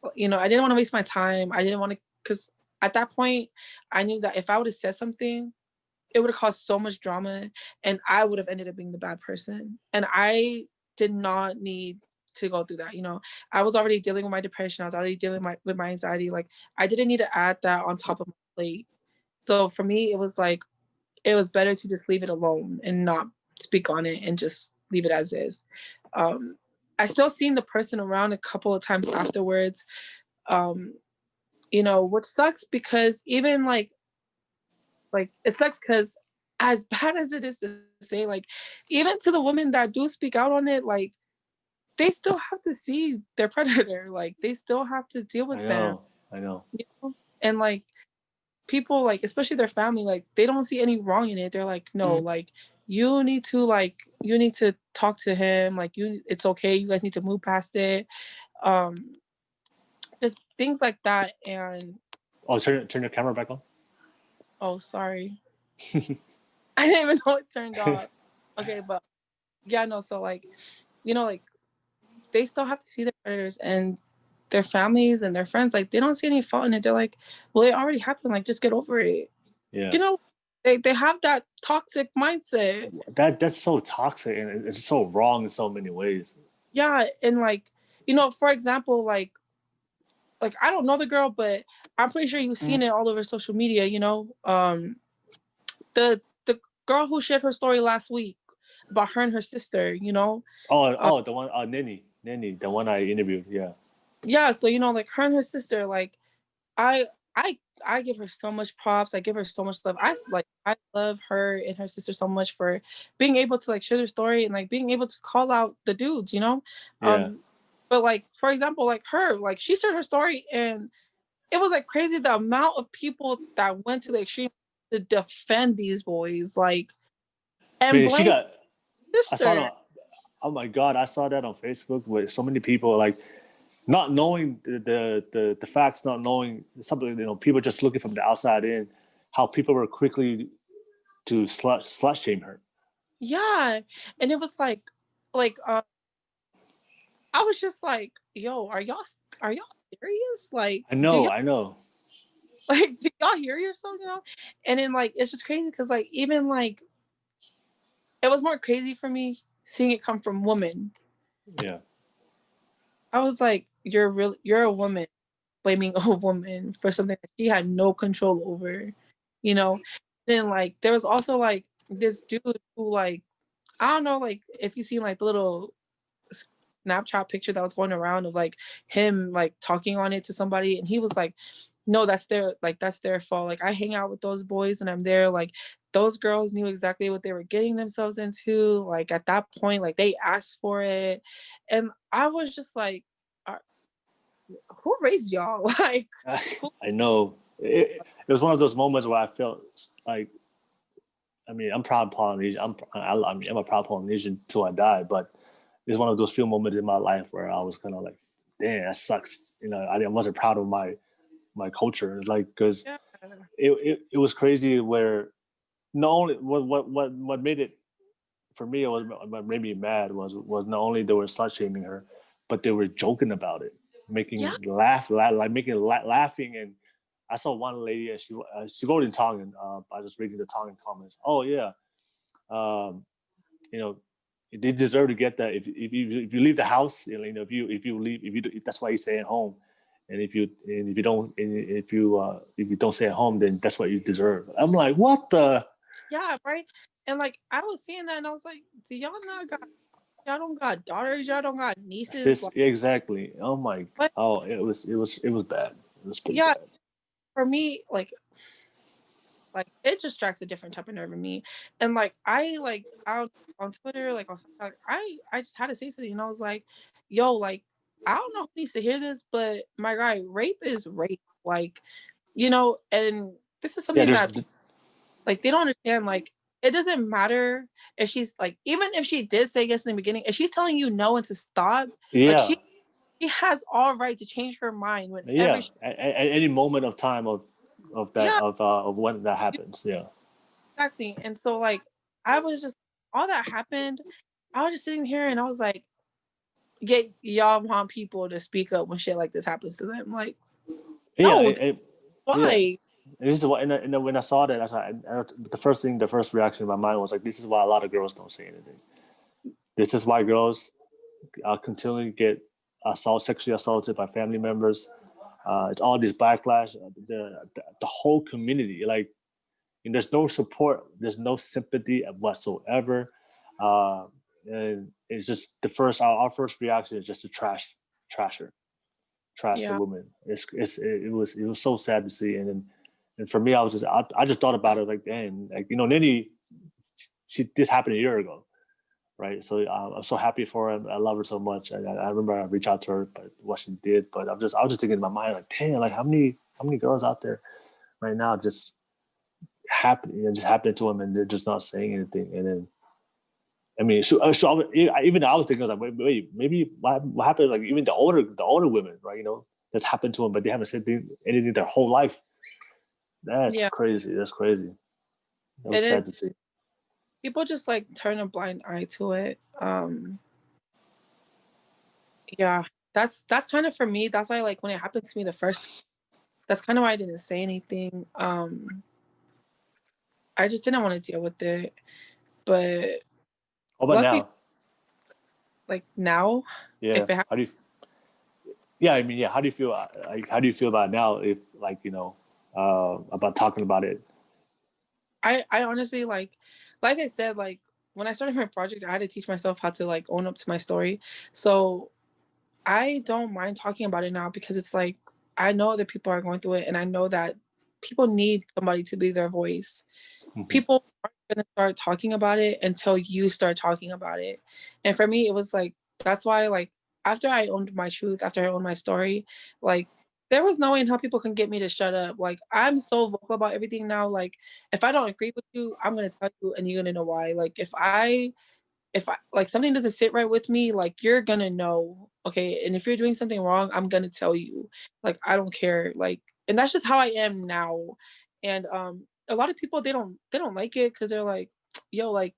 I didn't want to waste my time. I didn't want to, because at that point, I knew that if I would have said something, it would have caused so much drama and I would have ended up being the bad person. And I did not need to go through that. I was already dealing with my depression. I was already dealing with my anxiety. Like, I didn't need to add that on top of my plate. So for me, it was like, it was better to just leave it alone and not speak on it and just leave it as is. Um, I still seen the person around a couple of times afterwards, um, which sucks because even like it sucks because as bad as it is to say, like even to the women that do speak out on it, like they still have to see their predator, like they still have to deal with them, I know. you know? And like people, like especially their family, like they don't see any wrong in it. They're like, no, like you need to talk to him, like it's okay, you guys need to move past it. Um just things like that. And Oh, turn your camera back on. oh, sorry. I didn't even know it turned off. Okay, but yeah, no, so like, like they still have to see their predators and their families and their friends, like they don't see any fault in it. They're like, well, it already happened, like just get over it. Yeah, You know, they have that toxic mindset. that's so toxic and it's so wrong in so many ways. Yeah, and like, for example, like I don't know the girl, but I'm pretty sure you've seen it all over social media, the girl who shared her story last week about her and her sister, uh, The one, Nini, the one I interviewed. Yeah, yeah, so like her and her sister, like I I give her so much props. I give her so much love. I love her and her sister so much for being able to like share their story and like being able to call out the dudes. yeah. But like for example, like her, like she shared her story and it was like crazy the amount of people that went to the extreme to defend these boys, like and Man, she blame got. I saw sister. that. Oh my god, I saw that on Facebook with so many people like not knowing the facts, not knowing something. People just looking from the outside in. How people were quickly to slut shame her. Yeah. And it was like I was just like, yo, are y'all serious? Like, do y'all I know. like do y'all hear yourselves, And then like it's just crazy because like even like it was more crazy for me seeing it come from women. Yeah, I was like, you're a woman blaming a woman for something that she had no control over, you know? Then like there was also like this dude who like I don't know like if you seen like the little Snapchat picture that was going around of like him like talking on it to somebody and he was like, no, that's their fault. Like I hang out with those boys and I'm there, like those girls knew exactly what they were getting themselves into. Like at that point, like they asked for it. And I was just like, who raised y'all? Like who I know. It was one of those moments where I felt like, I mean, I'm proud Polynesian. I mean, I'm a proud Polynesian till I die. But it's one of those few moments in my life where I was kind of like, damn, that sucks. I wasn't proud of my culture, like because yeah. it was crazy. Where not only what made it for me, it was what made me mad was not only they were slut shaming her, but they were joking about it, Yeah. making like making laughing. And I saw one lady, and she wrote in Tongan. I was reading the Tongan comments. Oh yeah, um, you know, they deserve to get that. If you leave the house, if you leave, if that's why you stay at home. And if you don't if you don't stay at home, then that's what you deserve. I'm like, what the? Yeah, right. And like I was seeing that and I was like, do y'all don't got daughters, y'all don't got nieces, Sis, like exactly. Oh my. what? Oh, it was bad. It was pretty Yeah, bad. for me, like Like, it just strikes a different type of nerve in me. And like I like out on Twitter, like I just had to say something, and I was like, yo, like, I don't know who needs to hear this, but my guy, rape is rape. Like, and this is Yeah, something there's that like they don't understand. Like, it doesn't matter if she's like, even if she did say yes in the beginning, if she's telling you no and to stop, like yeah, she has all right to change her mind whenever yeah. she, At any moment of time of that yeah, of when that happens. Yeah, exactly. And so like I was just all that happened, I was just sitting here and I was like, get y'all want people to speak up when shit like this happens to them. Like, yeah, no, yeah. why? And this is what, and then when I saw that, the first reaction in my mind was like, this is why a lot of girls don't say anything. This is why girls continually get sexually assaulted by family members. It's all this backlash. The whole community, like, and there's no support, there's no sympathy whatsoever, and it's just our first reaction is just to trash her, trash the Yeah. woman. It was so sad to see, and for me, I just thought about it like, dang, like, Nini, this happened a year ago, right? So I'm so happy for her. I love her so much. I remember I reached out to her, but what she did. But I was just thinking in my mind, like, dang, like how many girls out there right now just happening to them, and they're just not saying anything. And then, I mean, even I was thinking, like, wait, maybe what happened? Like, even the older women, right? That's happened to them, but they haven't said anything their whole life. That's Yeah. crazy. That's crazy. That It was sad is. to see. People just like turn a blind eye to it. Yeah. That's kind of for me. That's why like when it happened to me the first time, that's kind of why I didn't say anything. I just didn't want to deal with it. But How about luckily, now? like now, Yeah. if it How do you? Yeah, I mean, yeah. How do you feel? Like, how do you feel about it now? If, like, about talking about it. I honestly like I said, like when I started my project, I had to teach myself how to like own up to my story. So I don't mind talking about it now because it's like I know that people are going through it and I know that people need somebody to be their voice. Mm-hmm. People aren't gonna start talking about it until you start talking about it. And for me, it was like that's why like after I owned my truth, after I owned my story, like there was no way in how people can get me to shut up. Like I'm so vocal about everything now. Like if I don't agree with you, I'm gonna tell you and you're gonna know why. Like if I like something doesn't sit right with me, like you're gonna know, okay? And if you're doing something wrong, I'm gonna tell you. Like I don't care. Like, and that's just how I am now. And a lot of people they don't like it because they're like, yo, like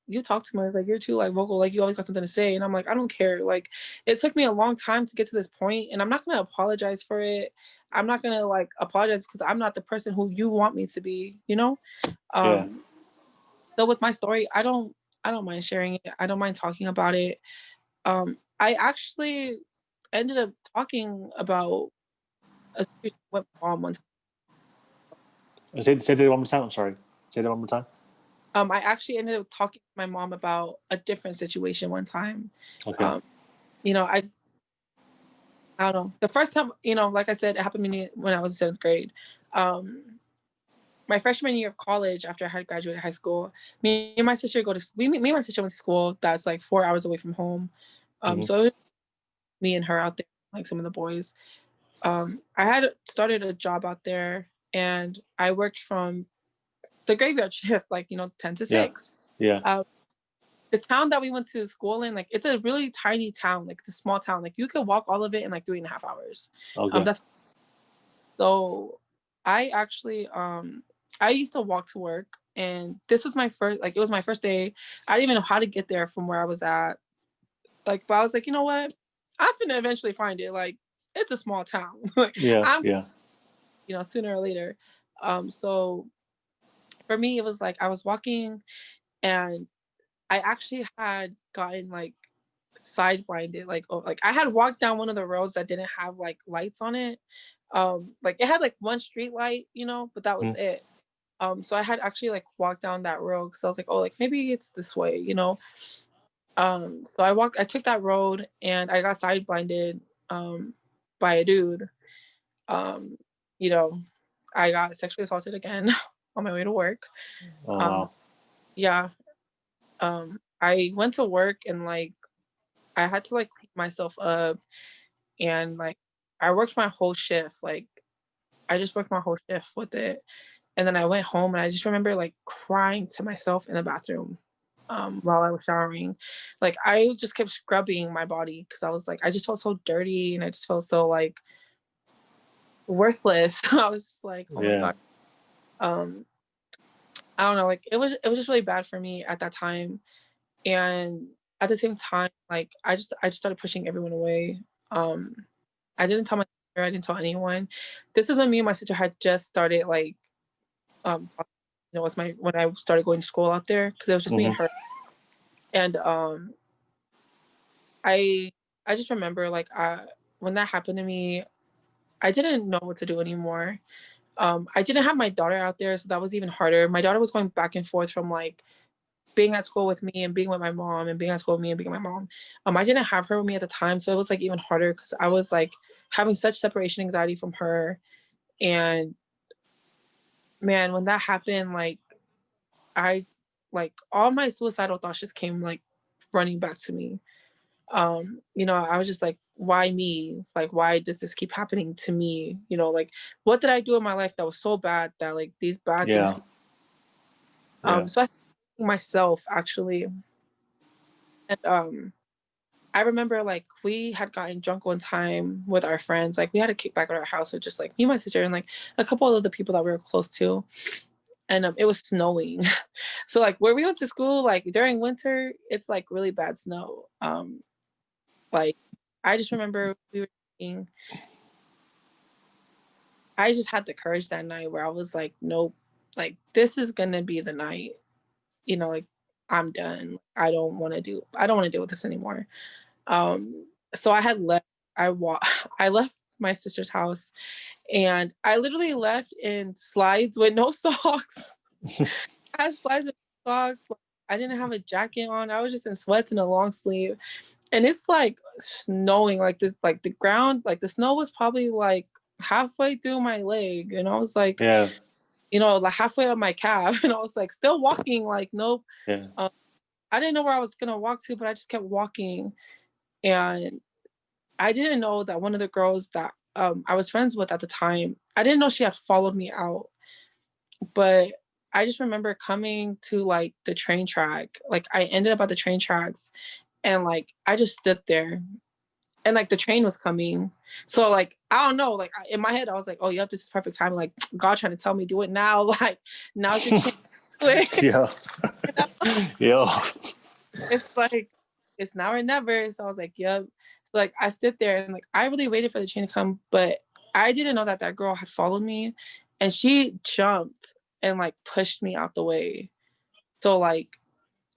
you talk too much, like you're too like vocal, like you always got something to say. And I'm like, I don't care. Like it took me a long time to get to this point, and I'm not gonna apologize for it. I'm not gonna like apologize because I'm not the person who you want me to be. Yeah. Um so with my story, I don't mind sharing it. I don't mind talking about it. I actually ended up talking about a situation with my mom one time. Say that one more time. I'm sorry. Say that one more time. I actually ended up talking to my mom about a different situation one time. Okay. Um, you know, I don't know. The first time, like I said, it happened to me when I was in seventh grade. Um, my freshman year of college, after I had graduated high school, me and my sister me and my sister went to school that's like 4 hours away from home. Mm-hmm. So it was me and her out there, like some of the boys. I had started a job out there and I worked from the graveyard shift, like, 10 to Yeah. 6. Yeah. Uh, the town that we went to school in, like, it's a really tiny town, like, it's a small town. Like, you could walk all of it in like 3.5 hours. Okay. That's so I actually, I used to walk to work and this was my first, like, it was my first day. I didn't even know how to get there from where I was at. Like, but I was like, you know what? I'm gonna eventually find it. Like, it's a small town. Like, Yeah. I'm Yeah. sooner or later. So for me, it was like I was walking and I actually had gotten like side blinded. Like, oh, like I had walked down one of the roads that didn't have like lights on it. Like it had like one street light, but that was Mm-hmm. it. So I had actually like walked down that road because I was like, oh, like maybe it's this way. So I took that road and I got side blinded by a dude. Um, you know, I got sexually assaulted again. on my way to work. Oh Um, wow. yeah. I went to work and like I had to like clean myself up and like I worked my whole shift. Like I just worked my whole shift with it. And then I went home and I just remember like crying to myself in the bathroom while I was showering. Like I just kept scrubbing my body because I was like, I just felt so dirty and I just felt so like worthless. I was just like, oh my Yeah. God. Um, I don't know, like it was just really bad for me at that time. And at the same time, like I just started pushing everyone away. Um, I didn't tell my sister, I didn't tell anyone. This is when me and my sister had just started like with my when I started going to school out there because it was just me and Hmm. her. And I I just remember like when that happened to me, I didn't know what to do anymore. I didn't have my daughter out there, so that was even harder. My daughter was going back and forth from like being at school with me and being with my mom and being at school with me and being with my mom. I didn't have her with me at the time, so it was like even harder because I was like having such separation anxiety from her. And man, when that happened, like I like all my suicidal thoughts just came like running back to me. I was just like, why me? Like, why does this keep happening to me? Like what did I do in my life that was so bad that like these bad things Yeah. Yeah. so I started asking myself actually. And I remember like we had gotten drunk one time with our friends. Like we had a kickback at our house with just like me, my sister, and like a couple of the people that we were close to. And it was snowing. So like where we went to school, like during winter, it's like really bad snow. Like I just remember we were drinking. I just had the courage that night where I was like, nope, like this is gonna be the night. Like I'm done. I don't want to deal with this anymore. So I had left. I left my sister's house, and I literally left in slides with no socks. I had slides with no socks. Like, I didn't have a jacket on. I was just in sweats and a long sleeve, and it's like snowing. Like this, like the ground, like the snow was probably like halfway through my leg, and I was like, Yeah. like halfway up my calf, and I was like still walking. Like nope. Yeah. Um, I didn't know where I was gonna walk to, but I just kept walking, and I didn't know that one of the girls that I was friends with at the time, I didn't know she had followed me out, but I just remember coming to like the train track. Like I ended up at the train tracks and like I just stood there and like the train was coming. So like I don't know, like in my head I was like, oh yep, this is perfect time. Like God trying to tell me do it now. Like now's your chance. Yeah. You know? Yo. It's like it's now or never. So I was like, yep. So like I stood there and like I really waited for the train to come, but I didn't know that that girl had followed me, and she jumped and like pushed me out the way. So like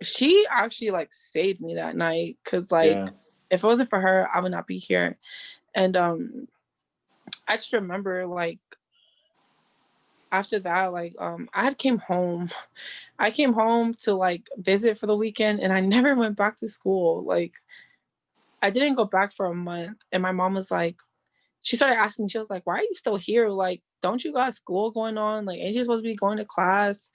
she actually like saved me that night because Yeah. like if it wasn't for her, I would not be here. And I just remember like after that, like I had came home. I came home to like visit for the weekend and I never went back to school. Like I didn't go back for a month. And my mom was like, she started asking, she was like, why are you still here? Like, don't you got school going on? Like, ain't you supposed to be going to class?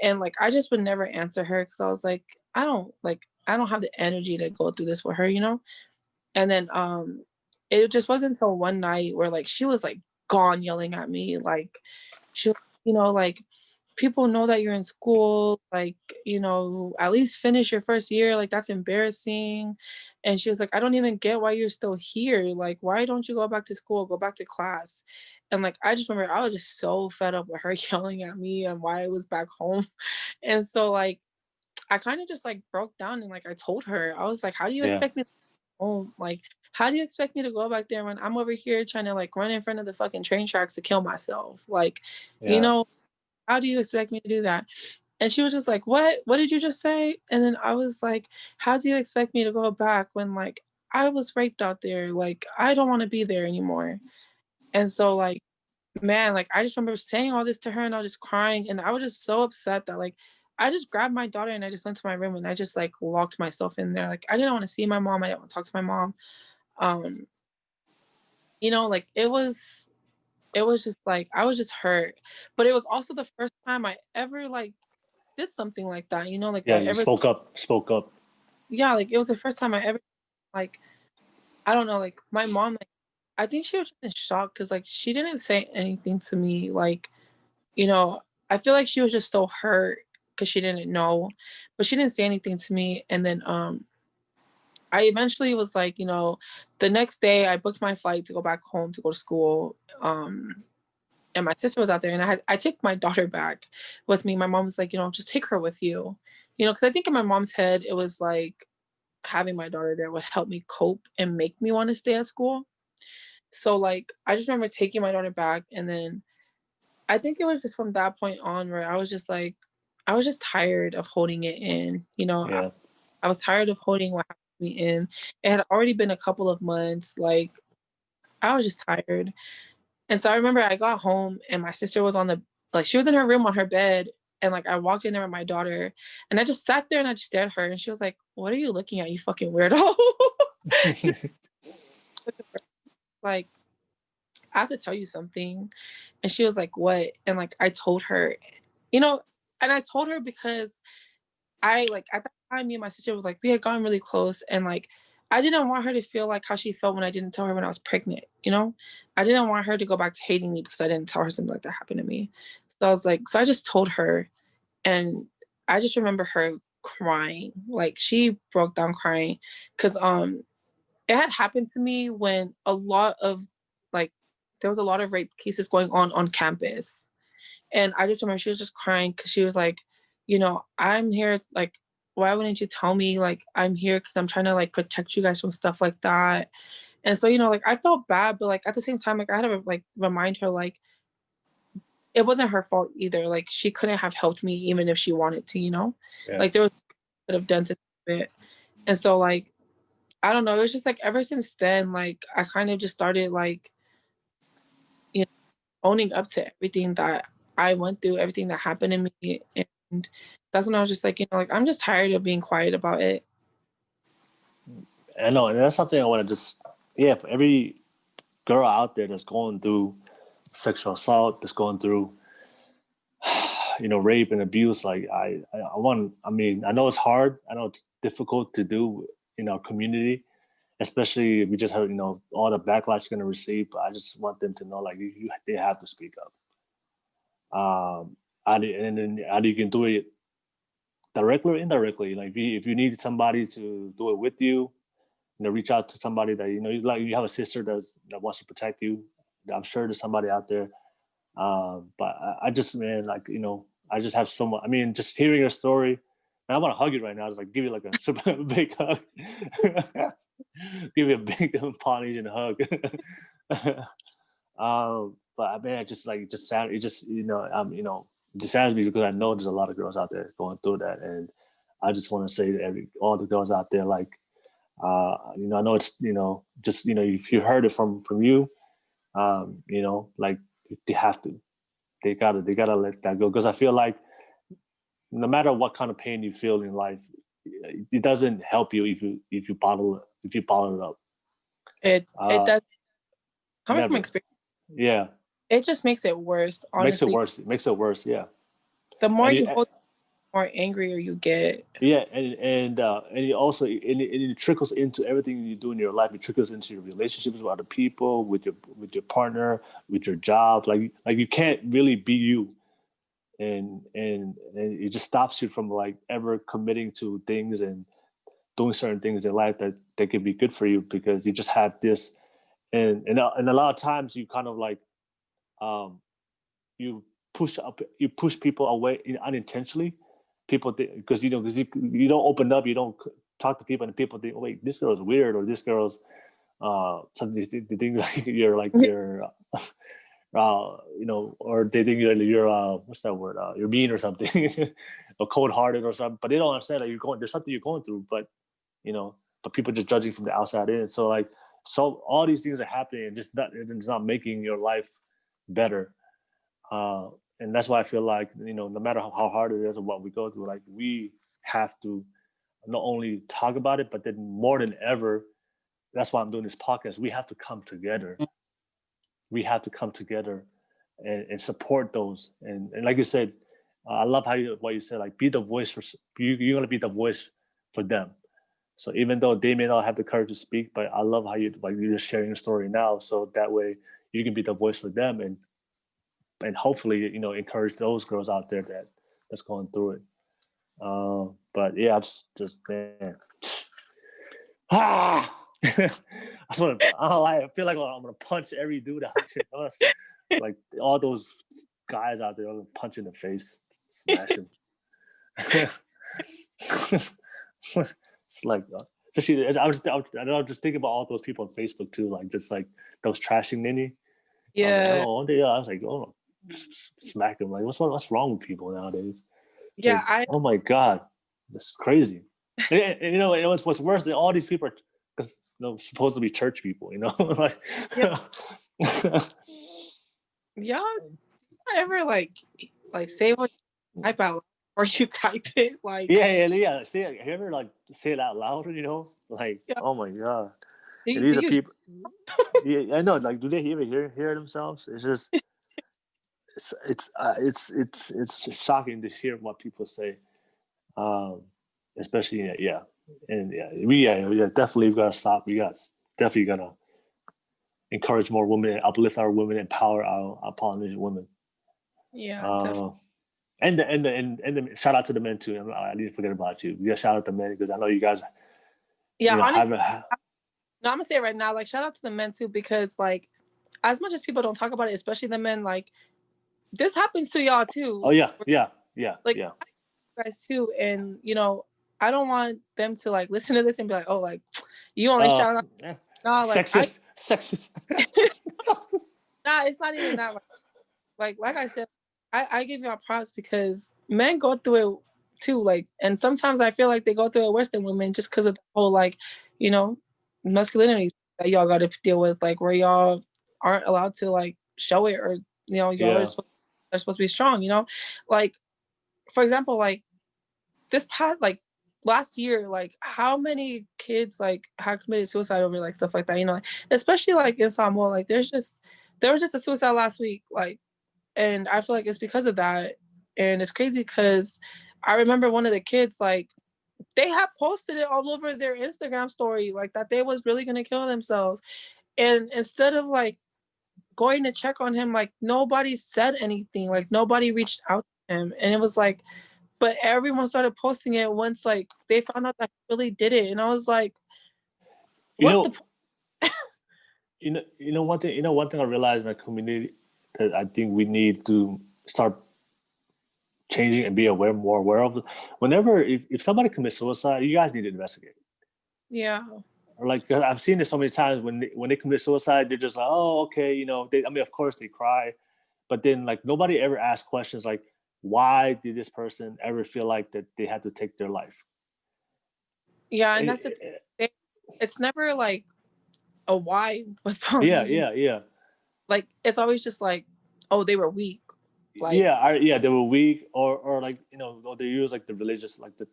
And like, I just would never answer her because I was like, I don't have the energy to go through this with her. And then it just wasn't until one night where like she was like gone yelling at me. Like she was, like people know that you're in school, like, at least finish your first year. Like that's embarrassing. And she was like, I don't even get why you're still here. Like, why don't you go back to school, go back to class? And like I just remember I was just so fed up with her yelling at me and why I was back home. And so like I kind of just like broke down and like I told her, I was like, how do you Yeah. expect me home? Like, how do you expect me to go back there when I'm over here trying to like run in front of the fucking train tracks to kill myself? Like, you Yeah. know, how do you expect me to do that? And she was just like, what? What did you just say? And then I was like, how do you expect me to go back when like I was raped out there? Like, I don't want to be there anymore. And so like, man, like I just remember saying all this to her and I was just crying and I was just so upset that like I just grabbed my daughter and I just went to my room and I just like locked myself in there. Like I didn't want to see my mom. I didn't want to talk to my mom. Um, like it was just like I was just hurt. But it was also the first time I ever like did something like that, you know, like Yeah, I you ever spoke up. yeah, like it was the first time I ever like I don't know, like my mom like I think she was just in shock because like she didn't say anything to me. Like, you know, I feel like she was just so hurt because she didn't know, but she didn't say anything to me. And then I eventually was like, you know, the next day I booked my flight to go back home to go to school. And my sister was out there and I took my daughter back with me. My mom was like, you know, just take her with you. You know, because I think in my mom's head it was like having my daughter there would help me cope and make me want to stay at school. So like I just remember taking my daughter back and then I think it was just from that point on where I was just like I was just tired of holding it in. You know, Yeah. I was tired of holding what happened to me in. It had already been a couple of months. Like I was just tired. And so I remember I got home and my sister was on the like she was in her room on her bed and like I walked in there with my daughter and I just sat there and I just stared at her and she was like, "What are you looking at, you fucking weirdo?" You know, like I have to tell you something. And she was like, "What?" And like I told her, you know, and I told her because I like at that time me and my sister was like we had gotten really close and like I didn't want her to feel like how she felt when I didn't tell her when I was pregnant, you know? I didn't want her to go back to hating me because I didn't tell her something like that happened to me. So I was like, so I just told her and I just remember her crying. Like she broke down crying because it had happened to me when a lot of like there was a lot of rape cases going on campus. And I just remember she was just crying because she was like, you know, I'm here, like, why wouldn't you tell me? Like, I'm here because I'm trying to like protect you guys from stuff like that. And so, you know, like I felt bad, but like at the same time, like I had to like remind her, like, it wasn't her fault either. Like she couldn't have helped me even if she wanted to, you know? Yeah. Like there was could have done to it. And so like I don't know, it was just like ever since then, like I kind of just started like, you know, owning up to everything that I went through, everything that happened to me. And that's when I was just like, you know, like I'm just tired of being quiet about it. I know, and that's something I want to just, yeah, for every girl out there that's going through sexual assault, that's going through, rape and abuse, like I want, I mean, I know it's hard, I know it's difficult to do in our community, especially if we just heard, all the backlash you're going to receive, but I just want them to know, like, they have to speak up. And then either you can do it directly or indirectly. Like if you need somebody to do it with you, reach out to somebody that like you have a sister that wants to protect you. I'm sure there's somebody out there. But I just, man, like I just have so much. I mean, just hearing your story, and I want to hug you right now. Just like give you like a super big hug, give you a big Polynesian hug. But man, just like it just sad. It just it just saddens me because I know there's a lot of girls out there going through that, and I just want to say to all the girls out there, like I know it's just if you heard it from you, like they have to, they gotta let that go because I feel like no matter what kind of pain you feel in life, it doesn't help you if you bottle it up. It Uh, does coming from Never. experience, Yeah, it just makes it worse, makes it honestly. worse. It makes it worse. Yeah, The more and you it, hold, the more angrier you get. yeah, and it also it trickles into everything you do in your life. It trickles into your relationships with other people, with your partner, with your job. Like you can't really be you, and it just stops you from like ever committing to things and doing certain things in life that could be good for you because you just have this, and a lot of times you kind of like um you you push people away unintentionally. People think because you don't open up, you don't talk to people, and people think, oh, wait, this girl's weird, or this girl's something. They think like you're or they think you're what's that word? You're mean or something, or cold hearted or something. But they don't understand that there's something you're going through, but you know, but people just judging from the outside in. So like, so all these things are happening, and it's not making your life better. Uh, and that's why I feel like no matter how hard it is or what we go through, like we have to not only talk about it, but then more than ever, that's why I'm doing this podcast. We have to come together we have to come together and support those. And like you said, I love what you said, like be the voice for you're gonna be the voice for them. So even though they may not have the courage to speak, but I love how you're just sharing your story now, so that way you can be the voice for them and hopefully encourage those girls out there that's going through it. But yeah, it's just man. Ah, I feel like I'm gonna punch every dude out there. Like all those guys out there, I'm gonna punch in the face, smash him. It's like, especially I was just thinking about all those people on Facebook too, like just like those trashing Nini. Yeah. One day I was like, oh, smack him. Like, what's wrong with people nowadays? It's Yeah, like, oh my god, that's crazy. And what's worse than all these people are because supposed to be church people, like. Yeah. Y'all ever like say what you type out or you type it like yeah. Say it. Have you ever like say it out loud? Like yeah. oh my god. Do And these are you people. Yeah, I know. Like, do they even hear themselves? It's just it's shocking to hear what people say, especially yeah, and we definitely gotta stop. We got definitely gotta encourage more women, uplift our women, empower our Polynesian women. Yeah, and the shout out to the men too. I didn't forget about you. We got shout out to the men because I know you guys. Yeah, honestly, no, I'm gonna say it right now. Like, shout out to the men too, because like, as much as people don't talk about it, especially the men, like, this happens to y'all too. Oh yeah. Like, guys too, and I don't want them to like listen to this and be like, oh, like, you only shout out. No, like, sexist. Nah, it's not even that. Like I said, I give y'all props because men go through it too. Like, and sometimes I feel like they go through it worse than women just because of the whole like, masculinity that y'all got to deal with, like where y'all aren't allowed to like show it, or y'all are supposed to be strong. Like for example, like this past like last year, like how many kids like had committed suicide over like stuff like that. Especially like in Samoa, like there was just a suicide last week, like. And I feel like it's because of that. And it's crazy because I remember one of the kids, like, they had posted it all over their Instagram story, like that they was really going to kill themselves. And instead of like going to check on him, like nobody said anything, like nobody reached out to him. And it was like, but everyone started posting it once like they found out that he really did it. And I was like, what's the one thing I realized in our community that I think we need to start changing and be more aware of. Whenever if somebody commits suicide, you guys need to investigate. Yeah. Or like I've seen it so many times when they commit suicide, they're just like, oh, okay, of course they cry, but then like nobody ever asks questions like, why did this person ever feel like that they had to take their life? Yeah, and that's it's never like a why with Polynesian. Yeah. Like it's always just like, oh, they were weak. Like they were weak, or like they use like the religious, like the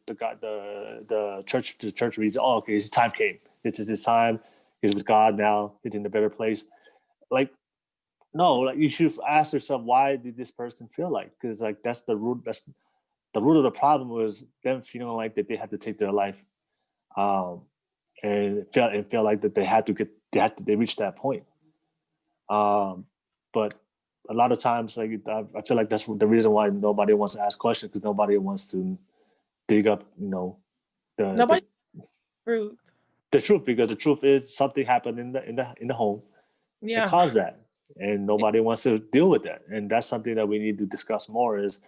church reads, oh, okay, his time came. This is his time. He's with God now. He's in a better place. Like no, like you should ask yourself, why did this person feel like? Because like that's the root. That's the root of the problem was them feeling like that they had to take their life, and felt like that they reached that point. But a lot of times, like I feel like that's the reason why nobody wants to ask questions, because nobody wants to dig up, the truth. Because the truth is something happened in the home that caused that, and nobody wants to deal with that. And that's something that we need to discuss more. Is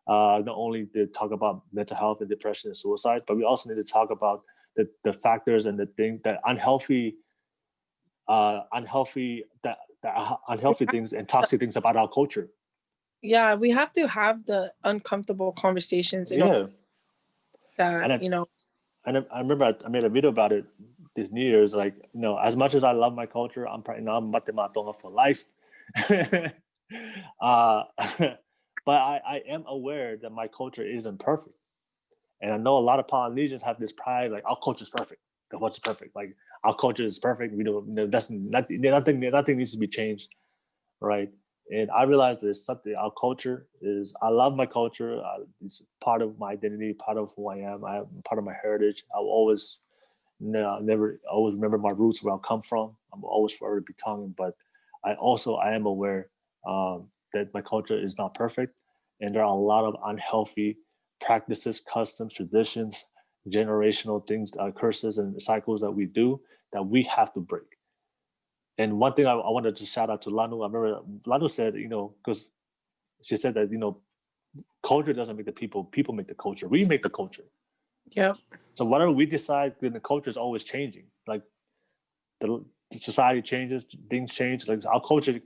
not only to talk about mental health and depression and suicide, but we also need to talk about the factors and the thing that unhealthy things and toxic things about our culture. Yeah, we have to have the uncomfortable conversations. And I remember I made a video about it this New Year's. Like, as much as I love my culture, I'm matematonga for life. But I am aware that my culture isn't perfect. And I know a lot of Polynesians have this pride, like our culture is perfect. The culture is perfect. Like our culture is perfect. We don't. Nothing needs to be changed. right? And I realized there's something, our culture is, I love my culture. It's part of my identity, part of who I am. I'm part of my heritage. I will always, never always remember my roots, where I come from. I'm always forever be tonguing, but I am aware that my culture is not perfect. And there are a lot of unhealthy practices, customs, traditions, generational things, curses and cycles that we do that we have to break. And one thing I wanted to shout out to Lanu. I remember Lanu said, because she said that, culture doesn't make the people, people make the culture. We make the culture. Yeah. So whatever we decide, then the culture is always changing. Like the society changes, things change. Like our culture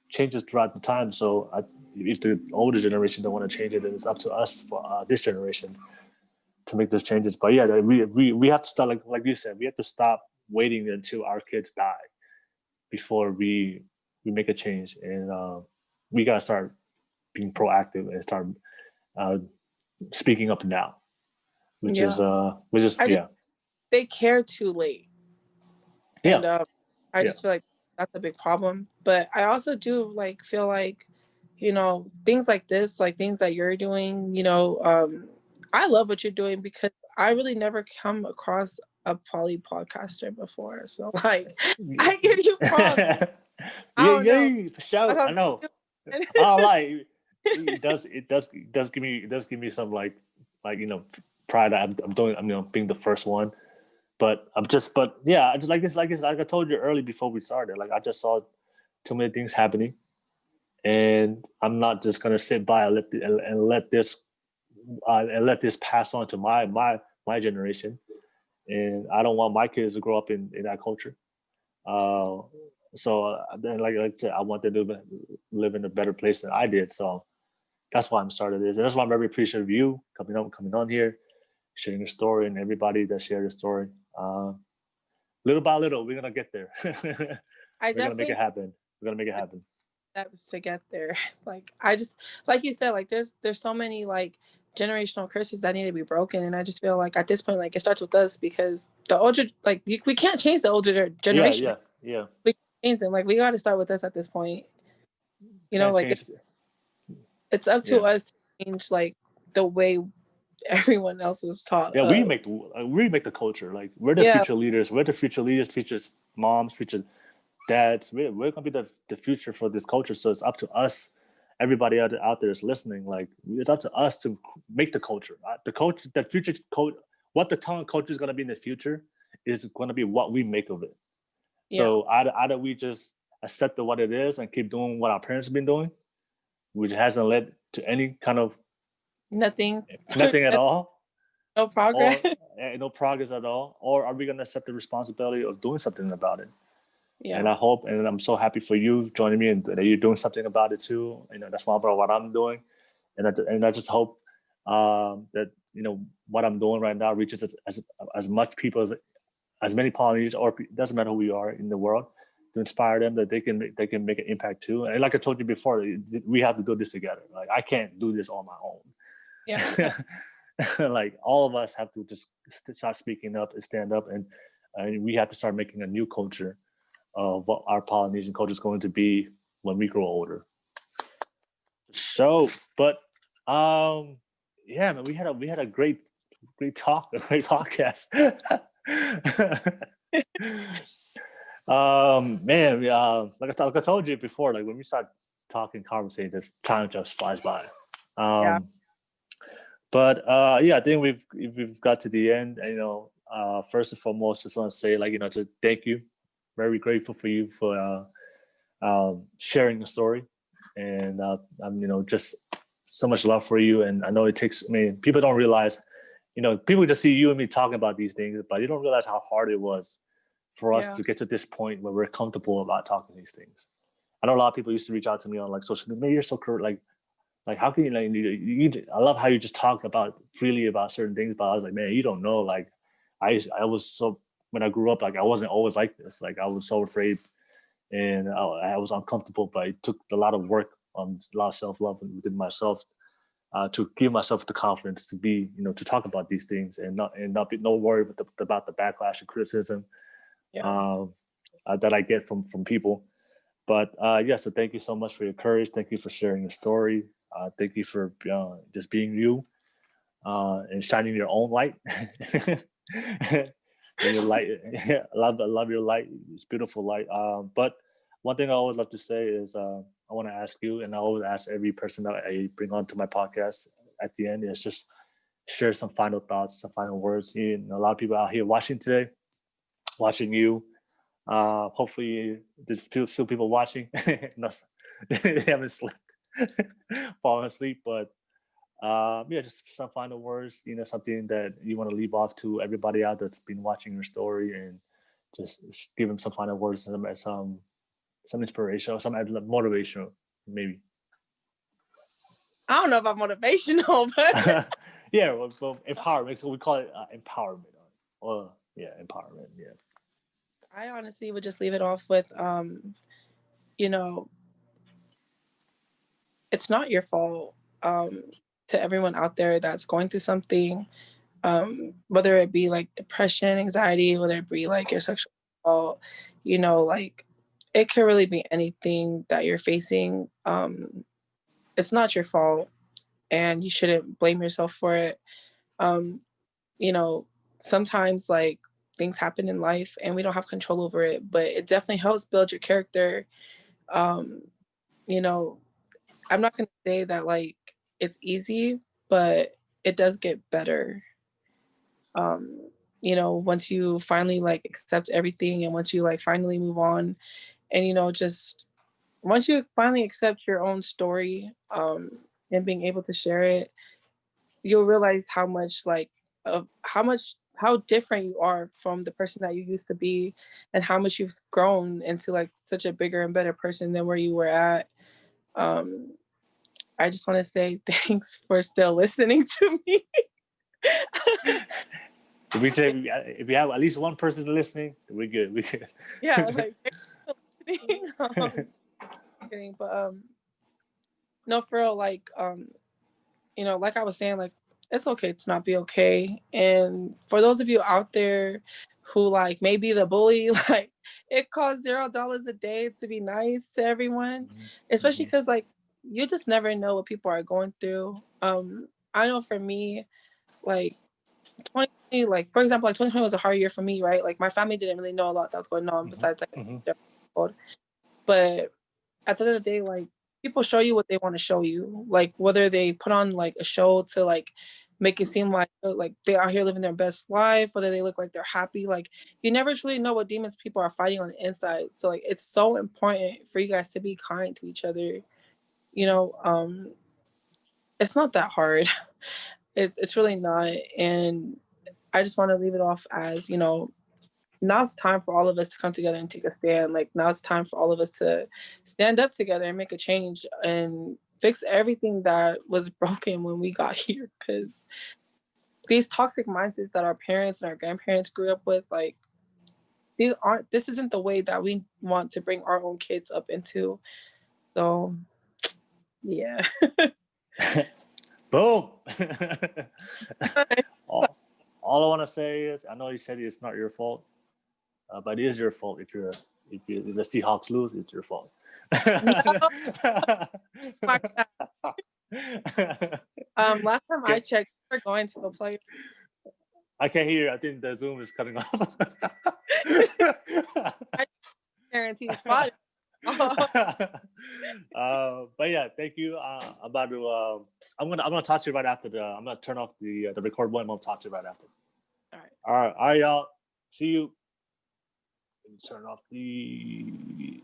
changes throughout the time. So if the older generation don't want to change it, then it's up to us for this generation to make those changes. But yeah, we have to start, like you said, we have to stop waiting until our kids die before we make a change, and we gotta start being proactive and start uh, speaking up now, which is yeah, they care too late, yeah, and I yeah, just feel like that's a big problem. But I also do feel like, things like this, like things that you're doing, I love what you're doing because I really never come across a poly podcaster before. So I give you props. I yeah, don't know. yeah, for sure. I know. I like it does give me some like pride that I'm doing. I'm being the first one. But yeah, I just like I told you early before we started. Like I just saw too many things happening, and I'm not just gonna sit by and let this pass on to my generation. And I don't want my kids to grow up in that culture. Uh, so then, like I said, I want them to live in a better place than I did. So that's why I'm started this, and that's why I'm very appreciative of you coming on here, sharing your story, and everybody that shared your story. Little by little, we're gonna get there. I We're gonna make it definitely happen. We're gonna make it happen. steps to get there. I just, like you said, there's so many generational curses that need to be broken, and I just feel like at this point, it starts with us because the older, we can't change the older generation. Yeah. We can't change them. We got to start with us at this point. Can't change. It's up to Yeah. us to change the way everyone else was taught. Yeah, we make the culture. Like we're the future leaders. We're the future leaders, future moms, future dads. We're gonna be the future for this culture. So it's up to us. Everybody out there is listening. Like it's up to us to make the culture. The culture, the future code, what the tongue culture is gonna be in the future is gonna be what we make of it. Yeah. So either we just accept what it is and keep doing what our parents have been doing, which hasn't led to any kind of nothing at all. No progress. Or no progress at all. Or are we going to accept the responsibility of doing something about it? Yeah. And I hope, and I'm so happy for you joining me and that you're doing something about it too. That's why about what I'm doing. And I just hope that, what I'm doing right now reaches as much people as many Polynesians, or it doesn't matter who we are in the world, to inspire them that they can make an impact too. And like I told you before, we have to do this together. Like I can't do this on my own. Yeah. Like all of us have to just start speaking up and stand up, and we have to start making a new culture of what our Polynesian culture is going to be when we grow older. So, but yeah, man, we had a great talk, a great podcast. Man, like I told you before, like when we start talking, conversating, this time just flies by. Yeah. But yeah, I think we've got to the end. First and foremost, just want to say, just thank you. Very grateful for you for sharing the story, and I'm just so much love for you. And I know it takes. I mean, people don't realize. People just see you and me talking about these things, but you don't realize how hard it was for us to get to this point where we're comfortable about talking these things. I know a lot of people used to reach out to me on social media. You're so like how can you I love how you just talk about freely about certain things, but I was like, man, you don't know. Like I was so, when I grew up, I wasn't always like this. Like I was so afraid and I was uncomfortable, but it took a lot of work, a lot of self-love within myself to give myself the confidence to be, to talk about these things and not be no worry about the backlash and criticism that I get from people. But yeah, so thank you so much for your courage. Thank you for sharing the story. Thank you for just being you and shining your own light. And your light, I love your light. It's beautiful light. But one thing I always love to say is I want to ask you, and I always ask every person that I bring onto my podcast at the end is just share some final thoughts, some final words. You know, a lot of people out here watching today, watching you. Hopefully, there's still people watching. No, they haven't slept, fallen asleep. But yeah, just some final words. You know, something that you want to leave off to everybody out that's been watching your story, and just give them some final words, some inspiration, or some motivational, maybe. I don't know about motivational, but Yeah, well, empowerment. So we call it empowerment. Or yeah, empowerment. Yeah. I honestly would just leave it off with, you know, it's not your fault. To everyone out there that's going through something, whether it be like depression, anxiety, whether it be like your sexual assault, like it could really be anything that you're facing. It's not your fault, and you shouldn't blame yourself for it. Um, you know, Sometimes like things happen in life and we don't have control over it, but it definitely helps build your character. Um, you know, I'm not gonna say that like it's easy, but it does get better. Um, once you finally like accept everything and once you like finally move on and just once you finally accept your own story, and being able to share it, you'll realize how much like of how different you are from the person that you used to be and how much you've grown into like such a bigger and better person than where you were at. Um, I just want to say thanks for still listening to me. If we have at least one person listening, we're good. We good. Yeah, like thanks for listening. Kidding, but no, for real, like like I was saying, like it's okay to not be okay. And for those of you out there who like maybe the bully, like it costs $0 a day to be nice to everyone, especially because like you just never know what people are going through. I know for me, like 2020, like for example, like 2020 was a hard year for me, right? Like my family didn't really know a lot that was going on besides like but at the end of the day, like people show you what they want to show you. Like whether they put on like a show to like make it seem like they are here living their best life, whether they look like they're happy. Like you never truly know what demons people are fighting on the inside. So like it's so important for you guys to be kind to each other. You know, it's not that hard. It's really not. And I just want to leave it off as, now it's time for all of us to come together and take a stand. Like now it's time for all of us to stand up together and make a change and fix everything that was broken when we got here. Because these toxic mindsets that our parents and our grandparents grew up with, like this isn't the way that we want to bring our own kids up into. So yeah. Boom. all I want to say is, I know you said it's not your fault, but it is your fault if the Seahawks lose. It's your fault. Last time I checked, we're going to the play. I can't hear you. I think the Zoom is cutting off. I guarantee spot. But yeah, thank you. I'm gonna talk to you right after I'm gonna turn off the record button. I'm gonna talk to you right after. All right, y'all. See you. Let me turn off the